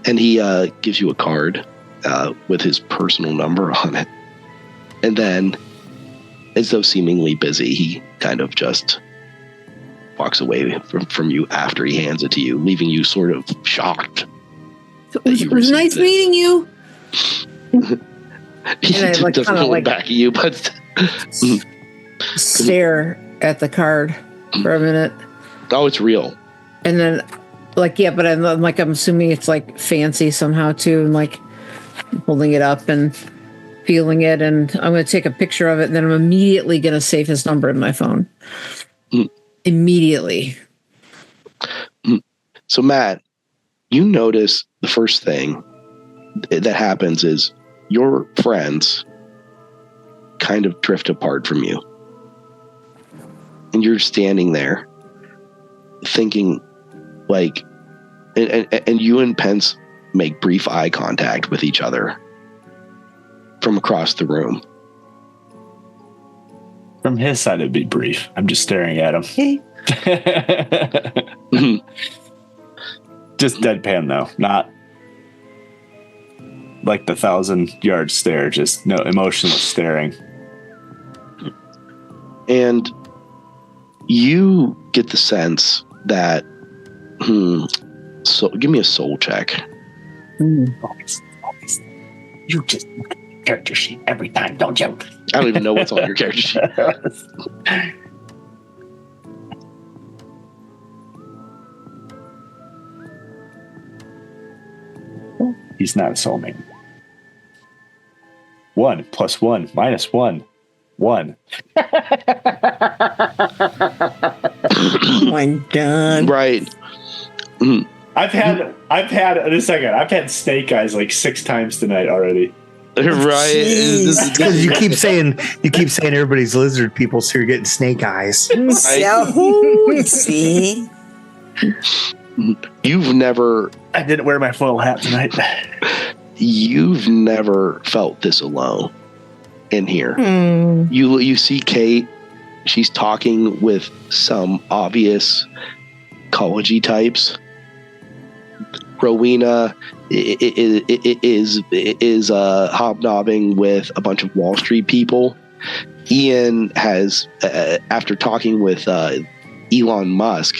And he gives you a card with his personal number on it. And then as though seemingly busy, he kind of just walks away from you after he hands it to you, leaving you sort of shocked. It was nice meeting you. He doesn't look back at you, but stare at the card for a minute. Oh, it's real. And then, but I'm assuming it's like fancy somehow too, and like holding it up and feeling it, and I'm going to take a picture of it, and then I'm immediately going to save his number in my phone. Immediately. So, Matt, you notice the first thing that happens is your friends kind of drift apart from you. And you're standing there thinking like, and you and Pence make brief eye contact with each other from across the room. From his side, it'd be brief. I'm just staring at him. Okay. Just deadpan, though. Not like the 1,000-yard stare. Just no emotionless staring. And you get the sense that, so give me a soul check. Always. You just look at the character sheet every time, don't you? I don't even know what's on your character sheet. He's not a soulmate. 1 + 1 - 1. 1. I'm done. Right. I've had in a second. I've had snake eyes like 6 times tonight already. Right. Because you keep saying everybody's lizard people, so you're getting snake eyes. So, see? You've never I didn't wear my foil hat tonight. You've never felt this alone in here. You see Kate. She's talking with some obvious ecology types. Rowena is hobnobbing with a bunch of Wall Street people. Ian has, after talking with Elon Musk,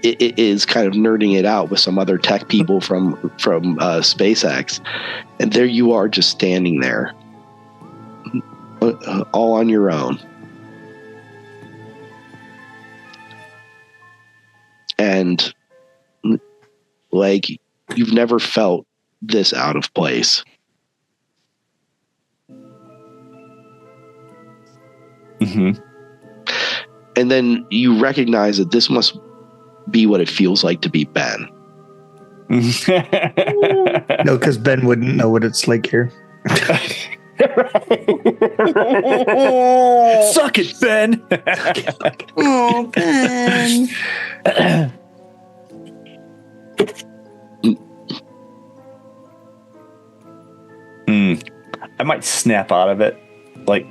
is kind of nerding it out with some other tech people from SpaceX, and there you are, just standing there, all on your own. And like, you've never felt this out of place. Mm-hmm. And then you recognize that this must be what it feels like to be Ben. No, because Ben wouldn't know what it's like here. Suck it, Ben. Oh, Ben. I might snap out of it, like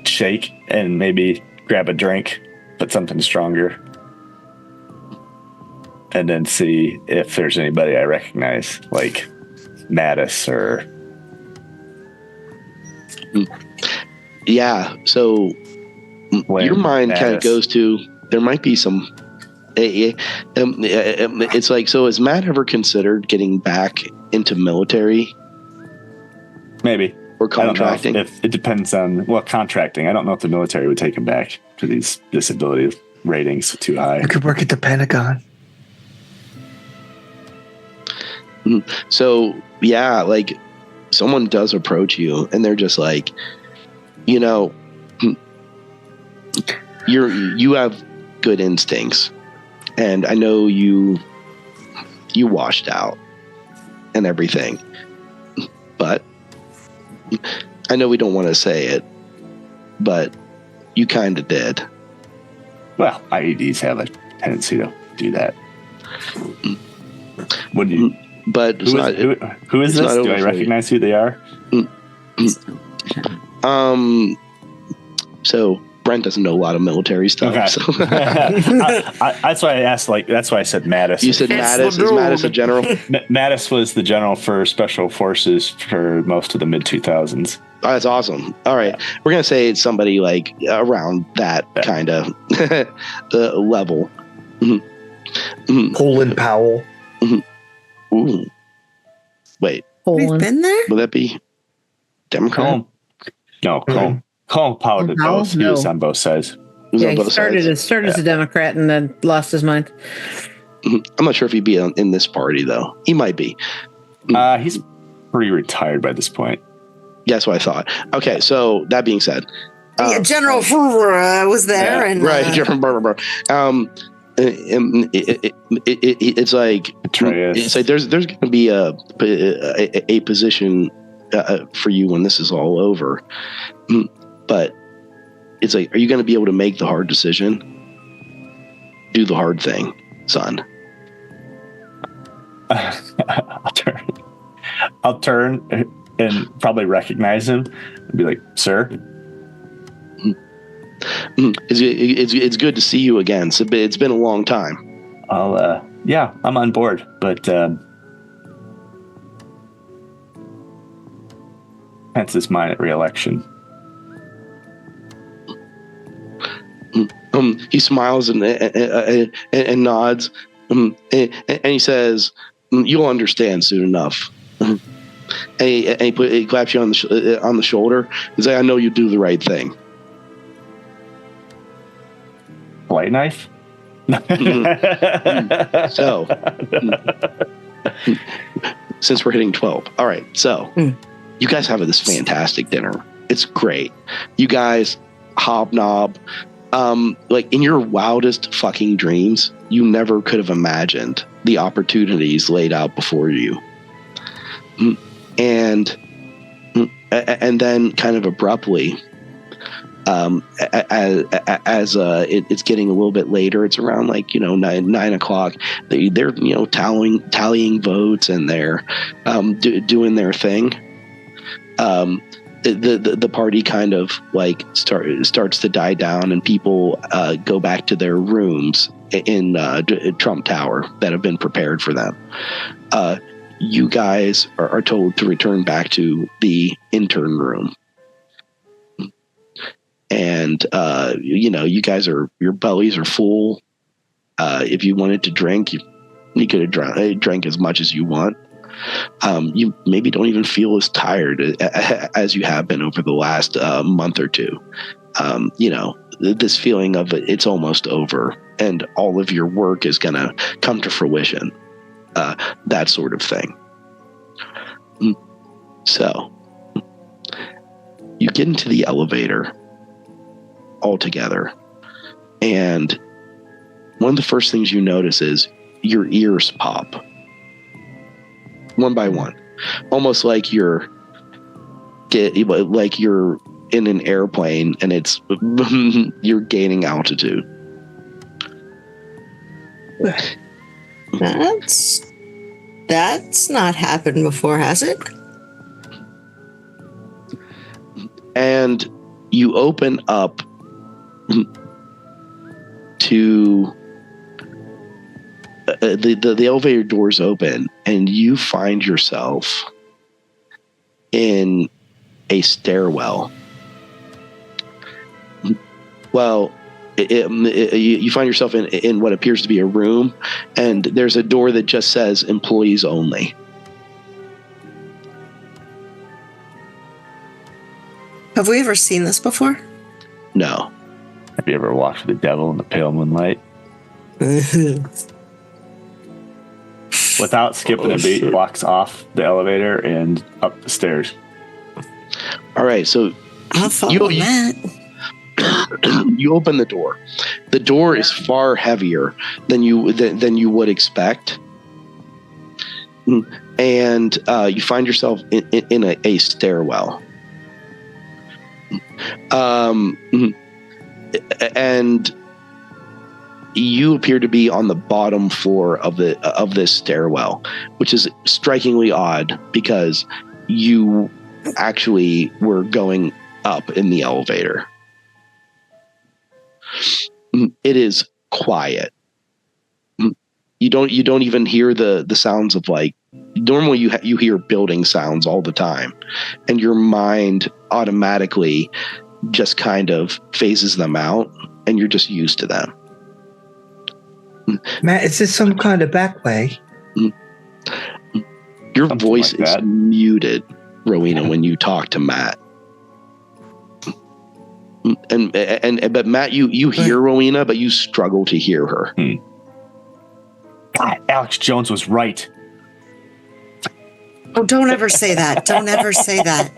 shake and maybe grab a drink, but something stronger, and then see if there's anybody I recognize, like Mattis or. Yeah, so your mind kind of goes to, there might be some. It's like, so has Matt ever considered getting back into military? Maybe. Or contracting? If it depends on, contracting. I don't know if the military would take him back to these disability ratings too high. You could work at the Pentagon. So, yeah, like, someone does approach you and they're just like, you know, you have good instincts, and I know you washed out and everything, but I know we don't want to say it, but you kind of did. Well, IEDs have a tendency to do that. What do you? But who is this? Do I recognize who they are? So Brent doesn't know a lot of military stuff. Okay. So. That's why I asked. That's why I said Mattis. You said Mattis. Is Mattis a general? Mattis was the general for special forces for most of the mid 2000s. Oh, that's awesome. All right. Yeah. We're going to say it's somebody like around that kind of level. Colin Powell. Ooh. Wait, We've Poland. been there? will that be Democrat? Colin Powell did Powell? both. He was No. on both sides. Who's Yeah, on he both started sides? as a Democrat and then lost his mind. I'm not sure if he'd be in this party, though. He might be. He's pretty retired by this point. Yeah, that's what I thought. Okay, so that being said. Yeah, General was there. And right, General it's like there's going to be a position for you when this is all over, but it's like, are you going to be able to make the hard decision? Do the hard thing, son. I'll turn and probably recognize him and be like, "Sir." It's good to see you again. It's been a long time. I'm on board, but Pence is mine at re-election. He smiles and nods, and he says, "You'll understand soon enough." And he claps you on the shoulder and says, "I know you do the right thing." Light knife. So, since we're hitting 12, all right. So, you guys have this fantastic dinner. It's great. You guys hobnob. Like in your wildest fucking dreams, you never could have imagined the opportunities laid out before you. And then kind of abruptly, as it's getting a little bit later, it's around like 9 o'clock. They're tallying votes, and they're doing their thing. The party kind of like starts to die down, and people go back to their rooms in Trump Tower that have been prepared for them. You guys are told to return back to the intern room. And, you guys your bellies are full. If you wanted to drink, you could have drank as much as you want. You maybe don't even feel as tired as you have been over the last month or two. This feeling of it's almost over and all of your work is going to come to fruition. That sort of thing. So you get into the elevator all together, and one of the first things you notice is your ears pop one by one, almost like you're in an airplane and it's you're gaining altitude. That's not happened before, has it? And you open up to the elevator doors open, and you find yourself in a stairwell. Well, you find yourself in what appears to be a room, and there's a door that just says employees only. Have we ever seen this before? No. Have you ever walked with the devil in the pale moonlight? Without skipping a beat, walks off the elevator and up the stairs. All right, so I'll follow that. You open the door. The door is far heavier than you would expect, and you find yourself in a stairwell. And you appear to be on the bottom floor of this stairwell, which is strikingly odd because you actually were going up in the elevator. It is quiet. You don't even hear the sounds of like, normally you hear building sounds all the time, and your mind automatically just kind of phases them out, and you're just used to them. Matt, is this some kind of back way? Your Something voice like is that. muted, Rowena, when you talk to Matt. But Matt, you hear Rowena, but you struggle to hear her. God, Alex Jones was right. Oh, don't ever say that. Don't ever say that.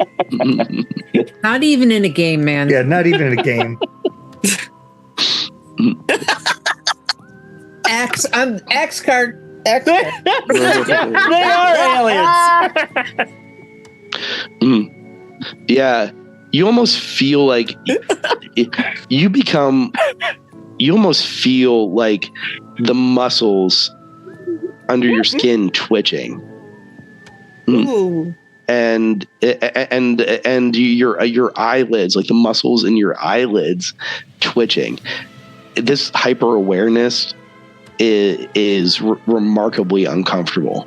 Not even in a game, man. Yeah, not even in a game. X card. X card. They are aliens. Yeah, you almost feel like you almost feel like the muscles under your skin twitching. Ooh. And your eyelids, like the muscles in your eyelids twitching. This hyper awareness is remarkably uncomfortable.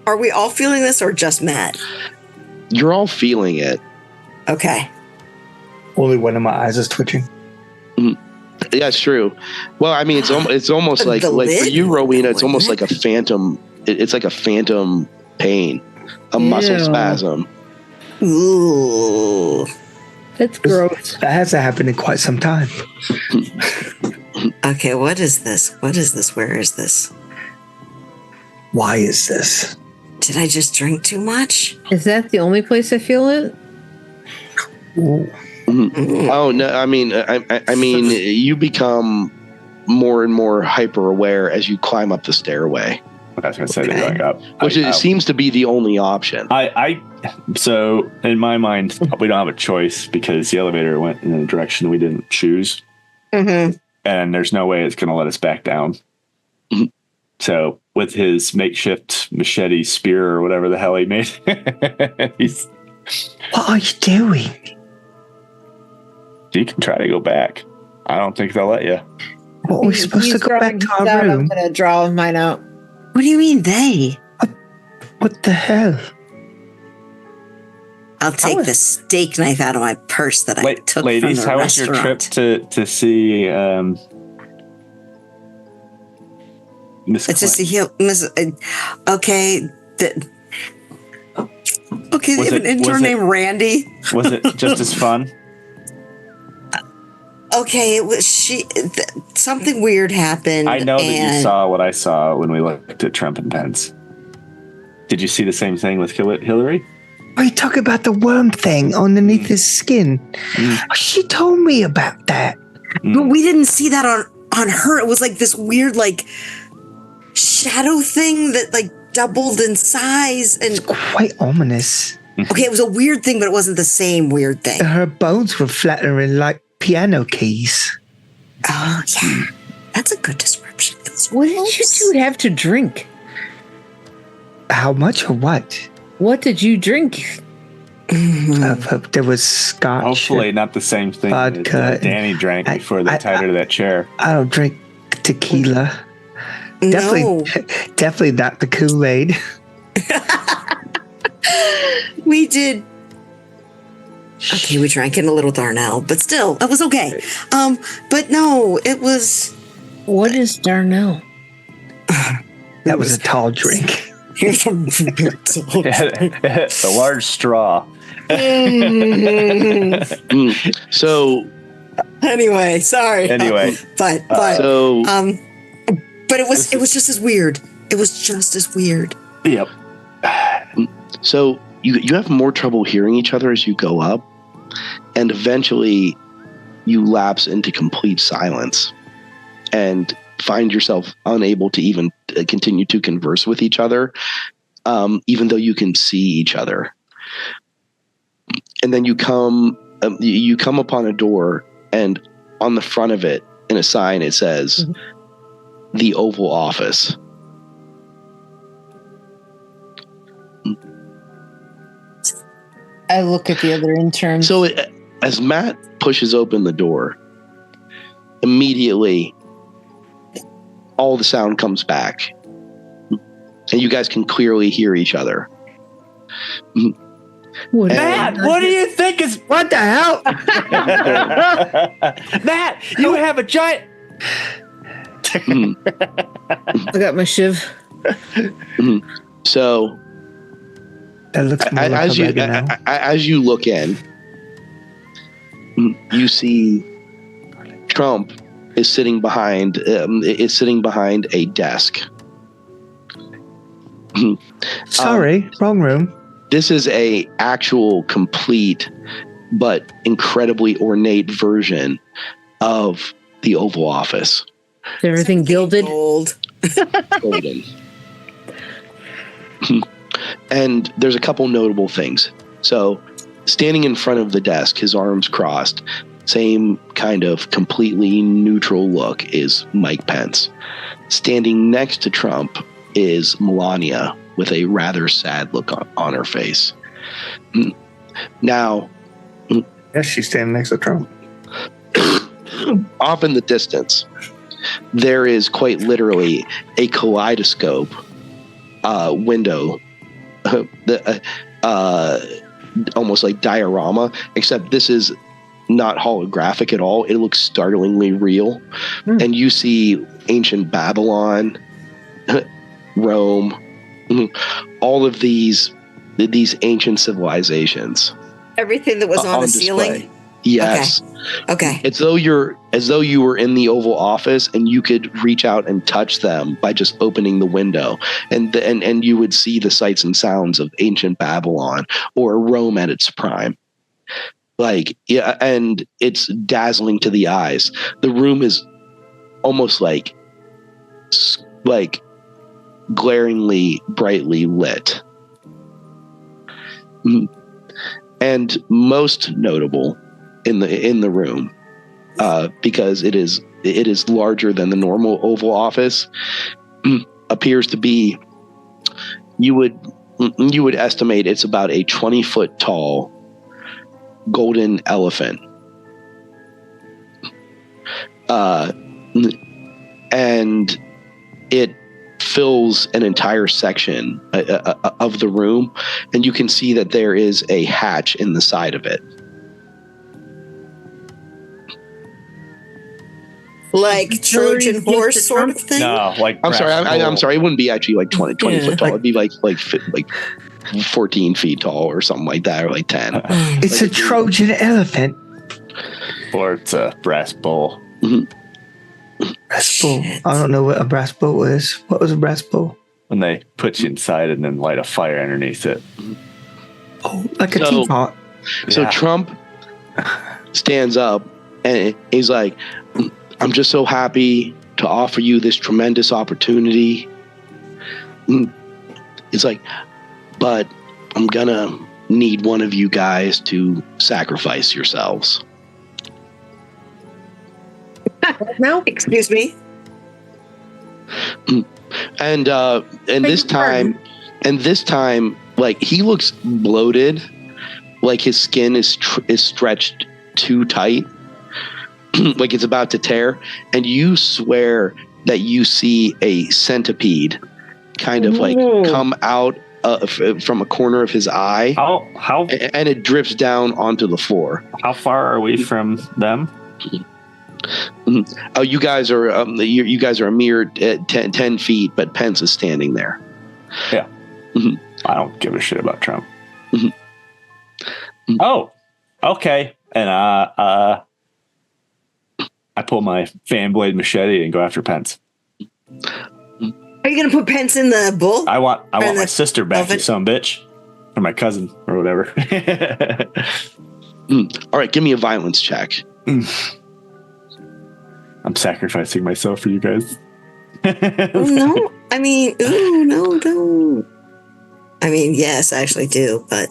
Are we all feeling this or just Matt? You're all feeling it. Okay. Only one of my eyes is twitching. Yeah, it's true. Well, I mean, it's almost like The for lid? you, Rowena, it's almost like a phantom. It's like a phantom pain, a muscle Ew. spasm. Ooh. That's gross. That hasn't happened in quite some time. Okay, what is this? What is this? Where is this? Why is this? Did I just drink too much? Is that the only place I feel it? Ooh. Oh no! I mean, I mean, you become more and more hyper aware as you climb up the stairway, I was going to say they're going up. which seems to be the only option. So in my mind, we don't have a choice because the elevator went in a direction we didn't choose, and there's no way it's going to let us back down. So with his makeshift machete spear or whatever the hell he made, What are you doing? you can try to go back. I don't think they'll let you. What are we supposed to go back to our room? I'm going to draw mine out. What do you mean they? What the hell? I'll take the steak knife out of my purse that I took Ladies, from the how was your trip to see Miss It's just a Clinton? heel. Okay. Okay, they have an intern named Randy. Was it just as fun? Okay, it was something weird happened. I know that you saw what I saw when we looked at Trump and Pence. Did you see the same thing with Hillary? Are you talking about the worm thing underneath his skin? She told me about that. But we didn't see that on her. It was like this weird, like, shadow thing that, like, doubled in size. And It's quite ominous. okay, it was a weird thing, but it wasn't the same weird thing. Her bones were flattering like piano keys. Oh, yeah. That's a good description. What did you two have to drink? How much or what? What did you drink? There was scotch. Hopefully not the same thing Vodka that Danny drank before they tied her to that chair. I don't drink tequila. No. Definitely not the Kool-Aid. We did. Okay, we drank in a little Darnell, but still, it was okay. But no, it was. What is Darnell? That was a tall drink. The large straw. So Anyway, sorry. Anyway, but it was just as weird. It was just as weird. Yep. So you have more trouble hearing each other as you go up, and eventually you lapse into complete silence and find yourself unable to even continue to converse with each other, even though you can see each other. And then you come upon a door, and on the front of it, in a sign, it says, "The Oval Office." I look at the other interns. So as Matt pushes open the door, immediately all the sound comes back, and you guys can clearly hear each other. Matt, what do you think is... What the hell? Matt, you have a giant... I got my shiv. So, That looks more like a wagon now. as you look in, you see Trump is sitting behind a desk. Sorry, wrong room. This is a actual complete but incredibly ornate version of the Oval Office. Is everything gilded? Gold. Golden. And there's a couple notable things. So, standing in front of the desk, his arms crossed, same kind of completely neutral look, is Mike Pence. Standing next to Trump is Melania with a rather sad look on her face. Now, Yes, she's standing next to Trump. off in the distance, there is quite literally a kaleidoscope window, almost like diorama, except this is not holographic at all. It looks startlingly real. And you see ancient Babylon, Rome, all of these ancient civilizations. Everything that was on the display. ceiling. Yes. Okay. As though you were in the Oval Office and you could reach out and touch them by just opening the window, and you would see the sights and sounds of ancient Babylon or Rome at its prime. And it's dazzling to the eyes. The room is almost like glaringly brightly lit. And most notable in the room, because it is larger than the normal Oval Office, appears to be, you would estimate it's about a 20-foot tall golden elephant. And it fills an entire section of the room, and you can see that there is a hatch in the side of it. Like Trojan horse sort of thing? No, like... I'm sorry. It wouldn't be actually like 20 foot tall. It'd be like 14 feet tall or something like that, or like 10. It's a Trojan elephant. Or it's a brass bull. Brass bull. I don't know what a brass bull is. What was a brass bull? When they put you inside and then light a fire underneath it. Oh, like a teapot. So Yeah. Trump stands up and he's like, I'm just so happy to offer you this tremendous opportunity. It's like, but I'm gonna need one of you guys to sacrifice yourselves. No, excuse me. And this time, like, he looks bloated, like his skin is stretched too tight, like it's about to tear. And you swear that you see a centipede kind of like come out from a corner of his eye. How And it drifts down onto the floor. how far are we from them? Oh, you guys are you guys are a mere 10 feet, but Pence is standing there. Yeah. Mhm. I don't give a shit about Trump. Mhm. Oh, okay. And I pull my fan blade machete and go after Pence. Are you going to put Pence in the bull? I want my the sister back, you elephant? son of a bitch. Or my cousin or whatever. All right, give me a violence check. I'm sacrificing myself for you guys. No. I mean, ooh, no, don't. I mean, yes, I actually do, but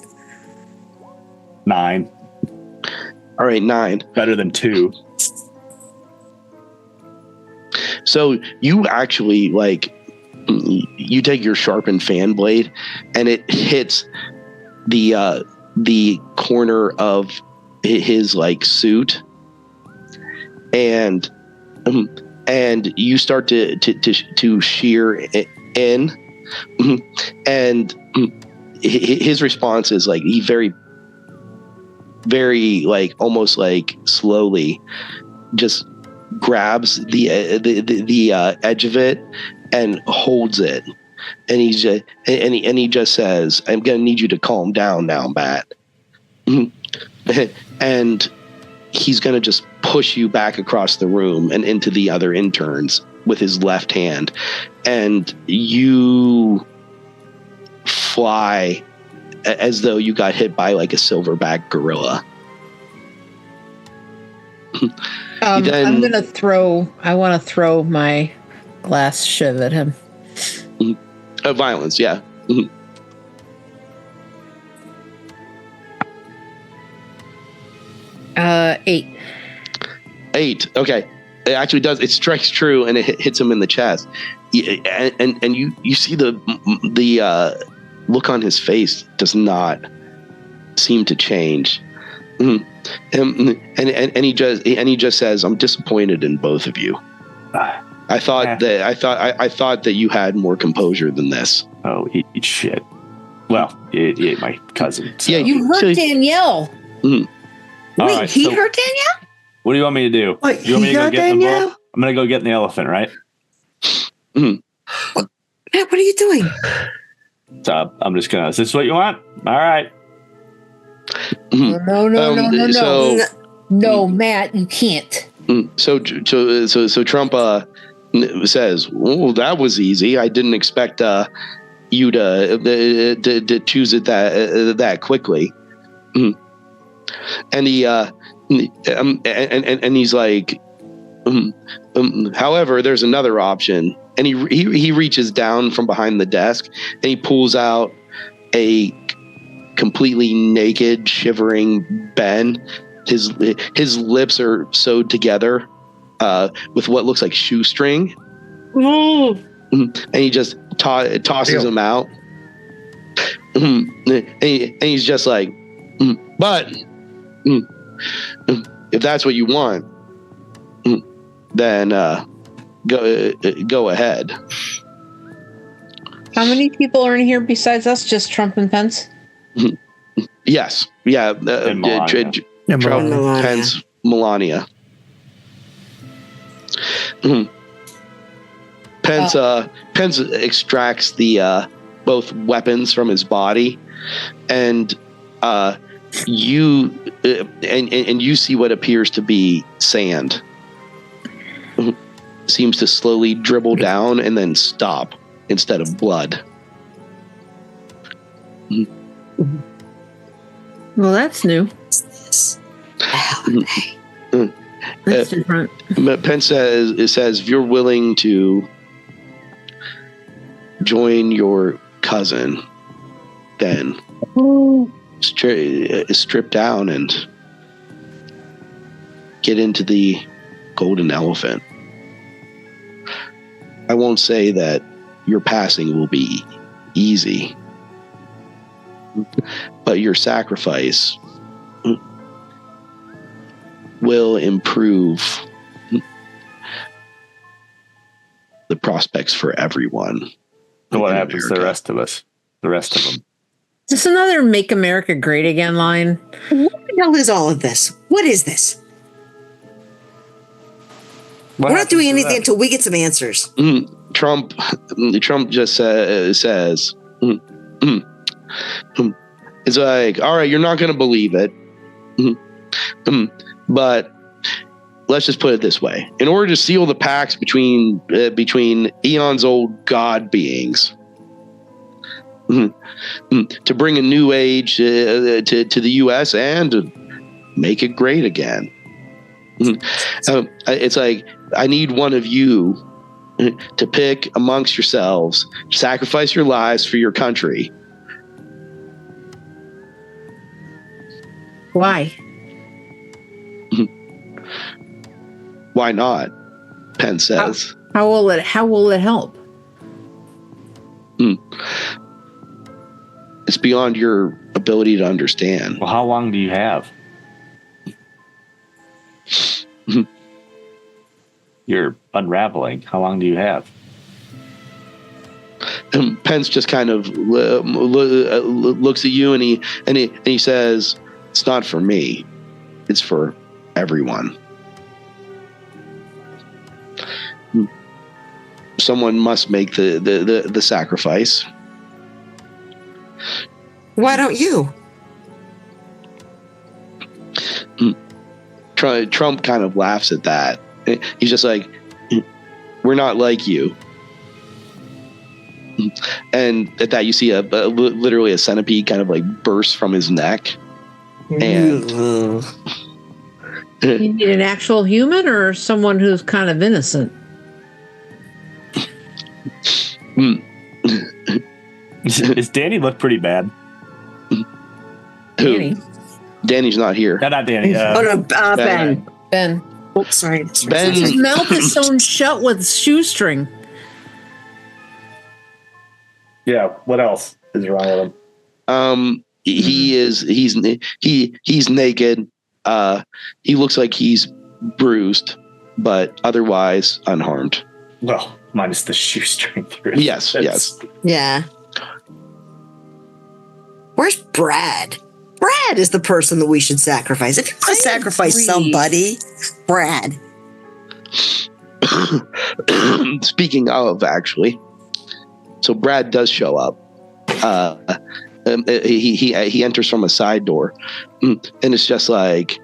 9. All right, 9. Better than 2. So you actually, like, you take your sharpened fan blade and it hits the corner of his like suit, and and you start to shear in, and his response is like he very like almost like slowly just grabs the edge of it and holds it, and he just says, "I'm gonna need you to calm down now, Matt." And he's gonna just push you back across the room and into the other interns with his left hand, and you fly as though you got hit by like a silverback gorilla. I'm gonna throw. I want to throw my glass shiv at him. Violence, yeah. 8. 8. Okay, it actually does. It strikes true, and it hits him in the chest. And you see the look on his face does not seem to change. And he just says, "I'm disappointed in both of you. I thought that you had more composure than this." Oh, eat shit. Well, it my cousin. So. Yeah, You hurt Danielle. Mhm. All Wait, he hurt Danielle? What do you want me to do? What, You want me he to go got get the Danielle? bull? I'm gonna go get the elephant, right? Matt, what are you doing? So I'm just gonna. Is this what you want? All right. No. So No, Matt, you can't. so Trump says, "Well, that was easy. I didn't expect you to choose it that quickly." And he and he's like, "However, there's another option." And he reaches down from behind the desk and he pulls out a completely naked, shivering Ben. His lips are sewed together with what looks like shoestring. And he just tosses him out. And he's just like, "But if that's what you want, then go ahead." How many people are in here besides us? Just Trump and Pence? Yes, yeah. And Melania. Trump, Melania. Pence, Melania. Pence extracts the both weapons from his body, and you see what appears to be sand. Seems to slowly dribble down and then stop instead of blood. Well, that's new. That's different. Pence says, if you're willing to join your cousin, then strip down and get into the golden elephant. I won't say that your passing will be easy, but your sacrifice will improve the prospects for everyone. So what in happens to the America. rest of us? The rest of them. Is this another Make America Great Again line? What the hell is all of this? What is this? What We're not happens doing to anything that? until we get some answers. Trump just says, it's like, all right, you're not going to believe it. But let's just put it this way. In order to seal the pacts between eons old god beings, to bring a new age to the U.S. and to make it great again. It's like, I need one of you to pick amongst yourselves, sacrifice your lives for your country. Why? Why not? Pence says. How will it help? It's beyond your ability to understand. Well, how long do you have? You're unraveling. How long do you have? And Pence just kind of looks at you and he says, "It's not for me. It's for everyone. Someone must make the sacrifice." Why don't you? Trump kind of laughs at that. He's just like, "We're not like you." And at that, you see literally a centipede kind of like burst from his neck. And You need an actual human or someone who's kind of innocent? Does Danny look pretty bad? Who? Danny. Danny's not here. No, not Danny. Ben. Ben. Oh, sorry. Ben. His mouth is sewn shut with shoestring. Yeah. What else is wrong with him? He's naked. He looks like he's bruised, but otherwise unharmed. Well, minus the shoestring through it. Yes. Yeah. Where's Brad? Brad is the person that we should sacrifice. If you want to sacrifice somebody, Brad. Speaking of, actually, so Brad does show up. He enters from a side door, and it's just like,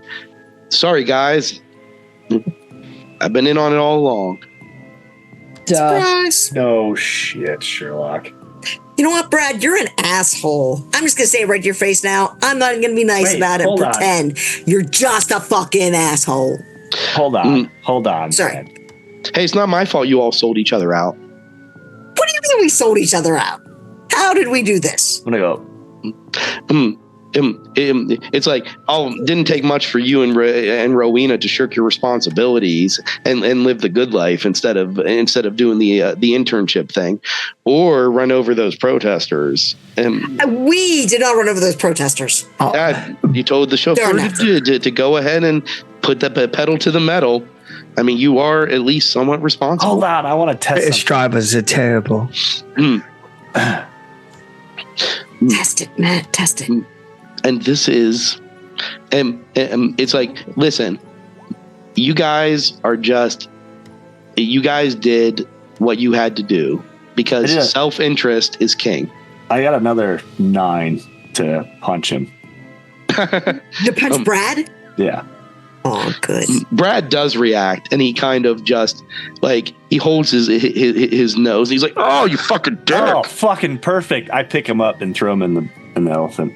"Sorry, guys, I've been in on it all along." Surprise. No shit, Sherlock. You know what, Brad? You're an asshole. I'm just going to say it right to your face now. I'm not going to be nice about it and pretend you're just a fucking asshole. Hold on. Sorry. Brad. Hey, it's not my fault you all sold each other out. What do you mean we sold each other out? How did we do this? I'm gonna go. It's like, didn't take much for you and Rowena to shirk your responsibilities and live the good life instead of doing the internship thing, or run over those protesters. We did not run over those protesters. You told the chauffeur to go ahead and put the pedal to the metal. I mean, you are at least somewhat responsible. Hold on, I want to test His drivers are terrible. Test it, Matt. Test it. And this is, it's like, listen, you guys did what you had to do because self-interest is king. I got another 9 to punch him. To punch Brad? Yeah. Oh, good. Brad does react, and he kind of just like he holds his nose. And he's like, "Oh, you fucking dick!" Oh, fucking perfect. I pick him up and throw him in the elephant.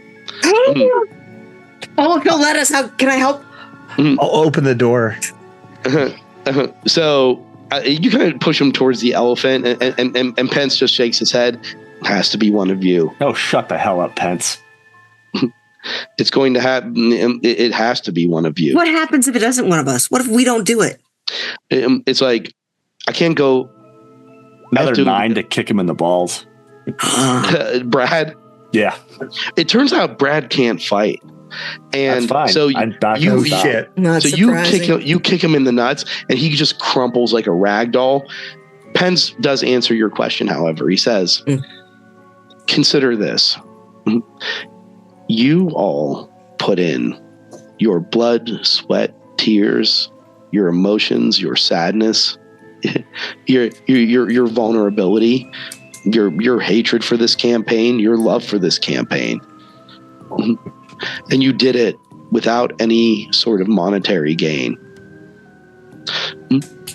Oh, he'll let us. How can I help? I'll open the door. So you kind of push him towards the elephant, and Pence just shakes his head. Has to be one of you. Oh, shut the hell up, Pence. It's going to happen. It has to be one of you. What happens if it doesn't one of us? What if we don't do it? It's like, I can't go. Another 9 to kick him in the balls. Brad. Yeah. It turns out Brad can't fight. And that's fine. So you kick him in the nuts, and he just crumples like a rag doll. Pence does answer your question, however. He says, "Consider this. You all put in your blood, sweat, tears, your emotions, your sadness, your vulnerability, your hatred for this campaign, your love for this campaign. And you did it without any sort of monetary gain.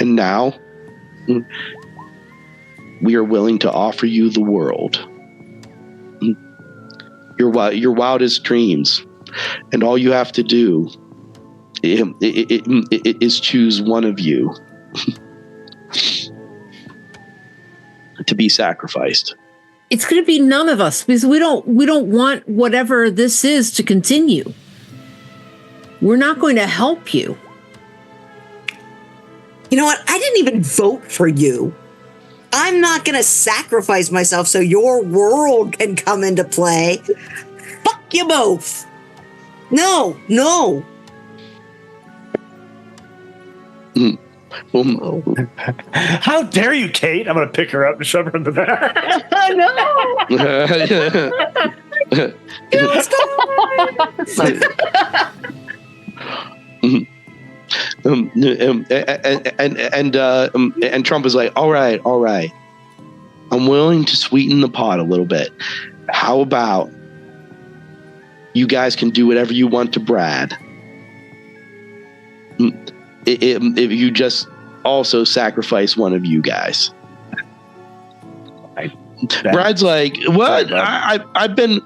And now we are willing to offer you the world. Your wildest dreams, and all you have to do is choose one of you to be sacrificed." It's going to be none of us because we don't want whatever this is to continue. We're not going to help you. You know what? I didn't even vote for you. I'm not going to sacrifice myself so your world can come into play. Fuck you both. No. How dare you, Kate? I'm gonna pick her up and shove her in the back. And Trump is like, all right, I'm willing to sweeten the pot a little bit. How about you guys can do whatever you want to Brad if you just also sacrifice one of you guys. Brad's like, what? I've been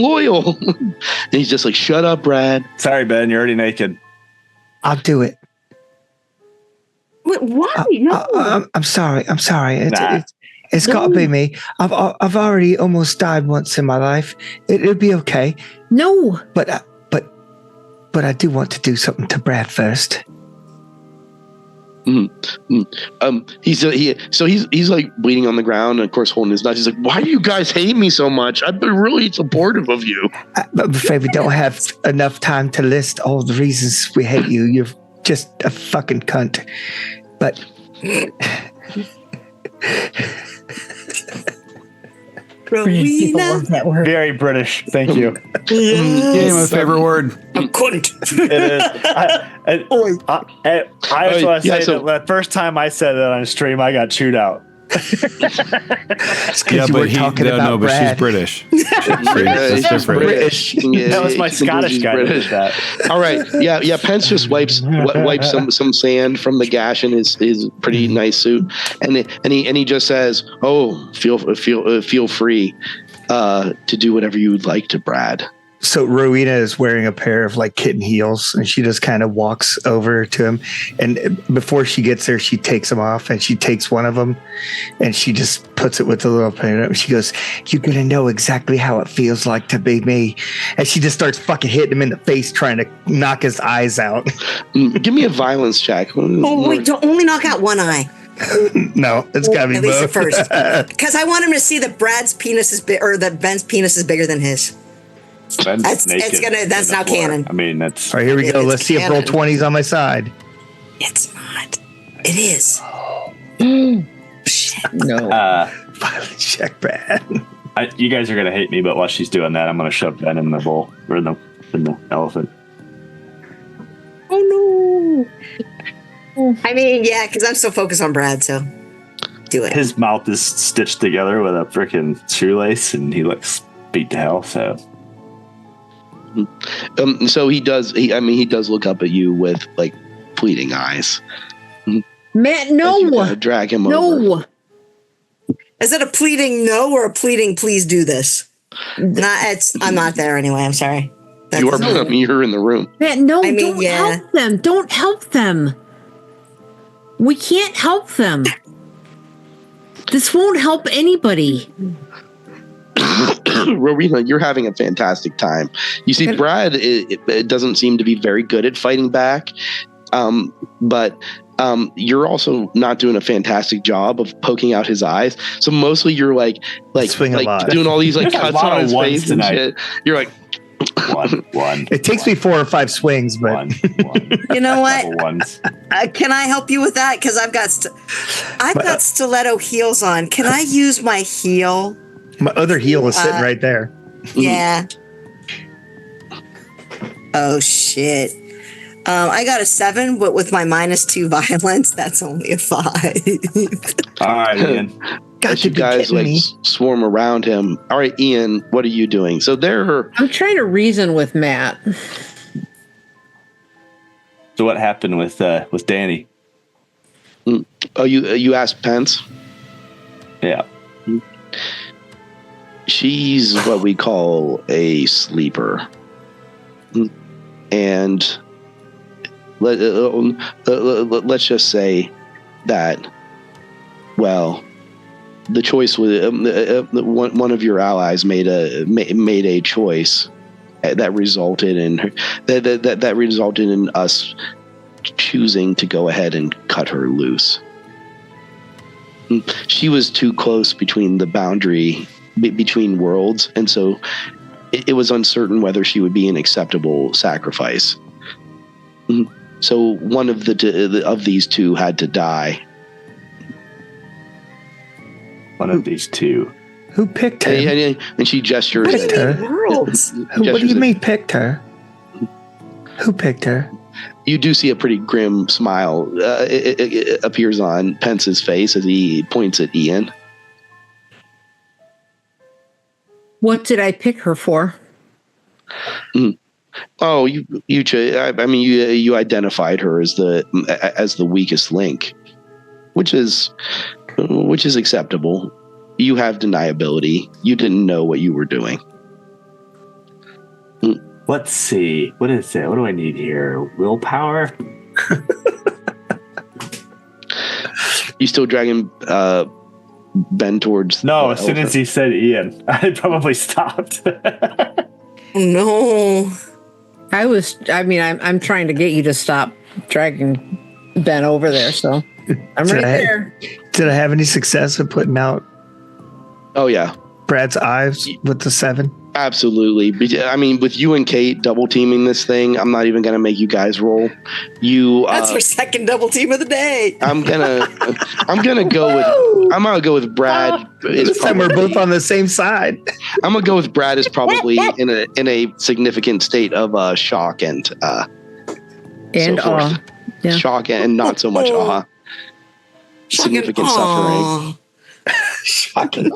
loyal. And he's just like, shut up, Brad. Sorry, Ben, you're already naked. I'll do it. Wait, why? No. I'm sorry. Nah. It's got to be me. I've already almost died once in my life. It'll be okay. No. But I do want to do something to Brad first. He's like bleeding on the ground, and of course holding his knife. He's like, why do you guys hate me so much? I've been really supportive of you. I'm afraid we don't have enough time to list all the reasons we hate you. You're just a fucking cunt. But People love that word. Very British. Thank you. Yeah, my favorite word. I couldn't. It is. I just want to say that the first time I said that on stream, I got chewed out. Yeah, but she's British. That's different. British. That was my Scottish guy that did that. All right. Yeah. Pence just wipes some sand from the gash in his pretty nice suit, and he just says, "Oh, feel free to do whatever you would like to Brad." so Rowena is wearing a pair of like kitten heels, and she just kind of walks over to him. And before she gets there, she takes them off, and she takes one of them, and she just puts it with the little pen. And she goes, "You're gonna know exactly how it feels like to be me." And she just starts fucking hitting him in the face, trying to knock his eyes out. Give me a violence check. Oh wait! Don't only knock out one eye. No, it's gotta be at least both. at first, because I want him to see that Brad's penis is or that Ben's penis is bigger than his. That's now canon. I mean, that's All right, here we go. Let's see if roll 20's on my side. It's not. It is. Shit. No. Violence check, Brad. You guys are gonna hate me, but while she's doing that, I'm gonna shove Ben in the bowl or in the elephant. Oh no. I mean, yeah, because I'm still focused on Brad, so do it. His mouth is stitched together with a freaking shoelace, and he looks beat to hell. So. So he does look up at you with like pleading eyes. Matt, no. Drag him over. No. Is it a pleading no or a pleading please do this? I'm not there anyway. I'm sorry. You're in the room. Matt, no. Don't help them. Don't help them. We can't help them. This won't help anybody. Rowena, you're having a fantastic time. You see, Brad it doesn't seem to be very good at fighting back, but you're also not doing a fantastic job of poking out his eyes. So mostly you're like doing all these like cuts on his face and shit. You're like one. It takes me 4 or 5 swings, but one. You know what? Can I help you with that? Because I've got stiletto heels on. Can I use my heel? My other heel is sitting right there. Yeah. Oh shit. I got a 7, but with my -2 violence, that's only a 5. All right, Ian. As you guys swarm around him. All right, Ian, what are you doing? So I'm trying to reason with Matt. So what happened with Danny? Oh, you asked Pence? Yeah. She's what we call a sleeper. And let's just say that, well, the choice was one of your allies made a choice that resulted in her, that resulted in us choosing to go ahead and cut her loose. She was too close between the boundary between worlds, and so it was uncertain whether she would be an acceptable sacrifice. So one of of these two had to die. One of these two. Who picked her? And she gestures. What do you at- mean worlds? What do you mean picked her? Who picked her? You do see a pretty grim smile it appears on Pence's face as he points at Ian. What did I pick her for? Oh, you identified her as the weakest link, which is acceptable. You have deniability. You didn't know what you were doing. Let's see. What is it? What do I need here? Willpower? You still dragging Ben towards? No, the as soon as elephant? he said Ian, I probably stopped. No. I'm trying to get you to stop dragging Ben over there, so I'm right there. Did I have any success with putting out Oh yeah, Brad's eyes with the 7? absolutely. I mean, with you and Kate double teaming this thing, I'm not even gonna make you guys roll. That's our second double team of the day. I'm gonna go with Brad. This time we're both on the same side. I'm gonna go with Brad is probably in a significant state of shock and so forth. Awe. Yeah. Shock and not so much awe. Significant suffering. Aw. Shocking.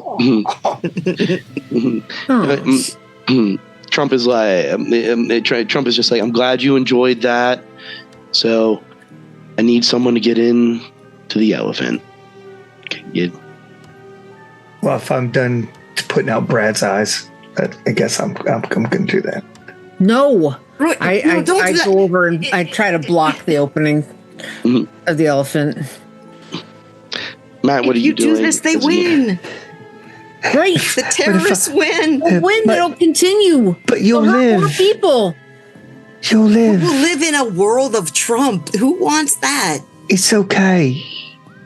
Trump is like, Trump is just like, I'm glad you enjoyed that. So I need someone to get in to the elephant. Well, if I'm done putting out Brad's eyes, I guess I'm going to do that. No. Right, I don't do that. go over and I try to block the opening of the elephant. Matt, what are If you you doing? do this, they win. Right. The terrorists win. When but- it'll continue. But you'll They'll hurt more live. people. You'll live. We'll live in a world of Trump. Who wants that? It's okay.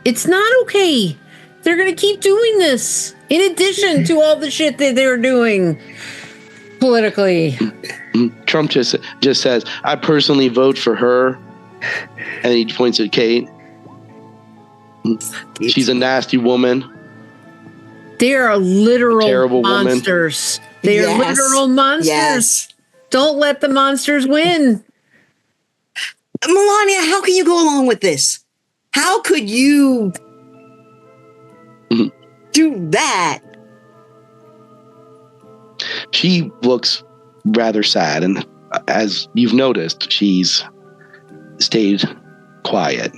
It's not okay. They're going to keep doing this. In addition to all the shit that they're doing politically. Trump just says, I personally vote for her. And he points at Kate. She's a nasty woman. They are literal Terrible woman. monsters. They are Yes. literal monsters. Yes. Don't let the monsters win. Melania, how can you go along with this? How could you do that? She looks rather sad. And as you've noticed, she's stayed quiet.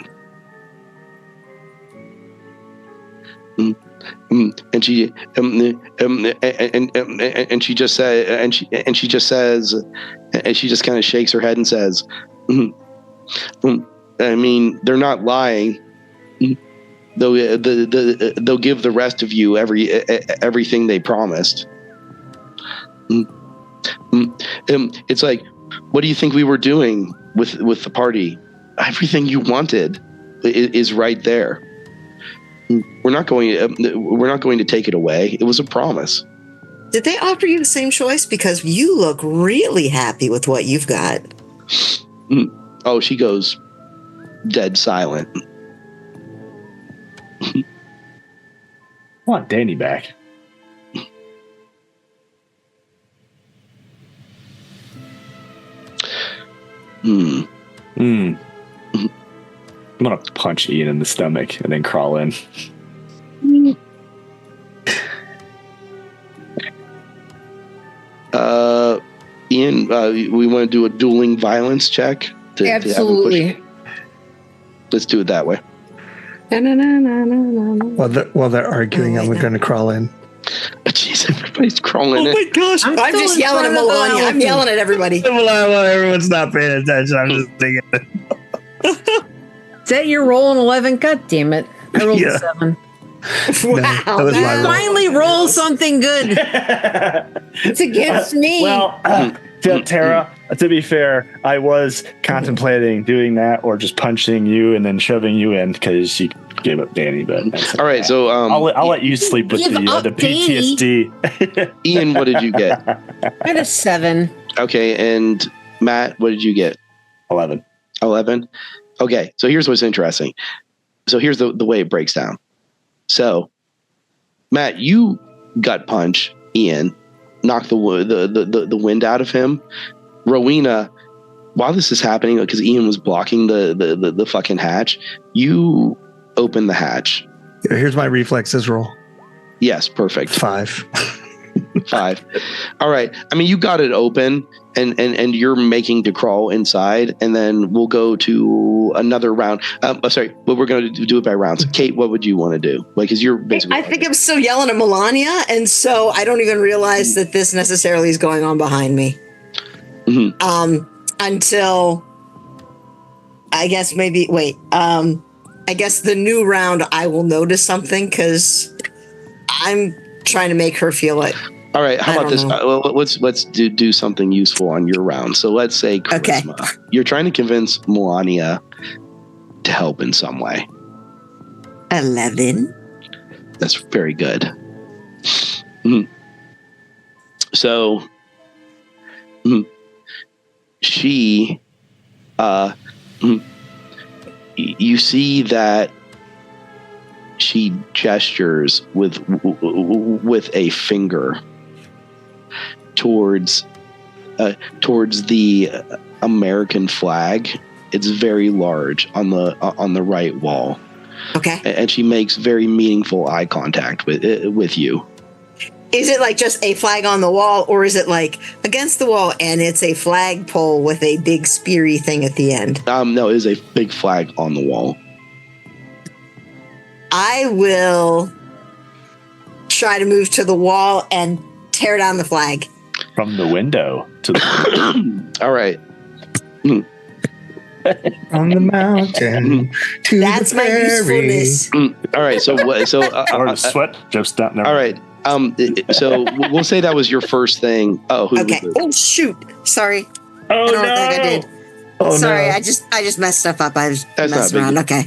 And she and she just says and she just kind of shakes her head and says, I mean, they're not lying. They'll give the rest of you everything they promised. It's like, what do you think we were doing with the party? Everything you wanted is right there. We're not going to take it away. It was a promise. Did they offer you the same choice? Because you look really happy with what you've got. Oh, she goes dead silent. I want Danny back. I'm gonna punch Ian in the stomach and then crawl in. Ian, we want to do a dueling violence check. To have him Absolutely. push. Let's do it that way. While they're arguing, I'm going to crawl in. Jeez, everybody's crawling Oh in. my gosh. I'm I'm still just in yelling at front of the Melania. I'm elephant. yelling at everybody. Well, everyone's not paying attention. I'm just thinking. Is that your roll in 11? God damn it. I rolled Yeah. a 7. Wow. that was my roll. Finally roll something good. It's against me. Well, Tara, to be fair, I was contemplating doing that or just punching you and then shoving you in because you gave up Danny. But that's All right, so I'll let you sleep with Give the up PTSD. Ian, what did you get? I had a 7. Okay, and Matt, what did you get? 11. 11. Okay, so here's what's interesting. So here's the way it breaks down. So, Matt, you gut punch Ian, knock the wind out of him. Rowena, while this is happening, because Ian was blocking the fucking hatch, you open the hatch. Here's my reflexes roll. Yes, perfect. 5. 5. All right. I mean, you got it open, and you're making to crawl inside, and then we'll go to another round. Sorry, but we're going to do it by rounds. Kate, what would you want to do? Like, because you're basically. I think I'm still yelling at Melania, and so I don't even realize that this necessarily is going on behind me. Mm-hmm. Until I guess maybe I guess the new round I will notice something because I'm trying to make her feel it. All right, how about this? Let's do something useful on your round. So let's say charisma. Okay. You're trying to convince Melania to help in some way. 11. That's very good. Mm-hmm. So, she, you see that she gestures with a finger towards the American flag. It's very large on the right wall. Okay. And she makes very meaningful eye contact with you. Is it like just a flag on the wall, or is it like against the wall and it's a flagpole with a big speary thing at the end? No, it is a big flag on the wall. I will try to move to the wall and tear down the flag. From the window to the All right. On the mountain to That's the my prairie. usefulness. All right. So sweat just down. All right. So we'll say that was your first thing. Oh, okay. Oh shoot! Sorry. Oh I don't think I did. Oh, Sorry, no. I just messed stuff up. I was That's messing not around. Okay,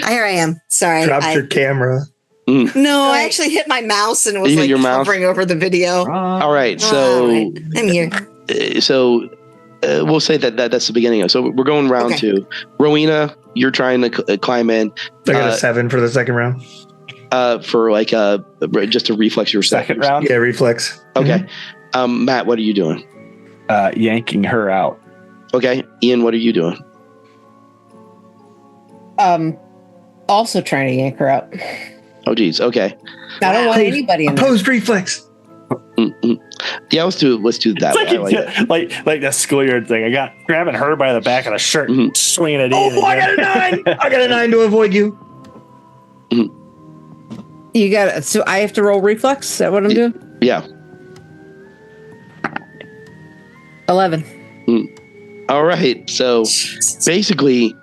here I am. Sorry. Dropped your camera. No, I actually hit my mouse and it was like hovering over the video. All right. So I'm here. So we'll say that's the beginning of. So we're going round 2. Rowena, you're trying to climb in. I got a 7 for the second round. For like just a reflex your second round. Yeah, reflex. Okay. Matt, what are you doing? Yanking her out. Okay. Ian, what are you doing? Also trying to yank her out. Oh, geez. Okay. I don't want anybody in there. Opposed reflex. Yeah, let's do that. Like the schoolyard thing. I got grabbing her by the back of the shirt and swinging it in. Oh, I got a 9. I got a 9 to avoid you. You got it. So I have to roll reflex? Is that what I'm doing? Yeah. 11. All right. So basically,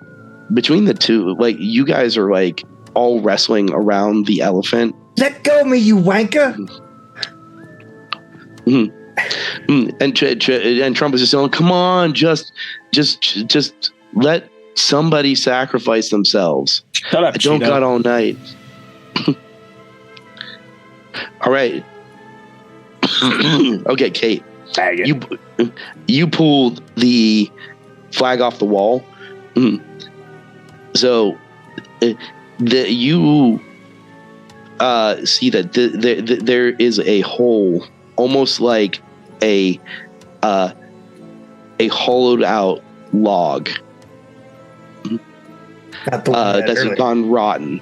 between the two, like you guys are like all wrestling around the elephant. Let go of me, you wanker. And Trump is just saying, "Come on, just let somebody sacrifice themselves. Shut up, I don't got all night." All right. Okay, Kate. You pulled the flag off the wall. So you see that there is a hole, almost like a hollowed out log that's gone rotten.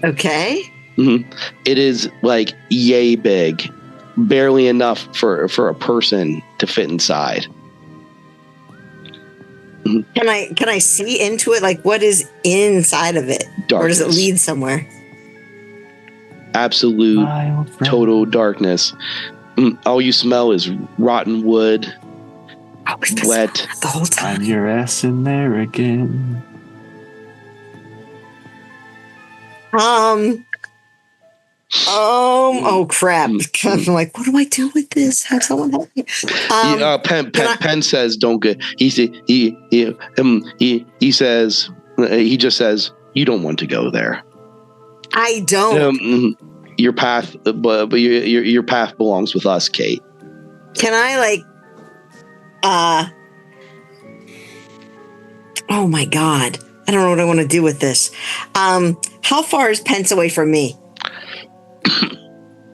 Okay. It is like yay big, barely enough for a person to fit inside. Can I see into it? Like, what is inside of it? Darkness. Or does it lead somewhere? Absolute total darkness. All you smell is rotten wood, wet. The whole time. I'm your ass in there again. Oh crap! I'm like, what do I do with this? Have someone help me? Penn says, "Don't get." He says, he just says, "You don't want to go there." I don't. Your path, but your path belongs with us, Kate. Can I Oh my God. I don't know what I want to do with this. How far is Pence away from me?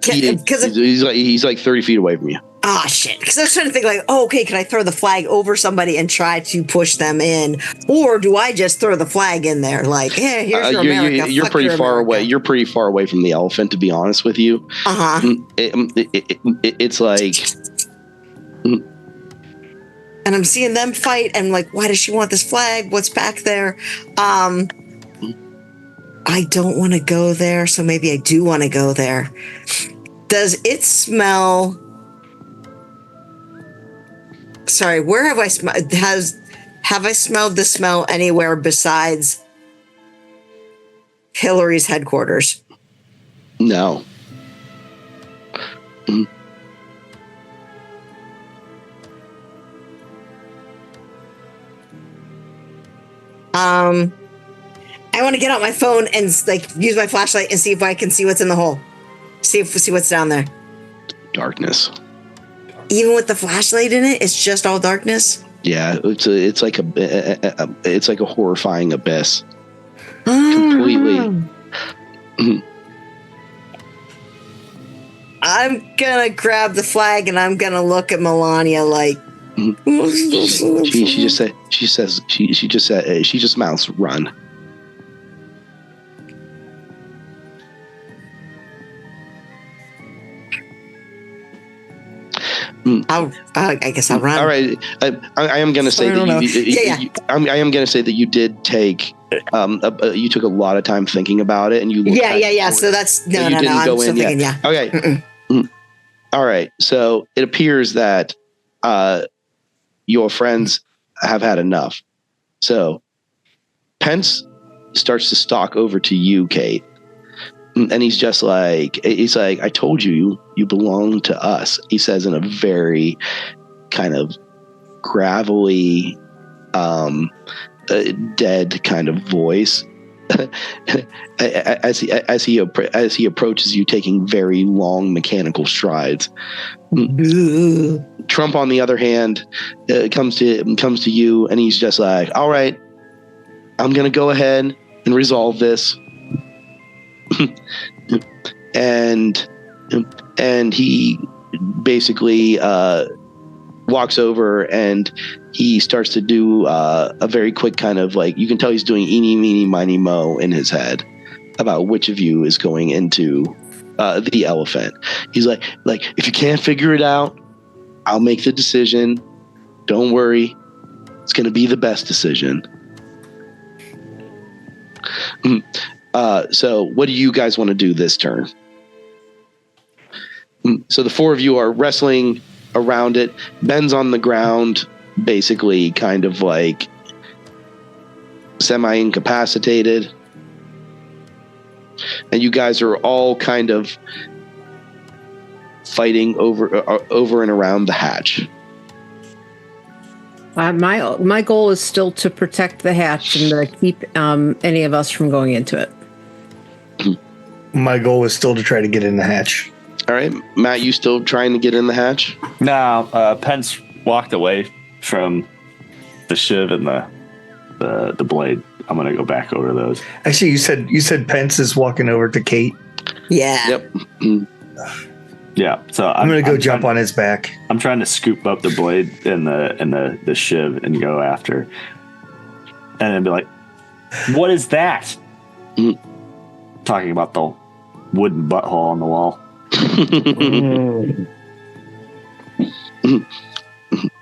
He's like 30 feet away from you. Ah, shit. Because I was trying to think like, oh, okay, can I throw the flag over somebody and try to push them in? Or do I just throw the flag in there? Like, hey, here's your America. You're pretty far away. You're pretty far away from the elephant, to be honest with you. Uh-huh. It's like... And I'm seeing them fight, and like, why does she want this flag? What's back there? I don't want to go there, so maybe I do want to go there. Does it smell... Sorry, where have I smelled? Have I smelled the smell anywhere besides Hillary's headquarters? No. I want to get out my phone and like use my flashlight and see if I can see what's in the hole. See what's down there. Darkness. Even with the flashlight in it, it's just all darkness. Yeah, it's like a horrifying abyss. Completely. I'm gonna grab the flag and I'm gonna look at Melania like. She just mouths run. I guess I'll run. All right, I am going to say that I am going to say that you did take you took a lot of time thinking about it, and you yeah. So that's no. I'm still thinking, yeah. Okay. All right. So it appears that your friends have had enough. So Pence starts to stalk over to you, Kate. And he's like, I told you belong to us. He says in a very kind of gravelly, dead kind of voice, as he approaches you, taking very long mechanical strides. Trump, on the other hand, comes to you, and he's just like, all right, I'm gonna go ahead and resolve this. and he basically walks over and he starts to do a very quick kind of like, you can tell he's doing eeny, meeny, miny, mo in his head about which of you is going into the elephant. He's like, if you can't figure it out, I'll make the decision. Don't worry. It's going to be the best decision. So what do you guys want to do this turn? So the four of you are wrestling around it. Ben's on the ground, basically kind of like semi-incapacitated. And you guys are all kind of fighting over and around the hatch. My goal is still to protect the hatch and to keep any of us from going into it. My goal is still to try to get in the hatch. All right, Matt, you still trying to get in the hatch? No, Pence walked away from the shiv and the blade. I'm gonna go back over those. Actually, you said Pence is walking over to Kate. Yeah. Yep. Yeah. So I'm gonna go jump on his back. I'm trying to scoop up the blade and the shiv and go after, and then be like, "What is that?" Talking about the wooden butthole on the wall.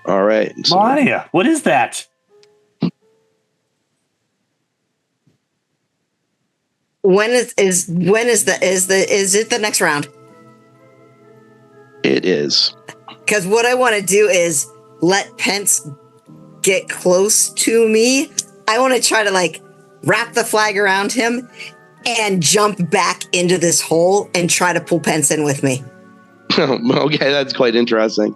All right, so, Melania, what is that? Is it the next round? It is. Because what I want to do is let Pence get close to me. I want to try to like wrap the flag around him and jump back into this hole and try to pull Pence in with me. Okay, that's quite interesting.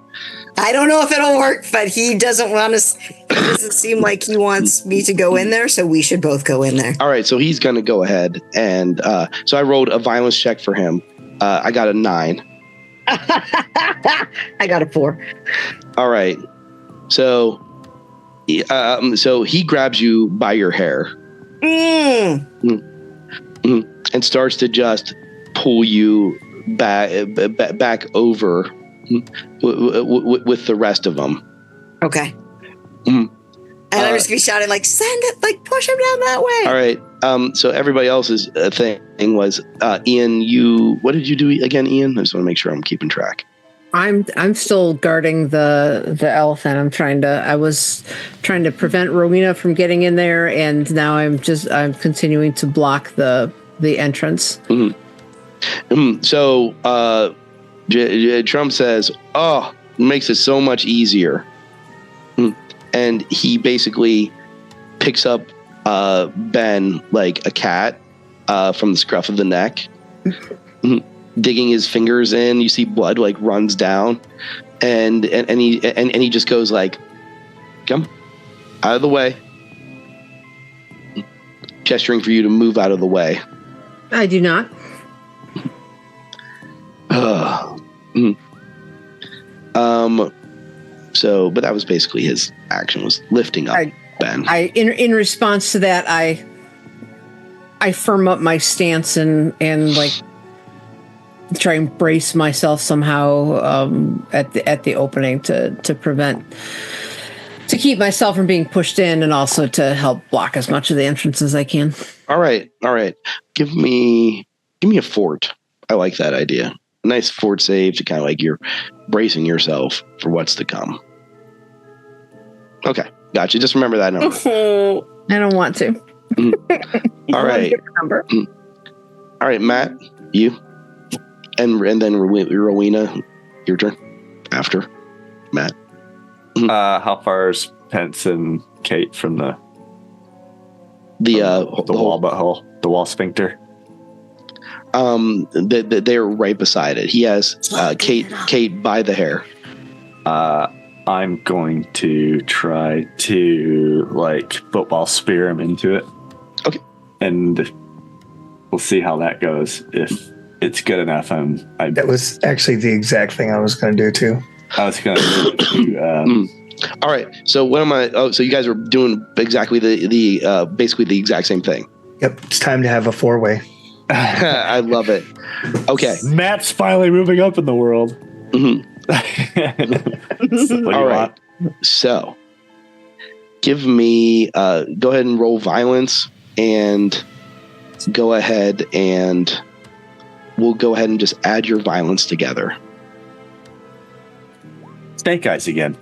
I don't know if it'll work, but he doesn't want us. It doesn't seem like he wants me to go in there, so we should both go in there. All right, so he's going to go ahead, and so I rolled a violence check for him. I got a 9. I got a 4. All right, so So he grabs you by your hair and starts to just pull you back over with the rest of them. Okay. And I'm just gonna be shouting like, "Send it! Like, push him down that way!" All right. So everybody else's thing was Ian. What did you do again, Ian? I just want to make sure I'm keeping track. I'm still guarding the elephant. I was trying to prevent Rowena from getting in there, and now I'm continuing to block the entrance. So Trump says, "Oh, it makes it so much easier," and he basically picks up Ben like a cat from the scruff of the neck. Digging his fingers in, you see blood like runs down, and he just goes like, "Come out of the way," gesturing for you to move out of the way. I do not. So, but that was basically his action, was lifting up Ben. In response to that, I firm up my stance and like try and brace myself somehow at the opening to keep myself from being pushed in, and also to help block as much of the entrance as I can. All right. Give me a fort. I like that idea. A nice fort save to kind of like you're bracing yourself for what's to come. Okay, gotcha. Just remember that number. I don't want to. All right. Number. All right, Matt, you. And then Rowena, your turn after Matt. How far is Pence and Kate from the wall butthole, the wall sphincter? They're right beside it. He has Kate by the hair. I'm going to try to like football spear him into it. Okay. And we'll see how that goes. If it's good enough, that was actually the exact thing I was going to do too. I was going to. All right. So what am I? Oh, so you guys are doing exactly the basically the exact same thing. Yep. It's time to have a 4-way. I love it. Okay. Matt's finally moving up in the world. All right. So give me, go ahead and roll violence, and go ahead and we'll go ahead and just add your violence together. Snake eyes again.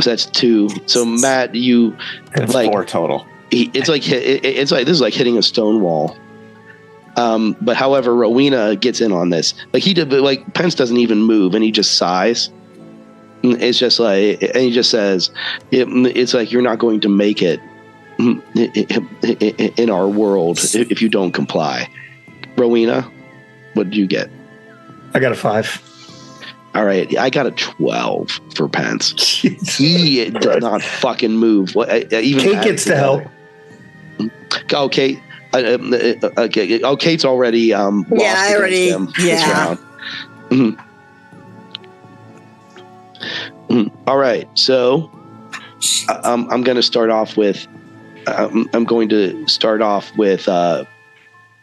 So that's 2. So Matt, you that's like 4 total. It's like this is like hitting a stone wall. But however, Rowena gets in on this. Like he did, but like Pence doesn't even move, and he just sighs. It's just like, and he just says, "It's like you're not going to make it in our world if you don't comply." Rowena, what did you get? I got a 5. All right, I got a 12 for Pence. Jeez. He does not fucking move. Even Kate gets to help. Oh, Kate. Okay. Oh, Kate's already lost against him this round. All right, so I'm going to start off with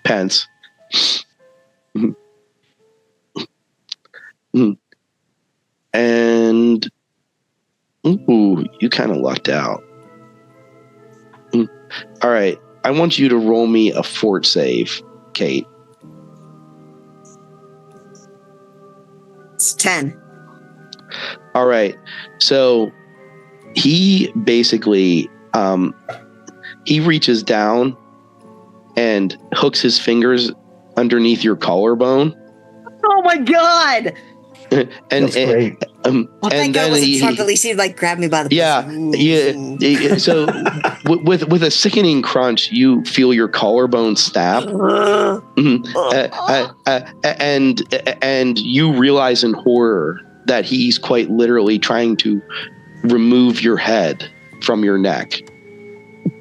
Pence. And you kind of lucked out. All right. I want you to roll me a fort save, Kate. It's 10. All right. So he basically he reaches down and hooks his fingers underneath your collarbone. Oh my god! and That's great. Well, thank God it was a Trump. At least he'd like grab me by the yeah. So with a sickening crunch, you feel your collarbone snap, and you realize in horror that he's quite literally trying to remove your head from your neck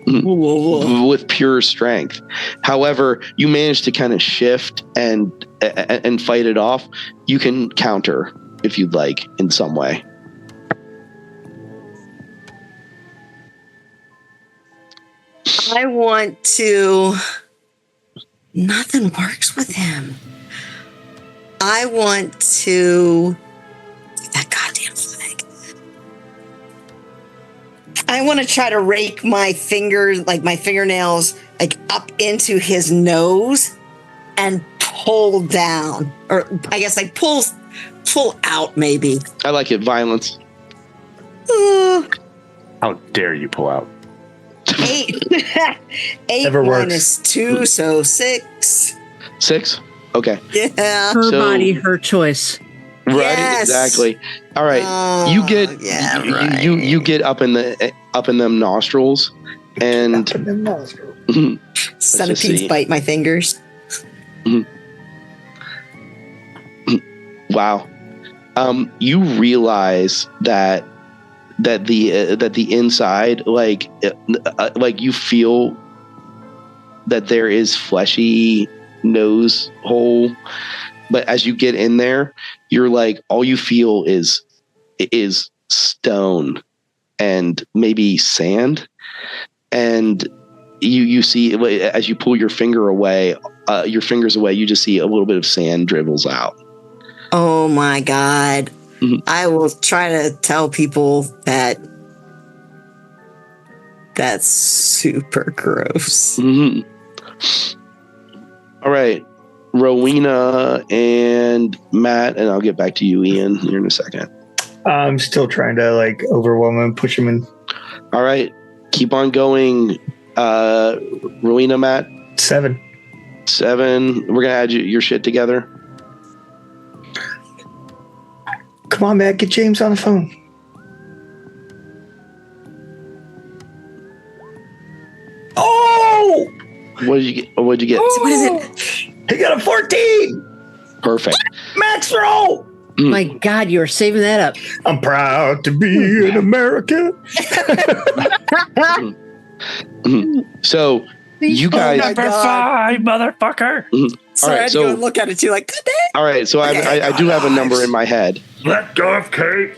with pure strength. However, you manage to kind of shift and fight it off. You can counter if you'd like in some way. want to. Nothing works with him. I want to. That goddamn flag. I want to try to rake my fingers, like my fingernails, like up into his nose and pull down. Or I guess like pull out, maybe. I like it. Violence. How dare you pull out? 8. 8 Never works. minus 2, so 6. 6? Okay. Yeah. Her So- body, her choice. Right, Yes. exactly. All right, you get you get up in them nostrils, and Centipedes see. bite my fingers. wow, you realize that the inside, like you feel that there is fleshy nose hole. But as you get in there, you're like, all you feel is stone and maybe sand. And you see, as you pull your fingers away, you just see a little bit of sand dribbles out. Oh my God. Mhm. I will try to tell people that that's super gross. Mm-hmm. All right. Rowena and Matt, and I'll get back to you, Ian, here in a second. I'm still trying to like overwhelm him, push him in. All right. Keep on going. Rowena, Matt. 7. 7. We're going to add your shit together. Come on, Matt, get James on the phone. Oh! What did you get? What did you get? So what is it? He got a 14! Perfect. Max roll! My God, you are saving that up. I'm proud to be an American. So you guys. my God. 5, motherfucker. Sorry, I had to go and look at it too. Like, good day. All right. So Okay. I do have a number in my head. Let go of Kate.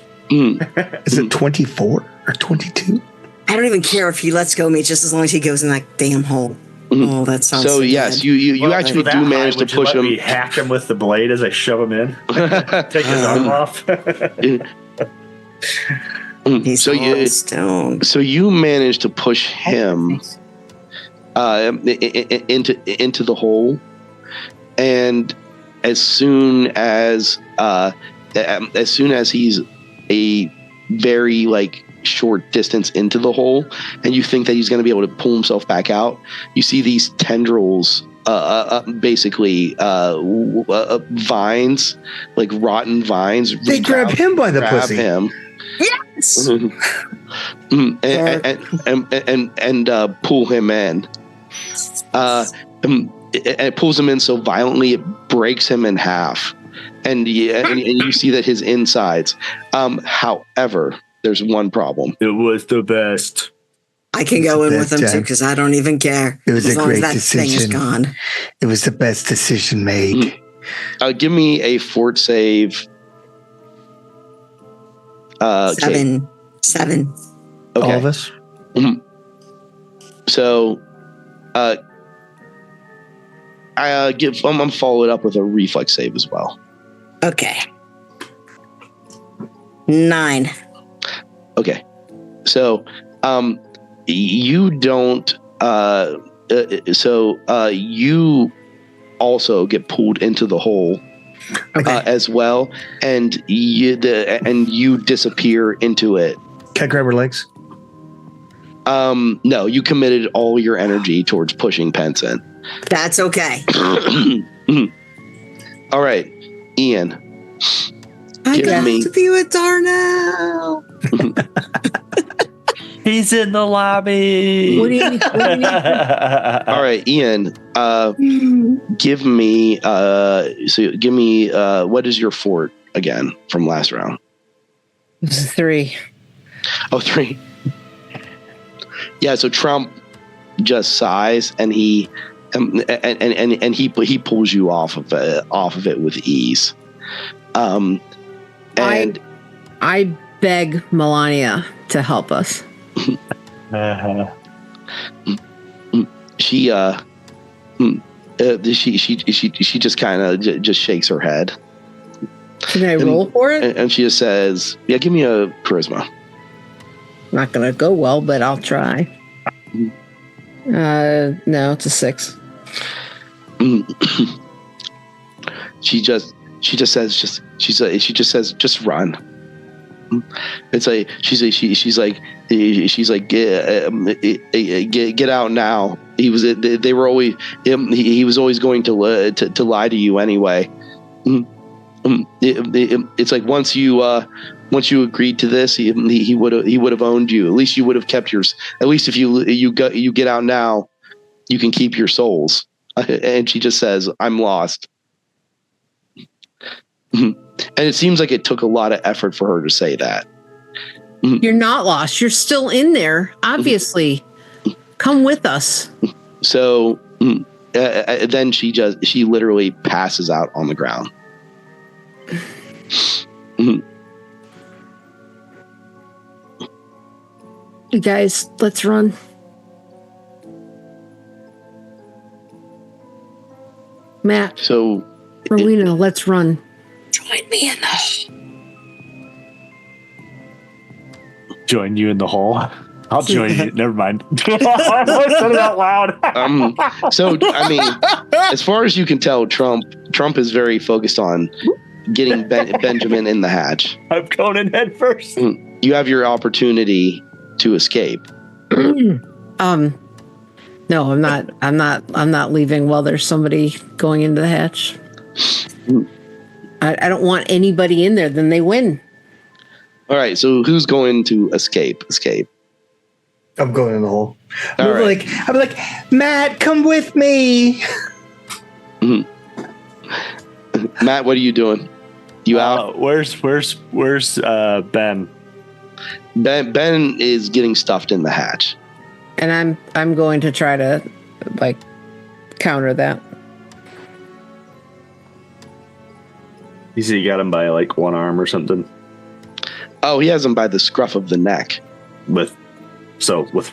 Is it 24 or 22? I don't even care if he lets go of me, just as long as he goes in that damn hole. Oh, that sounds So so yes, good. you actually do manage to push him. Me hack him with the blade as I shove him in. Take his arm off. He's So all stone. So you manage to push him into the hole, and as soon as he's a very like short distance into the hole, and you think that he's going to be able to pull himself back out, you see these tendrils, basically vines, like rotten vines. They reach grab out, him by the grab pussy. him. Yes. and pull him in. It pulls him in so violently it breaks him in half, and you see that his insides. However, there's one problem. It was the best. I can go in with best him too time. because I don't even care. It was as a long great as that thing is decision. gone. It was the best decision made. Give me a fort save. 7. Okay. All of us? So, I'm gonna follow it up with a reflex save as well. Okay. 9. Okay. So, you don't. You also get pulled into the hole as well, and you disappear into it. Can I grab her legs? No, you committed all your energy towards pushing Pence in. That's okay. All right, Ian. I Give got me- to be with Darnell. He's in the lobby. What do you need? All right, Ian. Give me. What is your fort again from last round? 3. Oh, 3. Yeah. So Trump just sighs, and he he pulls you off of it with ease. And I beg Melania to help us. she just kind of just shakes her head. Can I roll for it? And she just says, "Yeah, give me a charisma." Not gonna go well, but I'll try. No, it's a 6. She just says, just run. It's like she's like get out now. He was always going to lie to you anyway. It's like once you agreed to this, he would have owned you. At least you would have kept yours. At least if you get out now, you can keep your souls. And she just says, "I'm lost." And it seems like it took a lot of effort for her to say that. You're not lost. You're still in there, obviously. Come with us. So then she literally passes out on the ground. You guys, let's run. Matt. So Rowena, let's run. Join me in the. Join you in the hole. I'll join you. Never mind. I said it out loud. So I mean, as far as you can tell, Trump is very focused on getting Benjamin in the hatch. I'm going in head first. You have your opportunity to escape. No, I'm not leaving while there's somebody going into the hatch. I don't want anybody in there. Then they win. All right. So who's going to escape? I'm going in the hole. All right. I'm like, Matt, come with me. Matt, what are you doing? You out? Where's Ben? Ben is getting stuffed in the hatch. And I'm going to try to counter that. You see, you got him by one arm or something. Oh, he has him by the scruff of the neck. With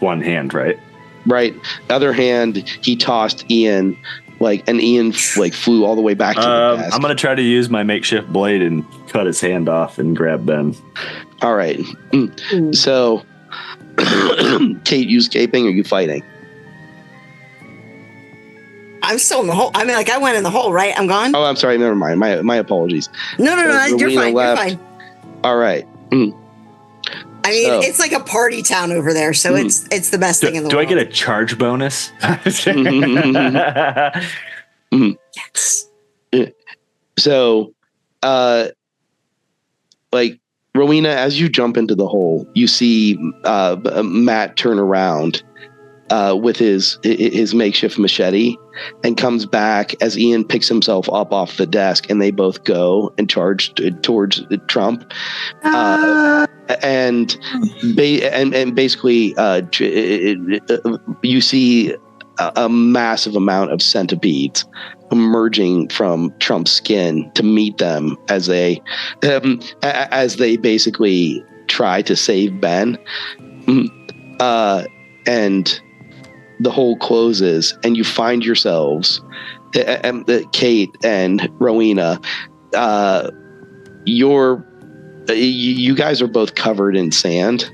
one hand, right? Right. The other hand, he tossed Ian, and Ian flew all the way back to the desk. I'm gonna try to use my makeshift blade and cut his hand off and grab Ben. All right. So, Kate, you escaping or you fighting? I'm still in the hole. I mean, I went in the hole, right? I'm gone. Oh, I'm sorry. Never mind. My apologies. No. You're fine. Left. You're fine. All right. I mean, it's like a party town over there, so it's the best thing in the world. Do I get a charge bonus? Yes. So, Rowena, as you jump into the hole, you see Matt turn around with his makeshift machete and comes back as Ian picks himself up off the desk, and they both go and charge towards Trump. And basically, you see a massive amount of centipedes emerging from Trump's skin to meet them as they basically try to save Ben. And the hole closes, and you find yourselves, Kate and Rowena, you guys are both covered in sand,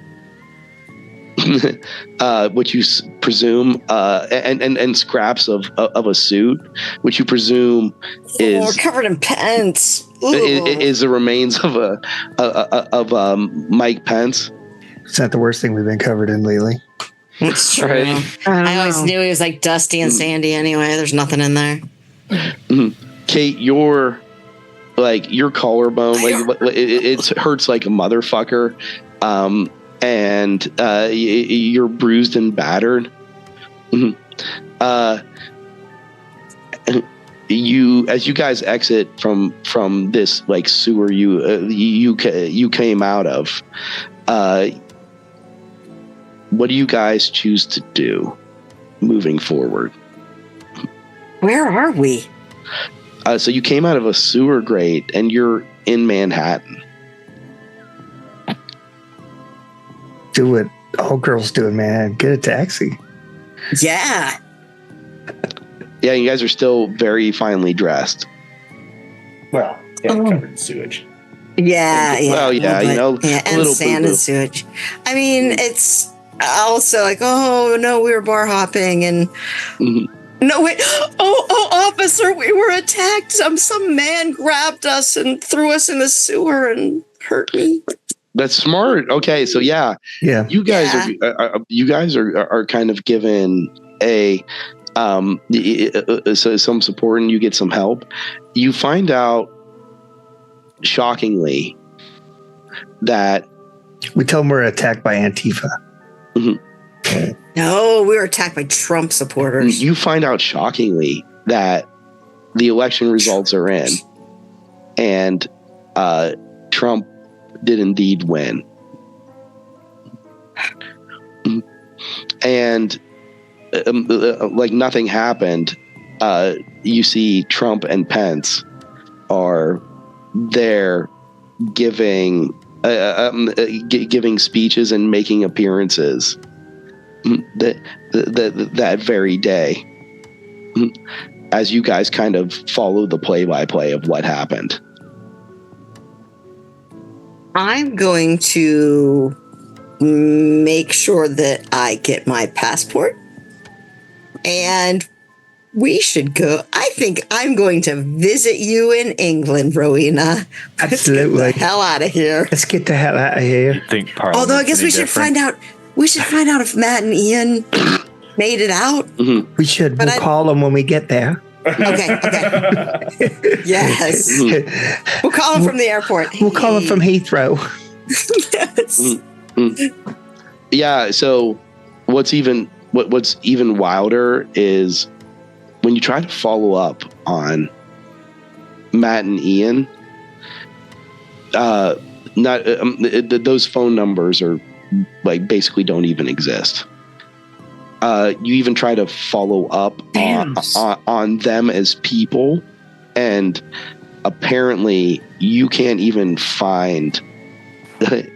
which you presume, and scraps of a suit, which you presume is we're covered in pants. Is the remains of Mike Pence. It's not the worst thing we've been covered in lately. It's true. Right. I always knew he was dusty and sandy anyway. There's nothing in there. Kate, your collarbone, it hurts like a motherfucker, and you're bruised and battered. As you guys exit from this sewer you came out of, what do you guys choose to do moving forward? Where are we? So you came out of a sewer grate and you're in Manhattan. Do what all girls do in Manhattan. Get a taxi. Yeah. Yeah, you guys are still very finely dressed. Well, yeah, covered in sewage. Yeah, yeah. Well, yeah, but- you know, yeah, a and little sand boo-boo. and sewage. I mean, it's also like, oh no, we were bar hopping and Mhm. no wait, oh officer, we were attacked. Some man grabbed us and threw us in the sewer and hurt me. That's smart. Okay, so yeah, Yeah. you guys are kind of given a so some support and you get some help. You find out shockingly that We tell them we're attacked by Antifa. No, we were attacked by Trump supporters. you find out shockingly that the election results are in and Trump did indeed win. And like nothing happened. You see Trump and Pence are there giving giving speeches and making appearances that very day, as you guys kind of follow the play-by-play of what happened. I'm going to make sure that I get my passport and we should go. I think I'm going to visit you in England, Rowena. Let's get Absolutely. the hell out of here. Let's get the hell out of here. Think Although I guess we should find out. We should find out if Matt and Ian made it out. We should. But We'll call them when we get there. Okay. Yes. We'll call him from the airport. We'll call them from Heathrow. Yes. Yeah. So what's even wilder is when you try to follow up on Matt and Ian. Those phone numbers are like basically don't even exist. You even try to follow up on them as people, and apparently you can't even find that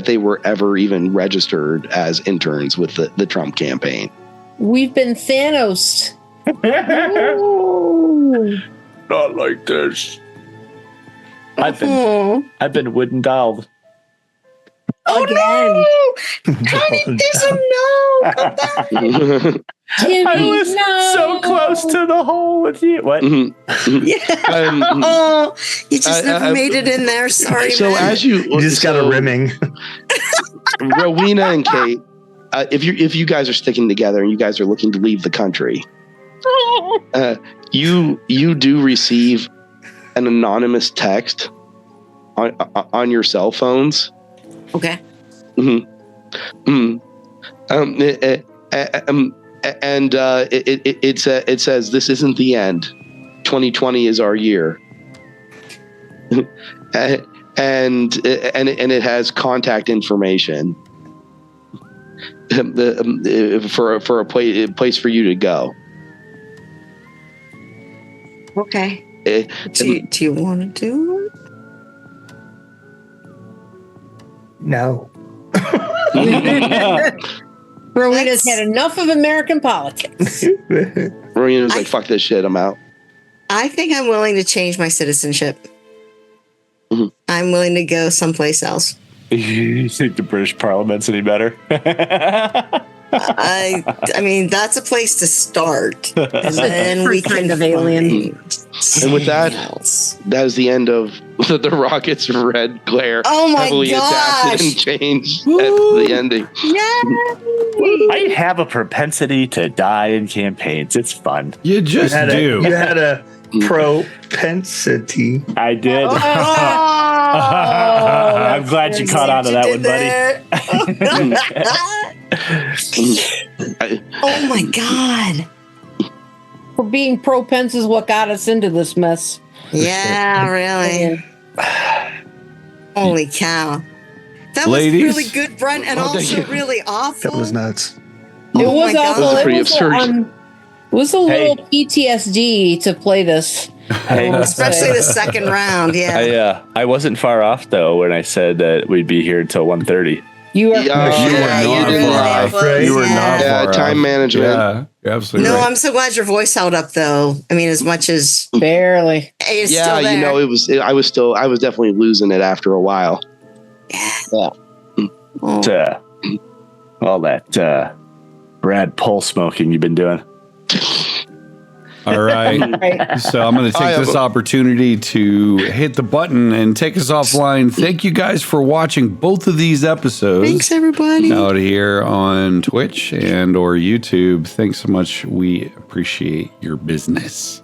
they were ever even registered as interns with the Trump campaign. We've been Thanos. Not like this. I've been wooden dolled. Again. Honey, there's a no. Come back. Timmy, I was no. so close to the hole with you. What? Yeah. You just never made it in there. Sorry, So man. as you You just got a rimming. Rowena and Kate, if you guys are sticking together and you guys are looking to leave the country, you do receive an anonymous text on your cell phones. Okay. And it says this isn't the end. 2020 is our year. and it has contact information for a place for you to go. Okay. Do you want to do it? No. Rowena's had enough of American politics. Rowena's like, fuck this shit, I'm out. I think I'm willing to change my citizenship. Mhm. I'm willing to go someplace else. You think the British Parliament's any better? I mean, that's a place to start. And then we Different kind can of alien. And with that, else. that is the end of the Rocket's Red Glare. Oh my heavily adapted gosh. and changed at the ending. I have a propensity to die in campaigns. It's fun. You just do. You had a propensity. I did. Oh, I'm glad you caught on to that one, buddy. Oh my God. For being pro-Pence is what got us into this mess. Yeah, really. Holy cow. That Ladies? was really good, Brent, and Oh, thank also you. really awful. That was nuts. It Oh was my awful. God. This is pretty It was, absurd. it was a little PTSD to play this. Especially the second round, yeah. I wasn't far off though when I said that we'd be here until 1:30. You are Yeah. You were Yeah, not you really far off. was, You were yeah. not Yeah, far time off. management. Yeah. You're absolutely No, right. I'm so glad your voice held up, though. I mean, as much as Barely. it's Yeah, still there. you know, I was definitely losing it after a while. Oh. All that Brad pole smoking you've been doing. All right. Right. So I'm going to take this opportunity to hit the button and take us offline. Thank you guys for watching both of these episodes. Thanks, everybody. Out here on Twitch and or YouTube. Thanks so much. We appreciate your business.